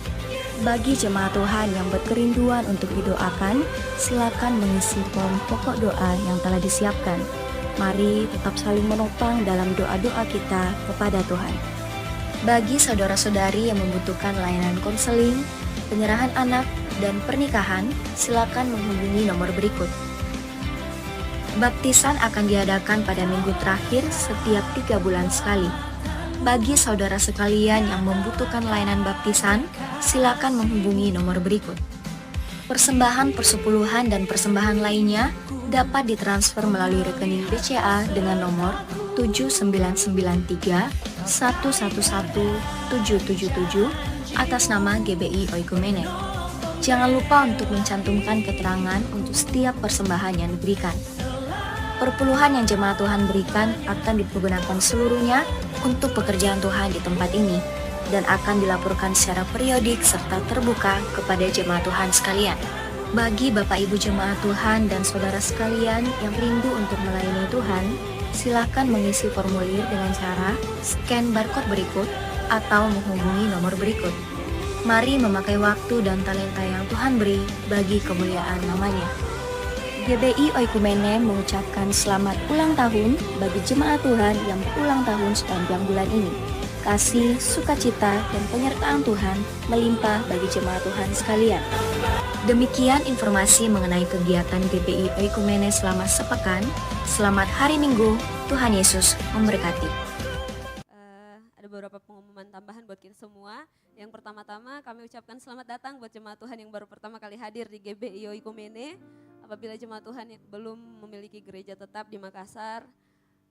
Bagi jemaat Tuhan yang berkerinduan untuk didoakan, silakan mengisi form pokok doa yang telah disiapkan. Mari tetap saling menopang dalam doa-doa kita kepada Tuhan. Bagi saudara-saudari yang membutuhkan layanan konseling, penyerahan anak, dan pernikahan, silakan menghubungi nomor berikut. Baptisan akan diadakan pada minggu terakhir setiap 3 bulan sekali. Bagi saudara sekalian yang membutuhkan layanan baptisan, silakan menghubungi nomor berikut. Persembahan persepuluhan dan persembahan lainnya dapat ditransfer melalui rekening BCA dengan nomor 7993 111 777 atas nama GBI Oikumene. Jangan lupa untuk mencantumkan keterangan untuk setiap persembahan yang diberikan. Perpuluhan yang jemaat Tuhan berikan akan dipergunakan seluruhnya untuk pekerjaan Tuhan di tempat ini dan akan dilaporkan secara periodik serta terbuka kepada jemaat Tuhan sekalian. Bagi Bapak Ibu jemaat Tuhan dan saudara sekalian yang rindu untuk melayani Tuhan, silakan mengisi formulir dengan cara scan barcode berikut atau menghubungi nomor berikut. Mari memakai waktu dan talenta yang Tuhan beri bagi kemuliaan namanya. GBI Oikumene mengucapkan selamat ulang tahun bagi jemaat Tuhan yang berulang tahun sepanjang bulan ini. kasih, sukacita, dan penyertaan Tuhan melimpah bagi jemaat Tuhan sekalian. Demikian informasi mengenai kegiatan GBI Oikumene selama sepekan. Selamat hari Minggu, Tuhan Yesus memberkati. Ada beberapa pengumuman tambahan buat kita semua. Yang pertama-tama kami ucapkan selamat datang buat jemaat Tuhan yang baru pertama kali hadir di GBI Oikumene. Apabila jemaat Tuhan yang belum memiliki gereja tetap di Makassar,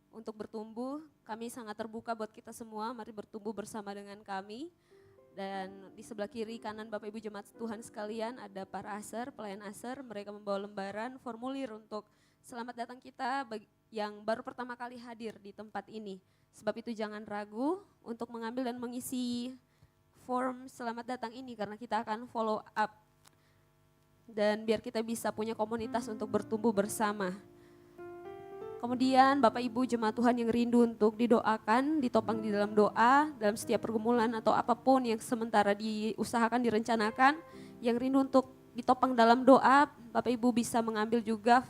untuk bertumbuh, kami sangat terbuka buat kita semua. Mari bertumbuh bersama dengan kami. Dan di sebelah kiri kanan Bapak Ibu jemaat Tuhan sekalian ada para aser, pelayan aser. Mereka membawa lembaran formulir untuk selamat datang kita yang baru pertama kali hadir di tempat ini. Sebab itu jangan ragu untuk mengambil dan mengisi form selamat datang ini karena kita akan follow up. Dan biar kita bisa punya komunitas untuk bertumbuh bersama. Kemudian Bapak Ibu jemaat Tuhan yang rindu untuk didoakan, ditopang di dalam doa, dalam setiap pergumulan atau apapun yang sementara diusahakan, direncanakan, yang rindu untuk ditopang dalam doa, Bapak Ibu bisa mengambil juga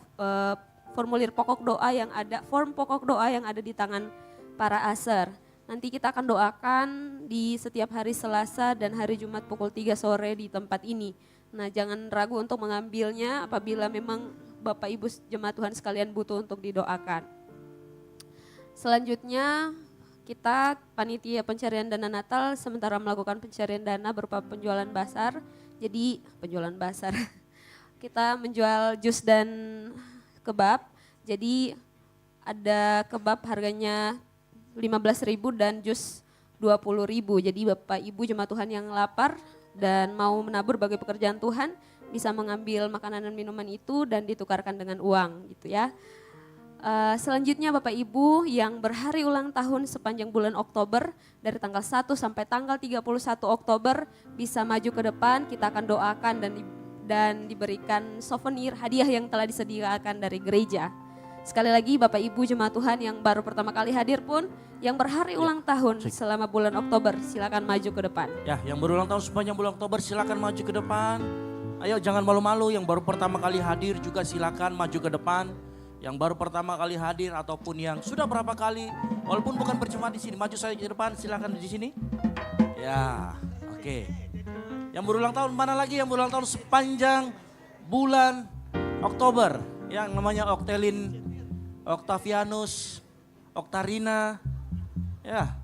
formulir pokok doa yang ada, form pokok doa yang ada di tangan para aser. Nanti kita akan doakan di setiap hari Selasa dan hari Jumat pukul 3 sore di tempat ini. Nah jangan ragu untuk mengambilnya apabila memang Bapak Ibu jemaat Tuhan sekalian butuh untuk didoakan. Selanjutnya kita panitia pencarian dana Natal sementara melakukan pencarian dana berupa penjualan basar. Jadi penjualan basar, kita menjual jus dan kebab. Jadi ada kebab harganya 15.000 dan jus 20.000. Jadi Bapak Ibu jemaat Tuhan yang lapar dan mau menabur bagi pekerjaan Tuhan bisa mengambil makanan dan minuman itu dan ditukarkan dengan uang gitu ya. Selanjutnya Bapak Ibu yang berhari ulang tahun sepanjang bulan Oktober dari tanggal 1 sampai tanggal 31 Oktober bisa maju ke depan, kita akan doakan dan diberikan souvenir hadiah yang telah disediakan dari gereja. Sekali lagi Bapak Ibu jemaat Tuhan yang baru pertama kali hadir pun yang berhari ulang tahun selama bulan Oktober silakan maju ke depan. Ya, yang berulang tahun sepanjang bulan Oktober silakan maju ke depan. Ayo jangan malu-malu, yang baru pertama kali hadir juga silakan maju ke depan. Yang baru pertama kali hadir ataupun yang sudah berapa kali, walaupun bukan berjemaat di sini, maju saja ke depan, silakan di sini. Ya, oke. Yang berulang tahun mana lagi yang berulang tahun sepanjang bulan Oktober? Yang namanya Oktelin, Octavianus, Oktarina. Ya,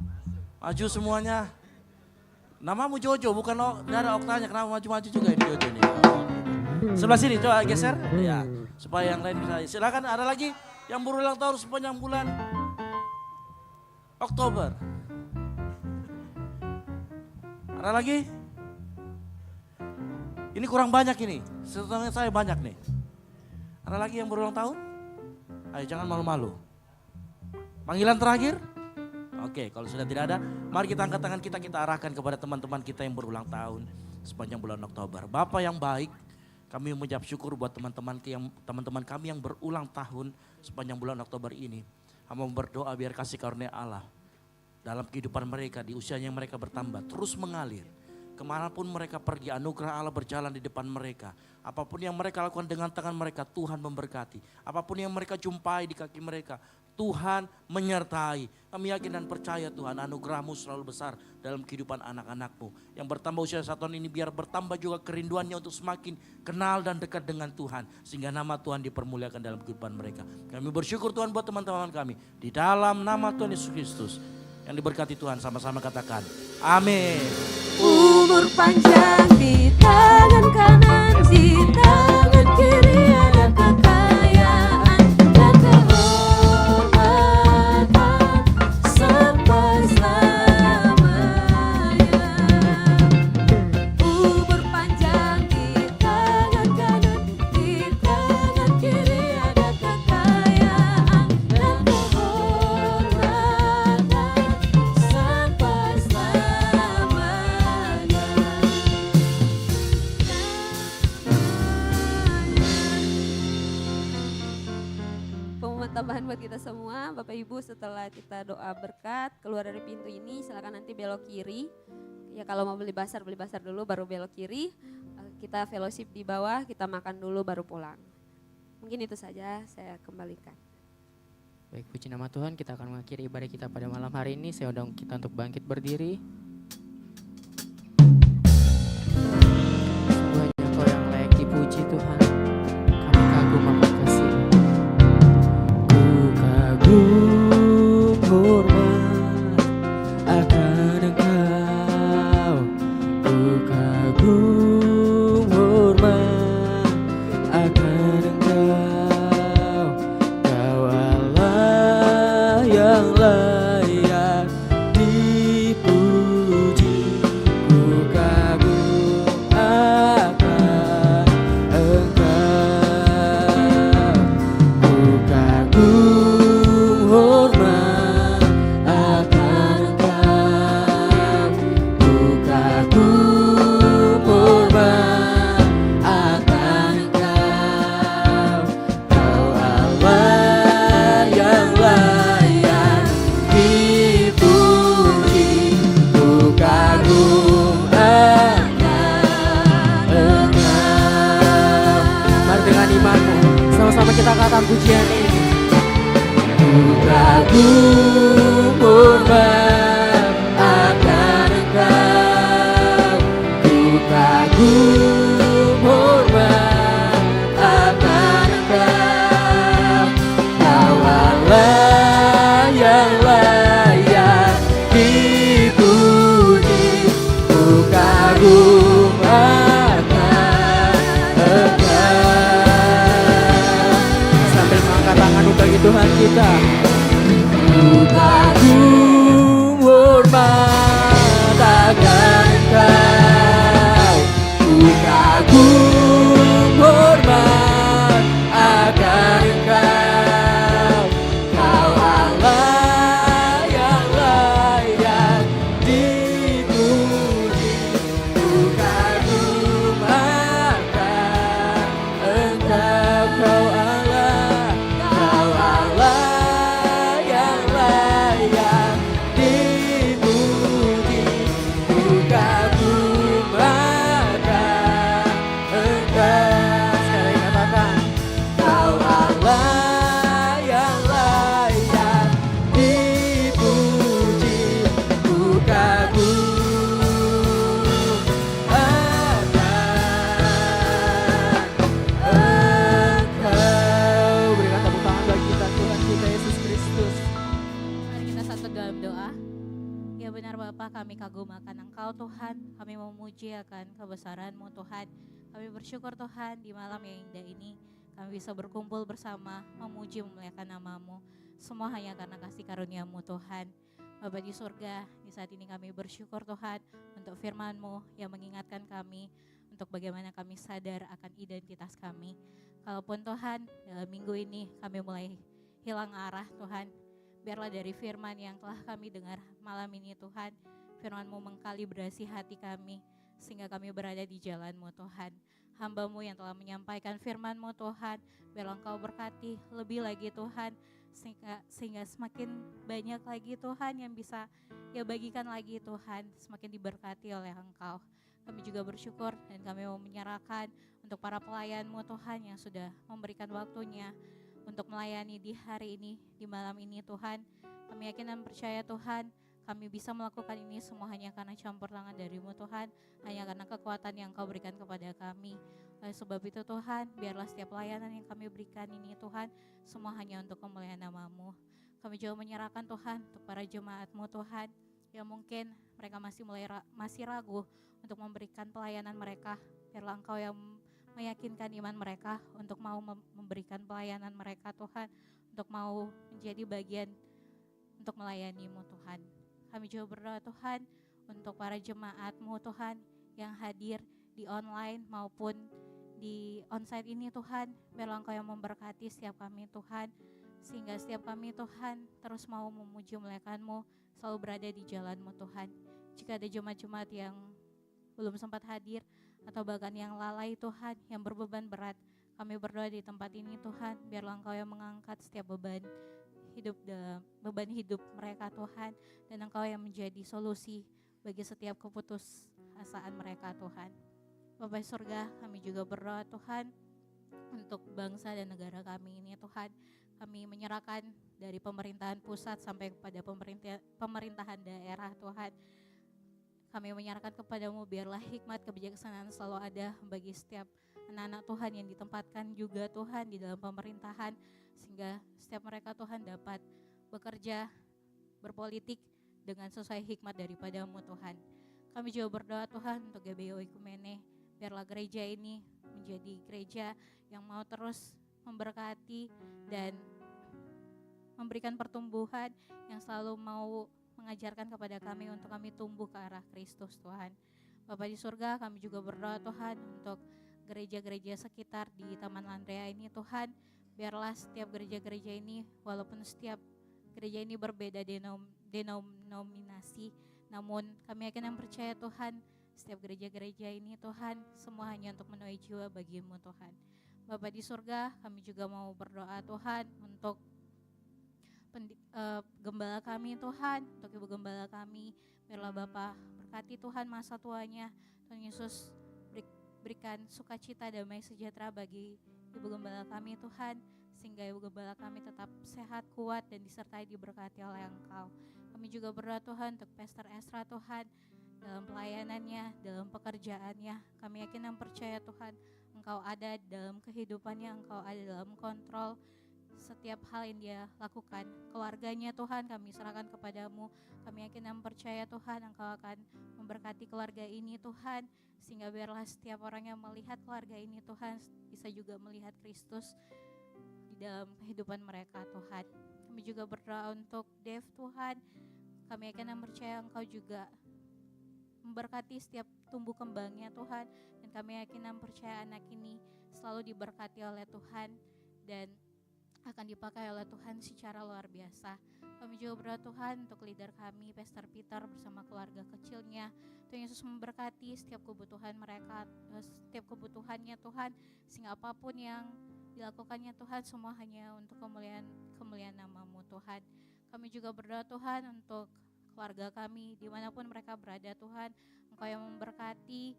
maju semuanya. Namamu Jojo, bukan tidak ada Oktanya, kenapa maju-maju juga ini Jojo nih. Sebelah sini coba geser, ya supaya yang lain bisa. Silakan ada lagi yang berulang tahun sepanjang bulan Oktober. Ada lagi? Ini kurang banyak ini, setengah saya banyak nih. Ada lagi yang berulang tahun? Ayo jangan malu-malu. Panggilan terakhir? Oke, kalau sudah tidak ada, mari kita angkat tangan kita arahkan kepada teman-teman kita yang berulang tahun sepanjang bulan Oktober. Bapak yang baik, kami mengucap syukur buat teman-teman kami yang berulang tahun sepanjang bulan Oktober ini. Hamba berdoa biar kasih karunia Allah dalam kehidupan mereka, di usianya yang mereka bertambah, terus mengalir. Kemanapun mereka pergi, anugerah Allah berjalan di depan mereka. Apapun yang mereka lakukan dengan tangan mereka, Tuhan memberkati. Apapun yang mereka jumpai di kaki mereka, Tuhan menyertai. Kami yakin dan percaya Tuhan, anugerah-Mu selalu besar dalam kehidupan anak-anak-Mu. Yang bertambah usia 1 tahun ini biar bertambah juga kerinduannya untuk semakin kenal dan dekat dengan Tuhan. Sehingga nama Tuhan dipermuliakan dalam kehidupan mereka. Kami bersyukur Tuhan buat teman-teman kami. Di dalam nama Tuhan Yesus Kristus. Yang diberkati Tuhan, sama-sama katakan amin. Umur panjang di tangan kanan, di tangan kiri ada kekayaan dan kehormatan sampai selamanya. Umur panjang di tangan kanan, di tangan kiri ada kekayaan dan kehormatan sampai selamanya. Pengumuman tambahan buat kita semua, Bapak Ibu setelah kita doa berkat, keluar dari pintu ini silakan nanti belok kiri. Ya kalau mau beli basar dulu baru belok kiri. Kita fellowship di bawah, kita makan dulu baru pulang. Mungkin itu saja saya kembalikan. Baik, puji nama Tuhan, kita akan mengakhiri ibadah kita pada malam hari ini. Saya undang kita untuk bangkit berdiri. Sungguh hanya Kau yang layak dipuji Tuhan. Kami kagum akan kasih. Ku kagum hormat akan Engkau. Ku kagum hormat akan Engkau. Kau Allah yang layak dipuji. Ku kagum akan Engkau. Ku kagum hormat akan Engkau. Ku kagum hormat akan Engkau. Kau Allah yang layak dipuji. Ku kagum akan Engkau. Mari dengan imanmu sama-sama kita katakan pujian ini. Ku kagum hormat akan Engkau. Ku kagum hormat akan Engkau. Kau Allah yang layak dipuji. Ku kagum akan Engkau. Sambil mengangkat tangan bagi Tuhan kita. Ku kagum hormat akan Engkau. Ku kagum hormat akan Engkau. Kau Allah yang layak dipuji. Ku kagum akan Engkau. Kau Allah yang layak dipuji. Ku kagum akan Engkau. Sekali katakan, Kau Allah yang layak dipuji. Ku kagum akan Engkau. Berikan tepuk tangan bagi kita Tuhan kita Yesus Kristus. Mari kita satu dalam doa. Ya benar Bapa, kami kagum akan Engkau Tuhan. Kami memuji akan kebesaran-Mu Tuhan. Kami bersyukur Tuhan di malam yang indah ini kami bisa berkumpul bersama memuji memuliakan nama-Mu. Semua hanya karena kasih karunia-Mu Tuhan. Bapa di surga, di saat ini kami bersyukur Tuhan untuk firman-Mu yang mengingatkan kami untuk bagaimana kami sadar akan identitas kami. Kalaupun Tuhan dalam minggu ini kami mulai hilang arah Tuhan, biarlah dari firman yang telah kami dengar malam ini Tuhan, firman-Mu mengkalibrasi hati kami sehingga kami berada di jalan-Mu Tuhan. Hamba-Mu yang telah menyampaikan firman-Mu Tuhan, biarlah Engkau berkati lebih lagi Tuhan, sehingga semakin banyak lagi Tuhan yang bisa ya bagikan lagi Tuhan, semakin diberkati oleh Engkau. Kami juga bersyukur dan kami mau menyerahkan untuk para pelayan-Mu Tuhan yang sudah memberikan waktunya untuk melayani di hari ini, di malam ini Tuhan. Kami yakin dan percaya Tuhan, kami bisa melakukan ini semua hanya karena campur tangan dari-Mu Tuhan, hanya karena kekuatan yang Kau berikan kepada kami. Oleh sebab itu Tuhan, biarlah setiap pelayanan yang kami berikan ini Tuhan, semua hanya untuk kemuliaan nama-Mu. Kami juga menyerahkan Tuhan untuk para jemaat-Mu Tuhan, yang mungkin mereka masih ragu untuk memberikan pelayanan mereka. Biarlah Engkau yang meyakinkan iman mereka untuk mau memberikan pelayanan mereka Tuhan, untuk mau menjadi bagian untuk melayani-Mu Tuhan. Kami juga berdoa Tuhan untuk para jemaat-Mu Tuhan yang hadir di online maupun di onsite ini Tuhan. Biarlah Engkau yang memberkati setiap kami Tuhan, sehingga setiap kami Tuhan terus mau memuji memuliakan-Mu, selalu berada di jalan-Mu Tuhan. Jika ada jemaat-jemaat yang belum sempat hadir atau bahkan yang lalai Tuhan, yang berbeban berat, kami berdoa di tempat ini Tuhan, biarlah Engkau yang mengangkat setiap beban hidup mereka Tuhan, dan Engkau yang menjadi solusi bagi setiap keputusasaan mereka Tuhan. Bapa surga, kami juga berdoa Tuhan untuk bangsa dan negara kami ini Tuhan. kami menyerahkan dari pemerintahan pusat sampai kepada pemerintahan daerah Tuhan. Kami menyerahkan kepadamu, biarlah hikmat kebijaksanaan selalu ada bagi setiap anak-anak Tuhan yang ditempatkan juga Tuhan di dalam pemerintahan, sehingga setiap mereka Tuhan dapat bekerja, berpolitik dengan sesuai hikmat daripadamu Tuhan. Kami juga berdoa Tuhan untuk GBI Oikumene, biarlah gereja ini menjadi gereja yang mau terus memberkati dan memberikan pertumbuhan, yang selalu mau mengajarkan kepada kami untuk kami tumbuh ke arah Kristus Tuhan. Bapa di surga, kami juga berdoa Tuhan untuk gereja-gereja sekitar di Taman Landrea ini Tuhan. Biarlah setiap gereja-gereja ini, walaupun setiap gereja ini berbeda denominasi, namun kami yakin dan percaya Tuhan, setiap gereja-gereja ini Tuhan, semua hanya untuk menuai jiwa bagimu Tuhan. Bapa di surga, kami juga mau berdoa Tuhan untuk gembala kami Tuhan, untuk ibu gembala kami, biarlah Bapa berkati Tuhan masa tuanya. Tuhan Yesus berikan sukacita, damai sejahtera bagi ibu gembala kami Tuhan, sehingga ibu gembala kami tetap sehat, kuat, dan disertai diberkati oleh Engkau. Kami juga berdoa Tuhan untuk Pastor Esra Tuhan, dalam pelayanannya, dalam pekerjaannya. Kami yakin dan percaya Tuhan, Engkau ada dalam kehidupannya, Engkau ada dalam kontrol setiap hal yang dia lakukan. Keluarganya Tuhan kami serahkan kepadamu. Kami yakin dan percaya Tuhan, Engkau akan memberkati keluarga ini Tuhan, sehingga biarlah setiap orang yang melihat keluarga ini Tuhan bisa juga melihat Kristus di dalam kehidupan mereka Tuhan. Kami juga berdoa untuk Dev Tuhan. Kami yakin dan percaya Engkau juga memberkati setiap tumbuh kembangnya Tuhan, dan kami yakin dan percaya anak ini selalu diberkati oleh Tuhan dan akan dipakai oleh Tuhan secara luar biasa. Kami juga berdoa Tuhan untuk leader kami, Pastor Peter bersama keluarga kecilnya. Tuhan Yesus memberkati setiap kebutuhan mereka, setiap kebutuhannya Tuhan, sehingga apapun yang dilakukannya Tuhan semua hanya untuk kemuliaan nama-Mu Tuhan. Kami juga berdoa Tuhan untuk keluarga kami dimanapun mereka berada Tuhan, Engkau yang memberkati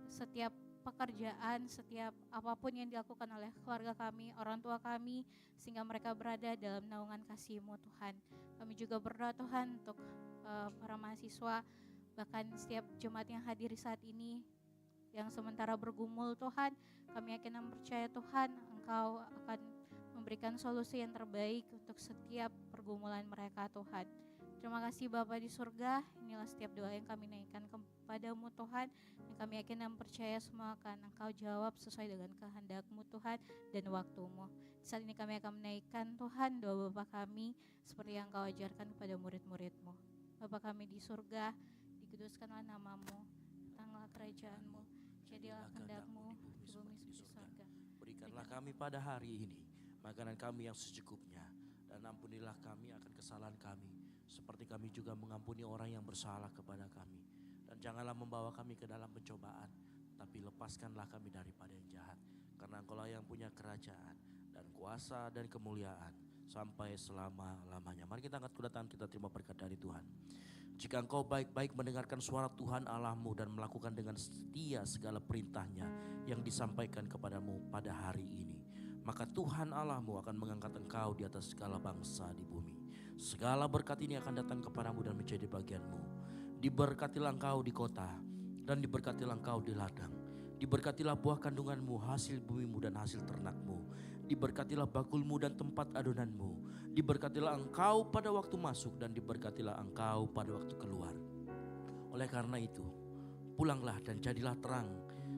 setiap pekerjaan, setiap apapun yang dilakukan oleh keluarga kami, orang tua kami, sehingga mereka berada dalam naungan kasih-Mu Tuhan. Kami juga berdoa Tuhan untuk para mahasiswa, bahkan setiap jemaat yang hadir saat ini yang sementara bergumul Tuhan, kami yakin dan percaya Tuhan, Engkau akan memberikan solusi yang terbaik untuk setiap pergumulan mereka Tuhan. Terima kasih Bapa di surga, inilah setiap doa yang kami naikkan kepadamu Tuhan, dan kami yakin dan percaya semua akan Engkau jawab sesuai dengan kehendak-Mu Tuhan dan waktu-Mu. Saat ini kami akan menaikkan Tuhan doa Bapa kami seperti yang Engkau ajarkan kepada murid-murid-Mu. Bapa kami di surga, dikuduskanlah nama-Mu, datanglah kerajaan-Mu, jadilah kehendak-Mu di bumi seperti surga. Berikanlah kami pada hari ini makanan kami yang secukupnya, dan ampunilah kami akan kesalahan kami, seperti kami juga mengampuni orang yang bersalah kepada kami. Dan janganlah membawa kami ke dalam pencobaan, tapi lepaskanlah kami daripada yang jahat. Karena Engkau-lah yang punya kerajaan dan kuasa dan kemuliaan sampai selama-lamanya. Mari kita angkat kedua tangan, kita terima berkat dari Tuhan. Jika engkau baik-baik mendengarkan suara Tuhan Allahmu dan melakukan dengan setia segala perintahnya yang disampaikan kepadamu pada hari ini, maka Tuhan Allahmu akan mengangkat engkau di atas segala bangsa di bumi. Segala berkat ini akan datang kepadamu dan menjadi bagianmu. Diberkatilah engkau di kota dan diberkatilah engkau di ladang. Diberkatilah buah kandunganmu, hasil bumimu dan hasil ternakmu. Diberkatilah bakulmu dan tempat adonanmu. Diberkatilah engkau pada waktu masuk dan diberkatilah engkau pada waktu keluar. Oleh karena itu, pulanglah dan jadilah terang,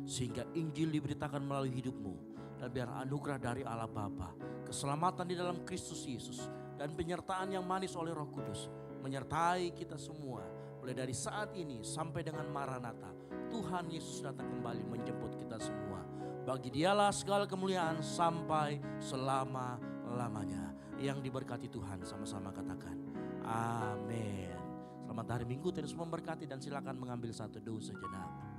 sehingga Injil diberitakan melalui hidupmu. Dan biar anugerah dari Allah Bapa, keselamatan di dalam Kristus Yesus, dan penyertaan yang manis oleh Roh Kudus menyertai kita semua. Mulai dari saat ini sampai dengan Maranatha, Tuhan Yesus datang kembali menjemput kita semua. Bagi Dialah segala kemuliaan sampai selama-lamanya. Yang diberkati Tuhan, sama-sama katakan amin. Selamat hari Minggu, terus memberkati, dan silakan mengambil satu doa sejenak.